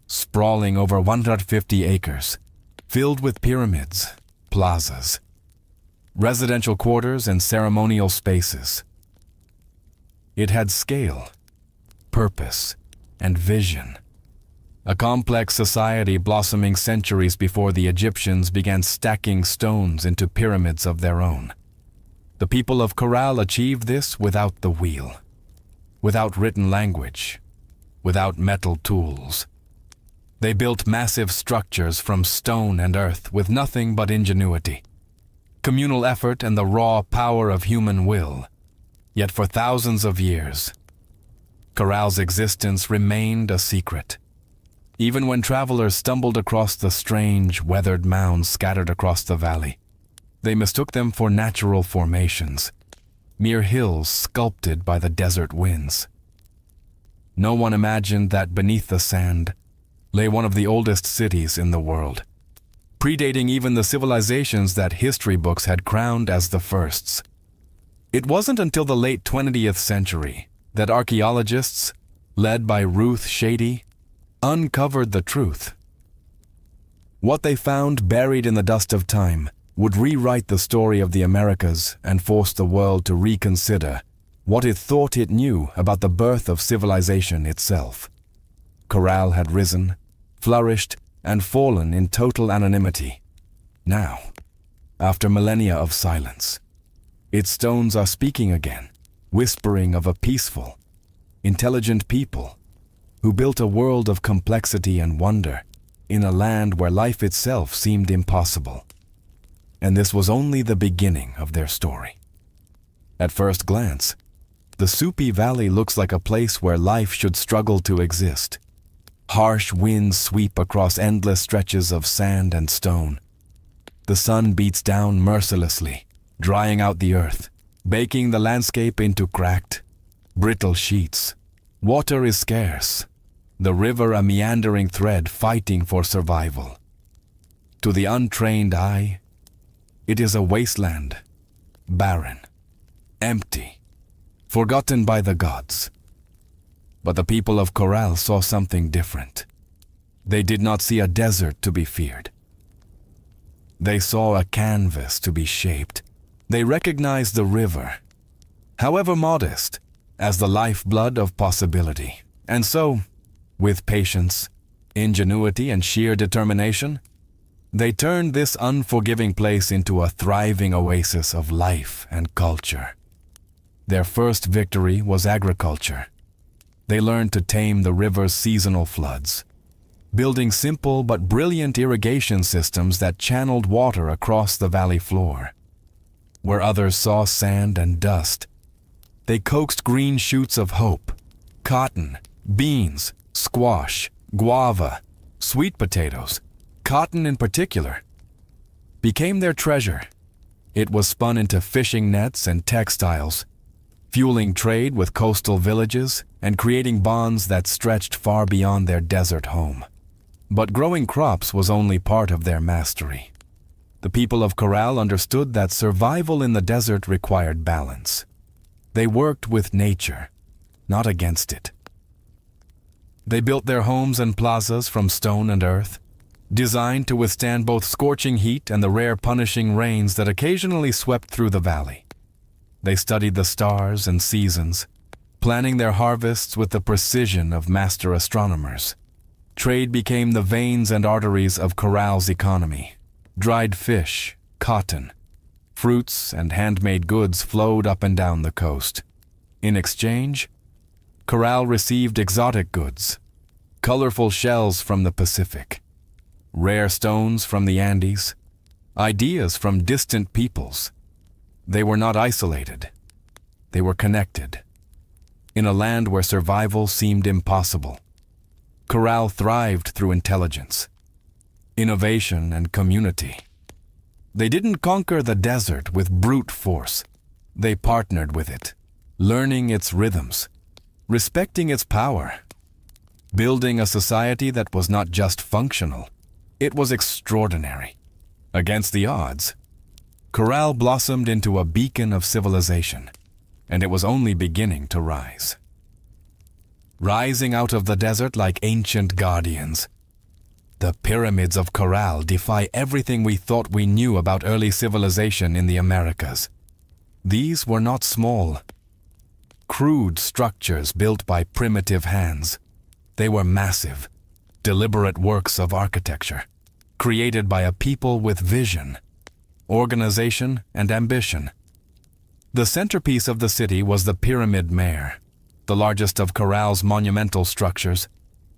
sprawling over 150 acres, filled with pyramids, plazas, residential quarters, and ceremonial spaces. It had scale, purpose, and vision. A complex society blossoming centuries before the Egyptians began stacking stones into pyramids of their own. The people of Corral achieved this without the wheel, without written language, without metal tools. They built massive structures from stone and earth with nothing but ingenuity, communal effort, and the raw power of human will. Yet for thousands of years, Corral's existence remained a secret. Even when travelers stumbled across the strange, weathered mounds scattered across the valley, they mistook them for natural formations, mere hills sculpted by the desert winds. No one imagined that beneath the sand lay one of the oldest cities in the world, predating even the civilizations that history books had crowned as the firsts. It wasn't until the late 20th century that archaeologists, led by Ruth Shady, uncovered the truth. What they found buried in the dust of time would rewrite the story of the Americas and force the world to reconsider what it thought it knew about the birth of civilization itself. Corral had risen, flourished, and fallen in total anonymity. Now, after millennia of silence. Its stones are speaking again, whispering of a peaceful, intelligent people who built a world of complexity and wonder in a land where life itself seemed impossible. And this was only the beginning of their story. At first glance, the Soupy Valley looks like a place where life should struggle to exist. Harsh winds sweep across endless stretches of sand and stone. The sun beats down mercilessly, drying out the earth, baking the landscape into cracked, brittle sheets. Water is scarce, the river a meandering thread fighting for survival. To the untrained eye, it is a wasteland, barren, empty, forgotten by the gods. But the people of Corral saw something different. They did not see a desert to be feared. They saw a canvas to be shaped. They recognized the river, however modest, as the lifeblood of possibility. And so, with patience, ingenuity, and sheer determination, they turned this unforgiving place into a thriving oasis of life and culture. Their first victory was agriculture. They learned to tame the river's seasonal floods, building simple but brilliant irrigation systems that channeled water across the valley floor. Where others saw sand and dust, they coaxed green shoots of hope. Cotton, beans, squash, guava, sweet potatoes, cotton in particular, became their treasure. It was spun into fishing nets and textiles, fueling trade with coastal villages and creating bonds that stretched far beyond their desert home. But growing crops was only part of their mastery. The people of Corral understood that survival in the desert required balance. They worked with nature, not against it. They built their homes and plazas from stone and earth, designed to withstand both scorching heat and the rare punishing rains that occasionally swept through the valley. They studied the stars and seasons, planning their harvests with the precision of master astronomers. Trade became the veins and arteries of Corral's economy. Dried fish, cotton, fruits, and handmade goods flowed up and down the coast. In exchange, Corral received exotic goods, colorful shells from the Pacific, rare stones from the Andes, ideas from distant peoples. They were not isolated. They were connected. In a land where survival seemed impossible, Corral thrived through intelligence, innovation, and community. They didn't conquer the desert with brute force. They partnered with it, learning its rhythms, respecting its power, building a society that was not just functional, it was extraordinary. Against the odds, Corral blossomed into a beacon of civilization, and it was only beginning to rise. Rising out of the desert like ancient guardians, the pyramids of Corral defy everything we thought we knew about early civilization in the Americas. These were not small, crude structures built by primitive hands. They were massive, deliberate works of architecture, created by a people with vision, organization, and ambition. The centerpiece of the city was the Pyramid Mare, the largest of Corral's monumental structures.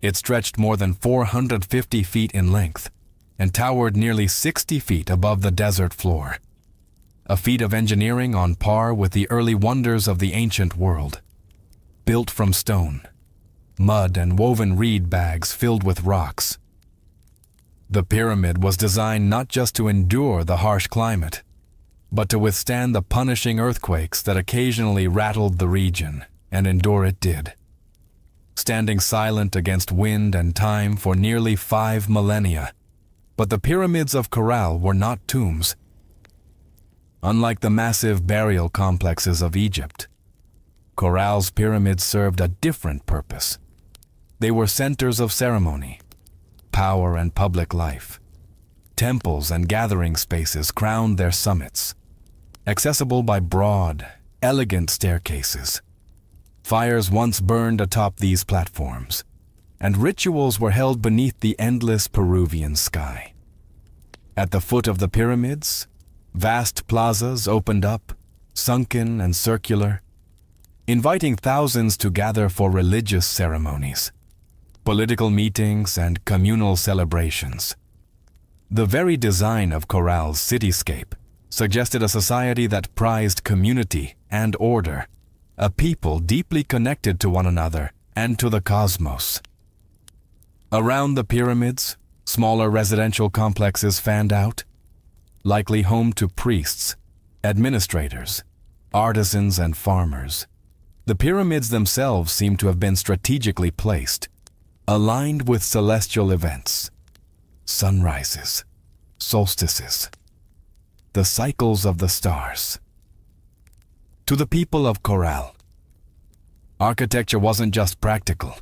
It stretched more than 450 feet in length and towered nearly 60 feet above the desert floor. A feat of engineering on par with the early wonders of the ancient world. Built from stone, mud, and woven reed bags filled with rocks, the pyramid was designed not just to endure the harsh climate, but to withstand the punishing earthquakes that occasionally rattled the region, and endure it did. Standing silent against wind and time for nearly 5 millennia, but the pyramids of Corral were not tombs. Unlike the massive burial complexes of Egypt, Corral's pyramids served a different purpose. They were centers of ceremony, power, and public life. Temples and gathering spaces crowned their summits, accessible by broad, elegant staircases. Fires once burned atop these platforms, and rituals were held beneath the endless Peruvian sky. At the foot of the pyramids, Vast plazas opened up, sunken and circular, inviting thousands to gather for religious ceremonies, political meetings, and communal celebrations. The very design of Corral's cityscape suggested a society that prized community and order, a people deeply connected to one another and to the cosmos. Around the pyramids, smaller residential complexes fanned out, likely home to priests, administrators, artisans, and farmers. The pyramids themselves seem to have been strategically placed, aligned with celestial events, sunrises, solstices, the cycles of the stars. To the people of Corral, architecture wasn't just practical,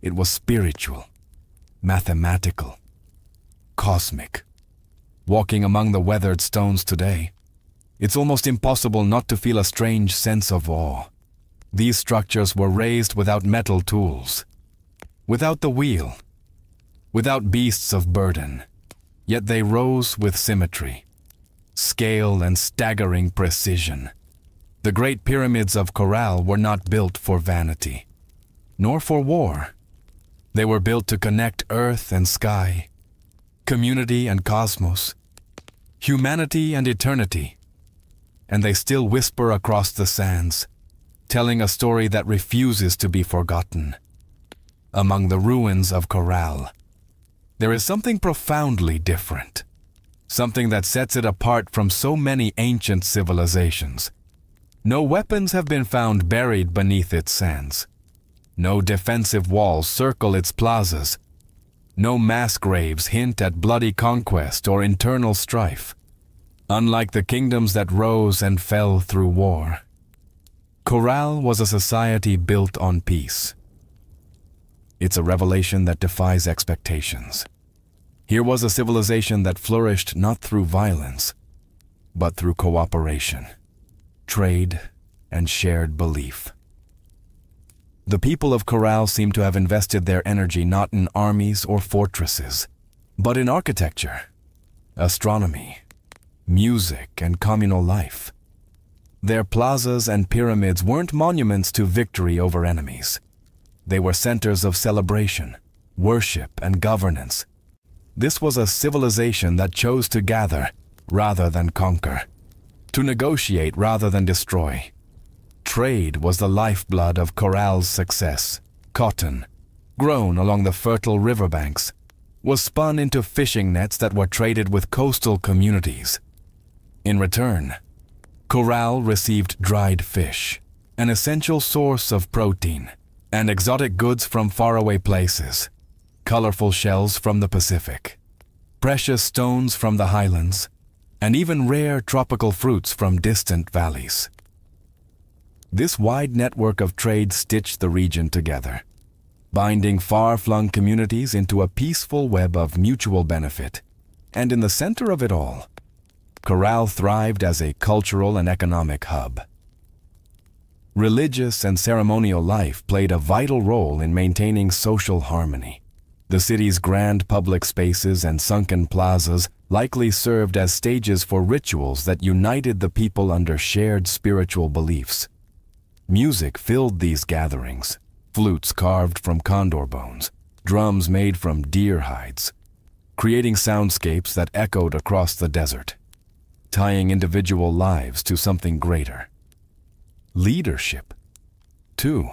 it was spiritual, mathematical, cosmic. Walking among the weathered stones today, it's almost impossible not to feel a strange sense of awe. These structures were raised without metal tools, without the wheel, without beasts of burden, yet they rose with symmetry, scale, and staggering precision. The great pyramids of Corral were not built for vanity, nor for war. They were built to connect earth and sky, community and cosmos, humanity and eternity, and they still whisper across the sands, telling a story that refuses to be forgotten. Among the ruins of Corral, there is something profoundly different, something that sets it apart from so many ancient civilizations. No weapons have been found buried beneath its sands. No defensive walls circle its plazas. No mass graves hint at bloody conquest or internal strife. Unlike the kingdoms that rose and fell through war, Corral was a society built on peace. It's a revelation that defies expectations. Here was a civilization that flourished not through violence, but through cooperation, trade, and shared belief. The people of Corral seem to have invested their energy not in armies or fortresses, but in architecture, astronomy, music, and communal life. Their plazas and pyramids weren't monuments to victory over enemies. They were centers of celebration, worship, and governance. This was a civilization that chose to gather rather than conquer, to negotiate rather than destroy. Trade was the lifeblood of Corral's success. Cotton, grown along the fertile riverbanks, was spun into fishing nets that were traded with coastal communities. In return, Corral received dried fish, an essential source of protein, and exotic goods from faraway places, colorful shells from the Pacific, precious stones from the highlands, and even rare tropical fruits from distant valleys. This wide network of trade stitched the region together, binding far-flung communities into a peaceful web of mutual benefit. And in the center of it all, Corral thrived as a cultural and economic hub. Religious and ceremonial life played a vital role in maintaining social harmony. The city's grand public spaces and sunken plazas likely served as stages for rituals that united the people under shared spiritual beliefs. Music filled these gatherings, flutes carved from condor bones, drums made from deer hides, creating soundscapes that echoed across the desert, tying individual lives to something greater. Leadership, too,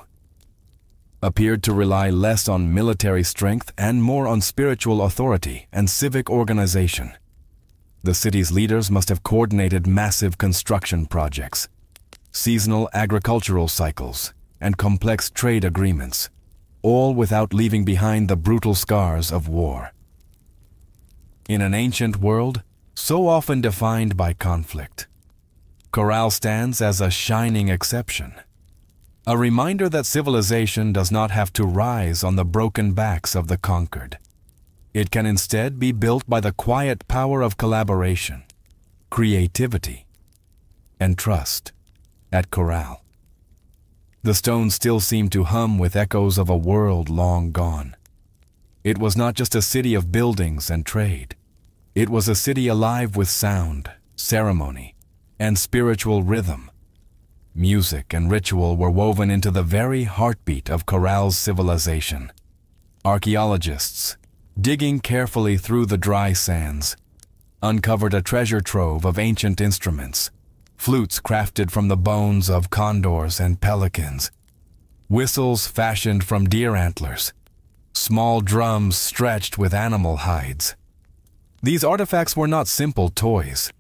appeared to rely less on military strength and more on spiritual authority and civic organization. The city's leaders must have coordinated massive construction projects, seasonal agricultural cycles, and complex trade agreements, all without leaving behind the brutal scars of war. In an ancient world so often defined by conflict, Corral stands as a shining exception, a reminder that civilization does not have to rise on the broken backs of the conquered. It can instead be built by the quiet power of collaboration, creativity, and trust. At Corral, the stones still seemed to hum with echoes of a world long gone. It was not just a city of buildings and trade. It was a city alive with sound, ceremony, and spiritual rhythm. Music and ritual were woven into the very heartbeat of Corral's civilization. Archaeologists, digging carefully through the dry sands, uncovered a treasure trove of ancient instruments, flutes crafted from the bones of condors and pelicans, whistles fashioned from deer antlers, small drums stretched with animal hides. These artifacts were not simple toys.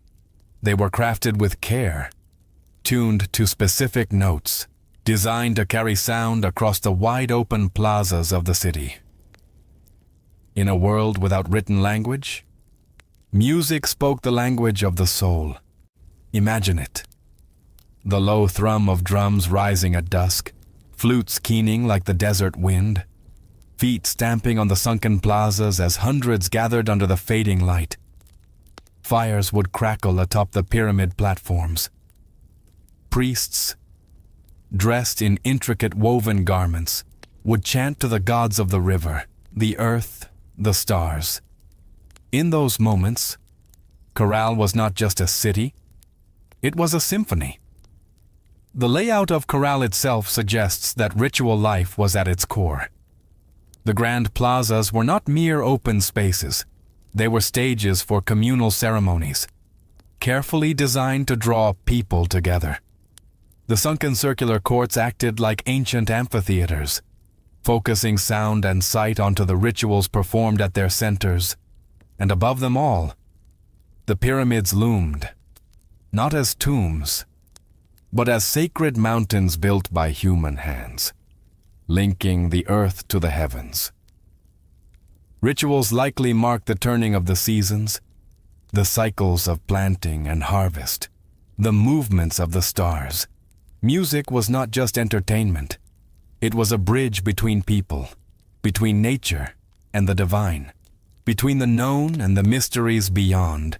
They were crafted with care, tuned to specific notes, designed to carry sound across the wide-open plazas of the city. In a world without written language, music spoke the language of the soul. Imagine it. The low thrum of drums rising at dusk, flutes keening like the desert wind, feet stamping on the sunken plazas as hundreds gathered under the fading light. Fires would crackle atop the pyramid platforms. Priests, dressed in intricate woven garments, would chant to the gods of the river, the earth, the stars. In those moments, Corral was not just a city, it was a symphony. The layout of Corral itself suggests that ritual life was at its core. The grand plazas were not mere open spaces. They were stages for communal ceremonies, carefully designed to draw people together. The sunken circular courts acted like ancient amphitheaters, focusing sound and sight onto the rituals performed at their centers. And above them all, the pyramids loomed, not as tombs, but as sacred mountains built by human hands, linking the earth to the heavens. Rituals likely marked the turning of the seasons, the cycles of planting and harvest, the movements of the stars. Music was not just entertainment. It was a bridge between people, between nature and the divine, between the known and the mysteries beyond.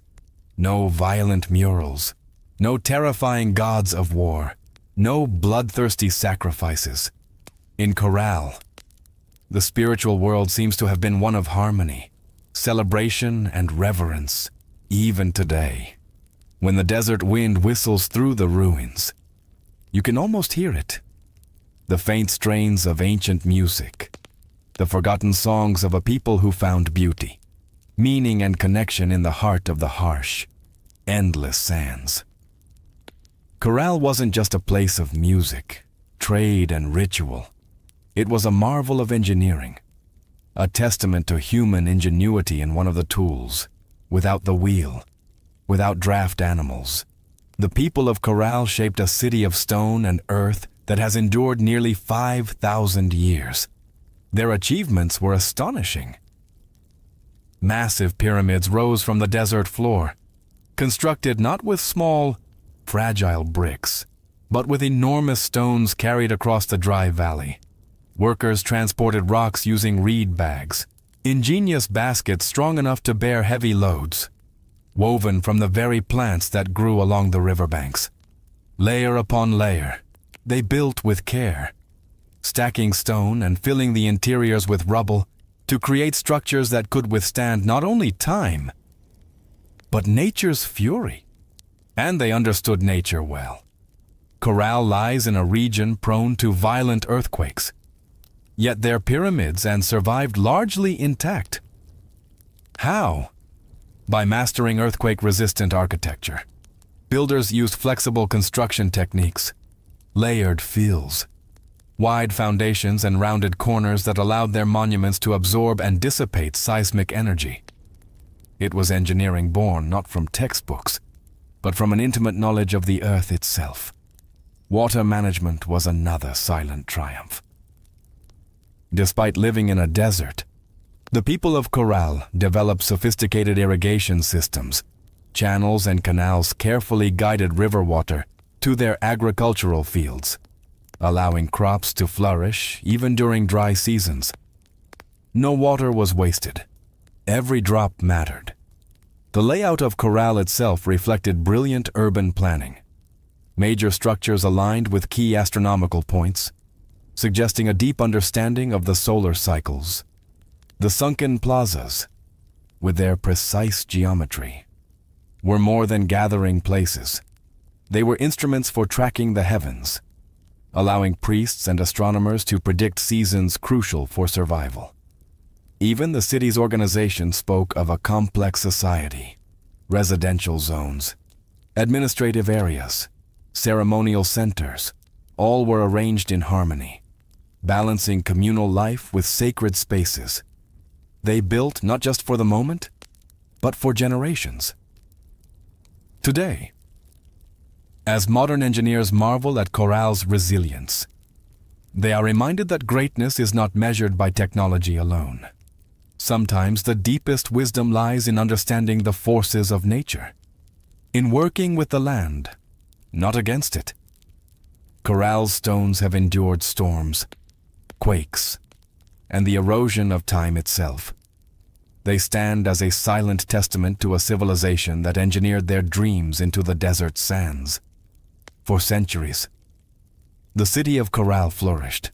No violent murals, no terrifying gods of war, no bloodthirsty sacrifices. In Corral, the spiritual world seems to have been one of harmony, celebration, and reverence, even today. When the desert wind whistles through the ruins, you can almost hear it. The faint strains of ancient music, the forgotten songs of a people who found beauty, meaning and connection in the heart of the harsh, endless sands. Corral wasn't just a place of music, trade, and ritual. It was a marvel of engineering, a testament to human ingenuity in one of the tools. Without the wheel, without draft animals, the people of Corral shaped a city of stone and earth that has endured nearly 5,000 years. Their achievements were astonishing. Massive pyramids rose from the desert floor, constructed not with small, fragile bricks, but with enormous stones carried across the dry valley. Workers transported rocks using reed bags, ingenious baskets strong enough to bear heavy loads, woven from the very plants that grew along the riverbanks. Layer upon layer, they built with care, stacking stone and filling the interiors with rubble to create structures that could withstand not only time, but nature's fury. And they understood nature well. Corral lies in a region prone to violent earthquakes, yet their pyramids and survived largely intact. How? By mastering earthquake-resistant architecture. Builders used flexible construction techniques, layered fills, wide foundations and rounded corners that allowed their monuments to absorb and dissipate seismic energy. It was engineering born not from textbooks, but from an intimate knowledge of the earth itself. Water management was another silent triumph. Despite living in a desert, the people of Corral developed sophisticated irrigation systems. Channels and canals carefully guided river water to their agricultural fields, allowing crops to flourish even during dry seasons. No water was wasted. Every drop mattered. The layout of Corral itself reflected brilliant urban planning. Major structures aligned with key astronomical points, suggesting a deep understanding of the solar cycles. The sunken plazas, with their precise geometry, were more than gathering places. They were instruments for tracking the heavens, allowing priests and astronomers to predict seasons crucial for survival. Even the city's organization spoke of a complex society: residential zones, administrative areas, ceremonial centers, all were arranged in harmony, balancing communal life with sacred spaces. They built not just for the moment, but for generations. Today, as modern engineers marvel at Coral's resilience, they are reminded that greatness is not measured by technology alone. Sometimes the deepest wisdom lies in understanding the forces of nature, in working with the land, not against it. Coral's stones have endured storms, quakes, and the erosion of time itself. They stand as a silent testament to a civilization that engineered their dreams into the desert sands. For centuries, the city of Coral flourished,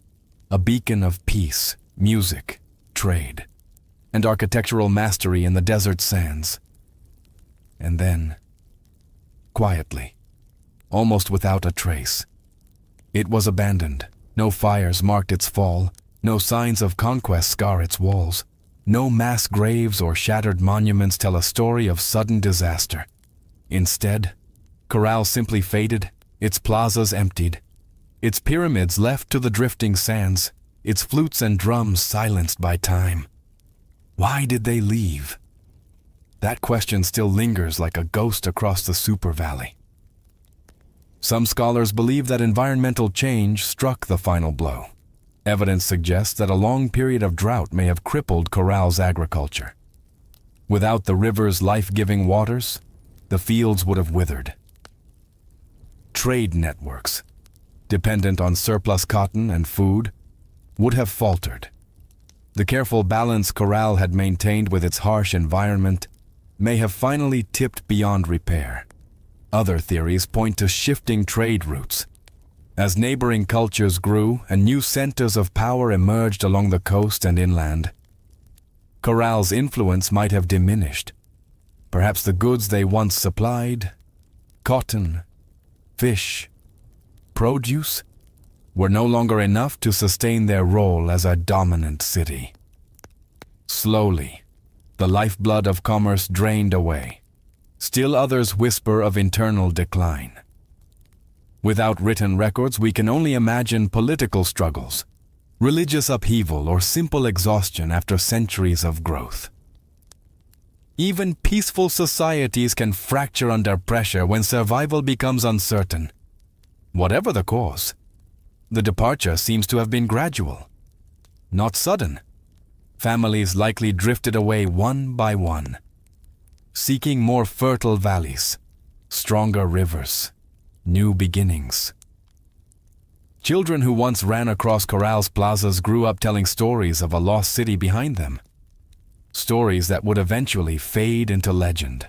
a beacon of peace, music, trade, and architectural mastery in the desert sands. And then, quietly, almost without a trace, it was abandoned. No fires marked its fall, no signs of conquest scar its walls, no mass graves or shattered monuments tell a story of sudden disaster. Instead, Coral simply faded, its plazas emptied, its pyramids left to the drifting sands, its flutes and drums silenced by time. Why did they leave? That question still lingers like a ghost across the Super Valley. Some scholars believe that environmental change struck the final blow. Evidence suggests that a long period of drought may have crippled Coral's agriculture. Without the river's life-giving waters, the fields would have withered. Trade networks, dependent on surplus cotton and food, would have faltered. The careful balance Coral had maintained with its harsh environment may have finally tipped beyond repair. Other theories point to shifting trade routes. As neighboring cultures grew and new centers of power emerged along the coast and inland, Coral's influence might have diminished. Perhaps the goods they once supplied, cotton, fish, produce, were no longer enough to sustain their role as a dominant city. Slowly, the lifeblood of commerce drained away. Still others whisper of internal decline. Without written records, we can only imagine political struggles, religious upheaval, or simple exhaustion after centuries of growth. Even peaceful societies can fracture under pressure when survival becomes uncertain. Whatever the cause, the departure seems to have been gradual, not sudden. Families likely drifted away one by one, seeking more fertile valleys, stronger rivers, new beginnings. Children who once ran across Coral's plazas grew up telling stories of a lost city behind them, stories that would eventually fade into legend.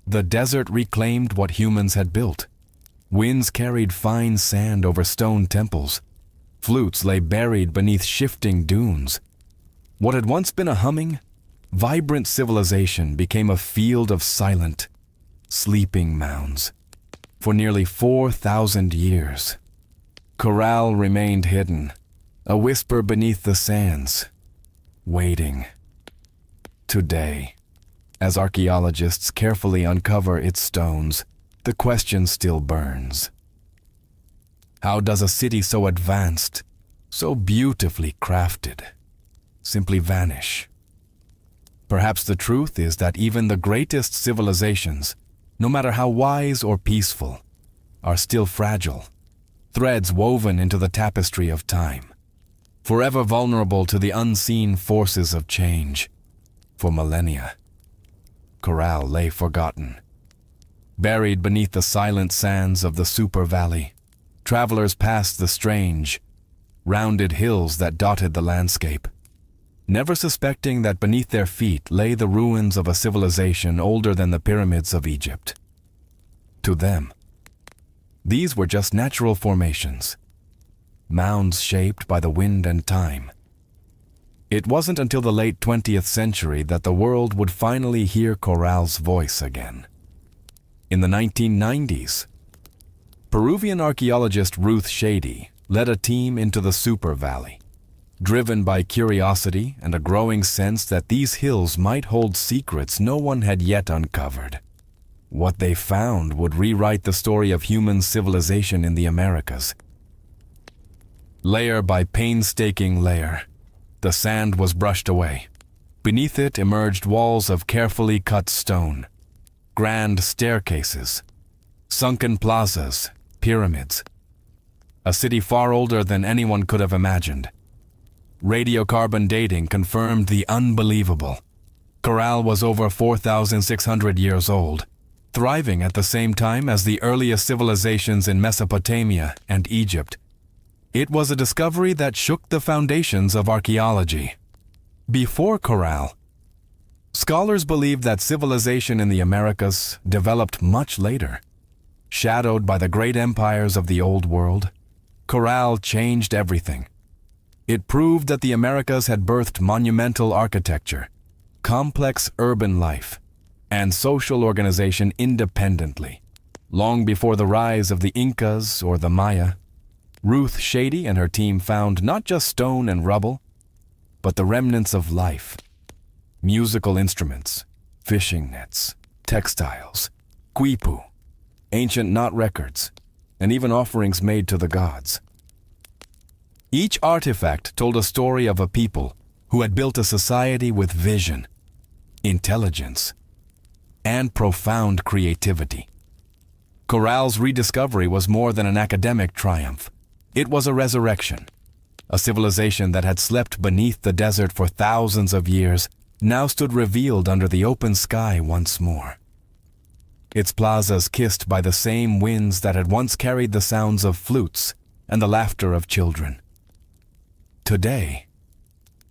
The desert reclaimed what humans had built. Winds carried fine sand over stone temples. Flutes lay buried beneath shifting dunes. What had once been a humming, vibrant civilization became a field of silent, sleeping mounds. For nearly 4,000 years, Coral remained hidden, a whisper beneath the sands, waiting. Today, as archaeologists carefully uncover its stones, the question still burns. How does a city so advanced, so beautifully crafted, simply vanish? Perhaps the truth is that even the greatest civilizations, no matter how wise or peaceful, are still fragile, threads woven into the tapestry of time, forever vulnerable to the unseen forces of change. For millennia, Coral lay forgotten. Buried beneath the silent sands of the Super Valley, travelers passed the strange, rounded hills that dotted the landscape, never suspecting that beneath their feet lay the ruins of a civilization older than the pyramids of Egypt. To them, these were just natural formations, mounds shaped by the wind and time. It wasn't until the late 20th century that the world would finally hear Corral's voice again. In the 1990s, Peruvian archaeologist Ruth Shady led a team into the Super Valley, driven by curiosity and a growing sense that these hills might hold secrets no one had yet uncovered. What they found would rewrite the story of human civilization in the Americas. Layer by painstaking layer, the sand was brushed away. Beneath it emerged walls of carefully cut stone, grand staircases, sunken plazas, pyramids. A city far older than anyone could have imagined. Radiocarbon dating confirmed the unbelievable. Corral was over 4,600 years old, thriving at the same time as the earliest civilizations in Mesopotamia and Egypt. It was a discovery that shook the foundations of archaeology. Before Corral, scholars believed that civilization in the Americas developed much later. Shadowed by the great empires of the Old World, Corral changed everything. It proved that the Americas had birthed monumental architecture, complex urban life, and social organization independently. Long before the rise of the Incas or the Maya, Ruth Shady and her team found not just stone and rubble, but the remnants of life. Musical instruments, fishing nets, textiles, quipu, ancient knot records, and even offerings made to the gods. Each artifact told a story of a people who had built a society with vision, intelligence, and profound creativity. Corral's rediscovery was more than an academic triumph. It was a resurrection. A civilization that had slept beneath the desert for thousands of years now stood revealed under the open sky once more. Its plazas kissed by the same winds that had once carried the sounds of flutes and the laughter of children. Today,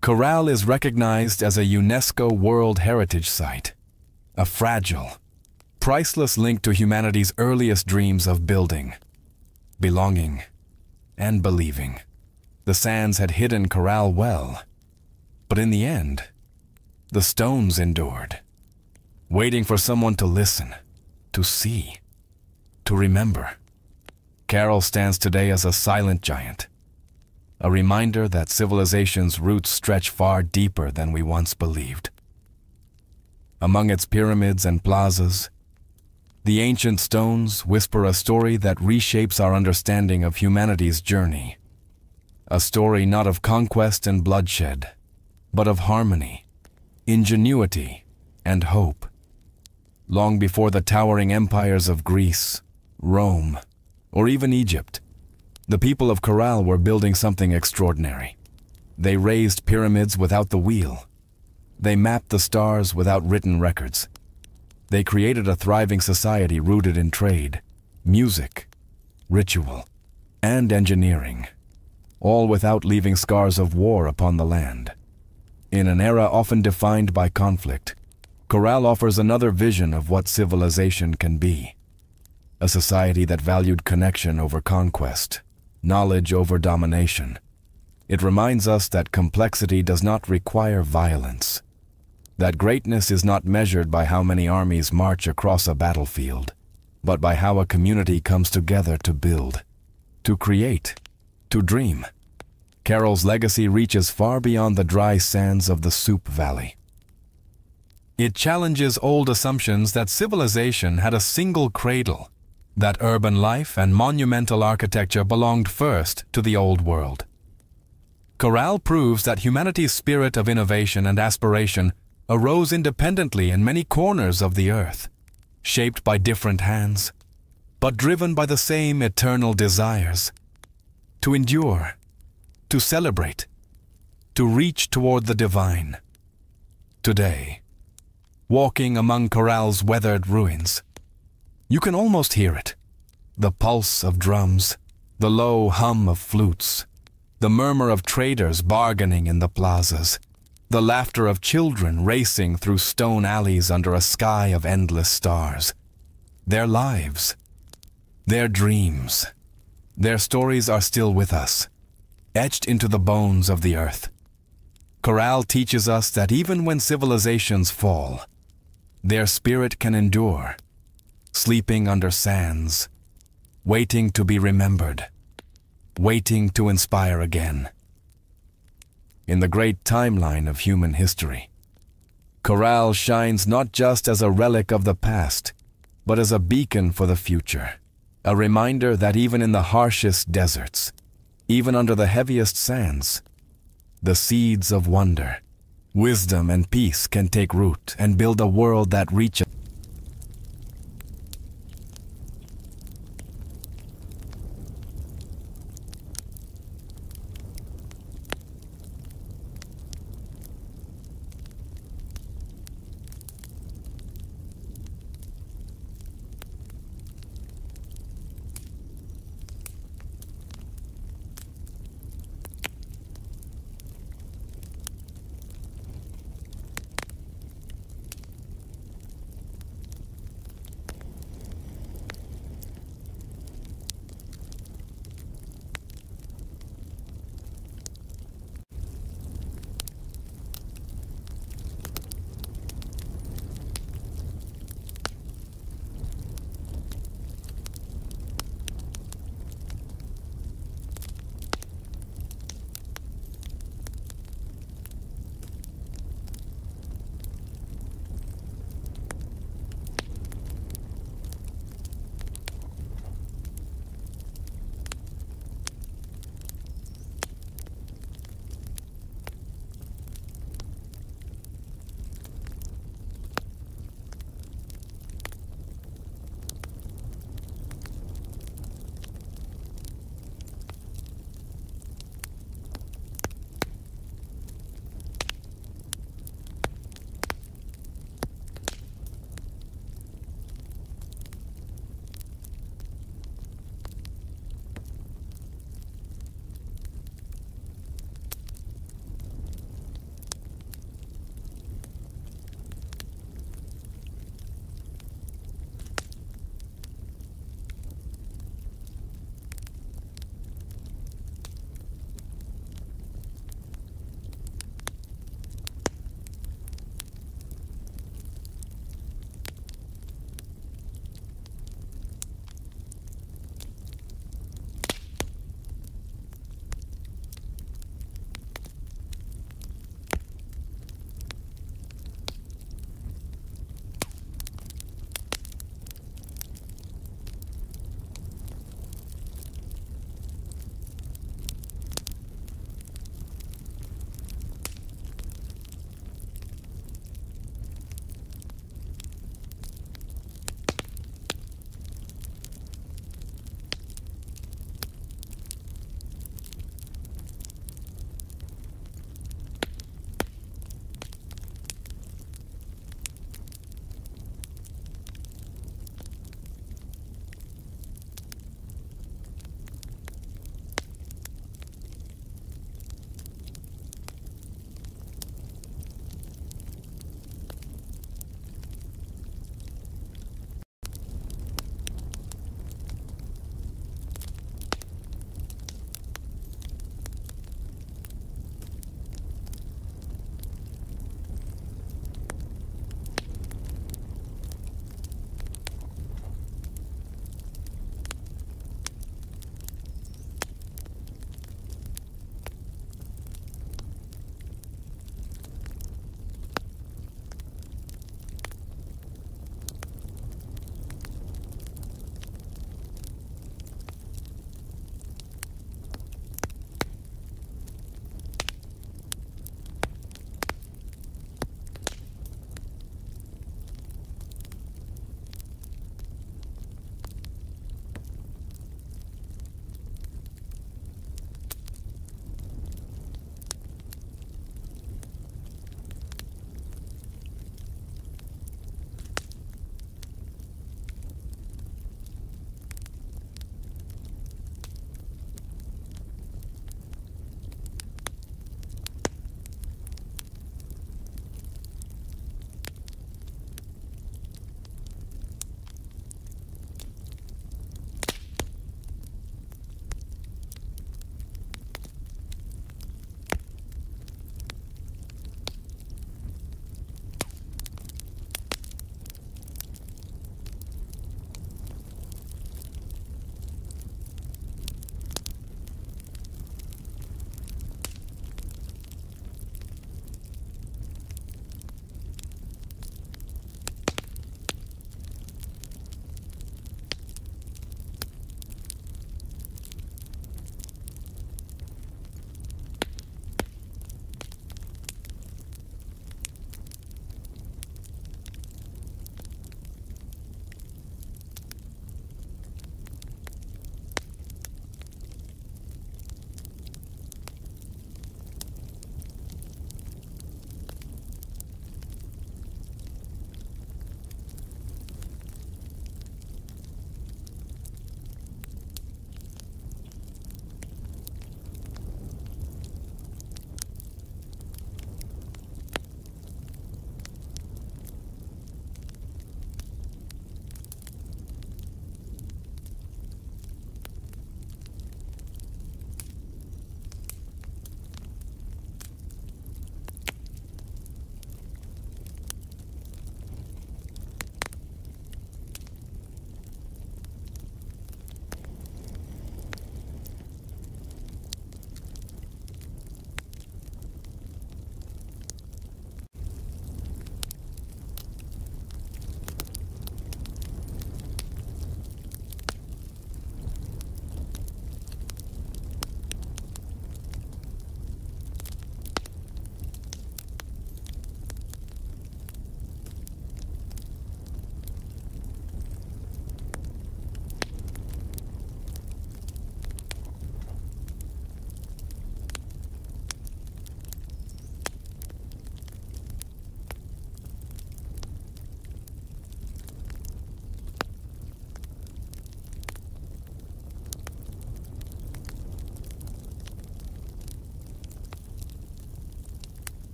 Corral is recognized as a UNESCO World Heritage Site, a fragile, priceless link to humanity's earliest dreams of building, belonging, and believing. The sands had hidden Corral well, but in the end, the stones endured, waiting for someone to listen, to see, to remember. Carol stands today as a silent giant, a reminder that civilization's roots stretch far deeper than we once believed. Among its pyramids and plazas, the ancient stones whisper a story that reshapes our understanding of humanity's journey. A story not of conquest and bloodshed, but of harmony, ingenuity, and hope. Long before the towering empires of Greece, Rome, or even Egypt, the people of Corral were building something extraordinary. They raised pyramids without the wheel. They mapped the stars without written records. They created a thriving society rooted in trade, music, ritual, and engineering, all without leaving scars of war upon the land. In an era often defined by conflict, Corral offers another vision of what civilization can be. A society that valued connection over conquest, knowledge over domination. It reminds us that complexity does not require violence, that greatness is not measured by how many armies march across a battlefield, but by how a community comes together to build, to create, to dream. Carol's legacy reaches far beyond the dry sands of the Soup Valley. It challenges old assumptions that civilization had a single cradle, that urban life and monumental architecture belonged first to the Old World. Corral proves that humanity's spirit of innovation and aspiration arose independently in many corners of the earth, shaped by different hands, but driven by the same eternal desires: to endure, to celebrate, to reach toward the divine. Today, walking among Corral's weathered ruins, you can almost hear it: the pulse of drums, the low hum of flutes, the murmur of traders bargaining in the plazas, the laughter of children racing through stone alleys under a sky of endless stars. Their lives, their dreams, their stories are still with us, etched into the bones of the earth. Chorale teaches us that even when civilizations fall, their spirit can endure, sleeping under sands, waiting to be remembered, waiting to inspire again. In the great timeline of human history, chorale shines not just as a relic of the past, but as a beacon for the future, a reminder that even in the harshest deserts, even under the heaviest sands, the seeds of wonder, wisdom, and peace can take root and build a world that reaches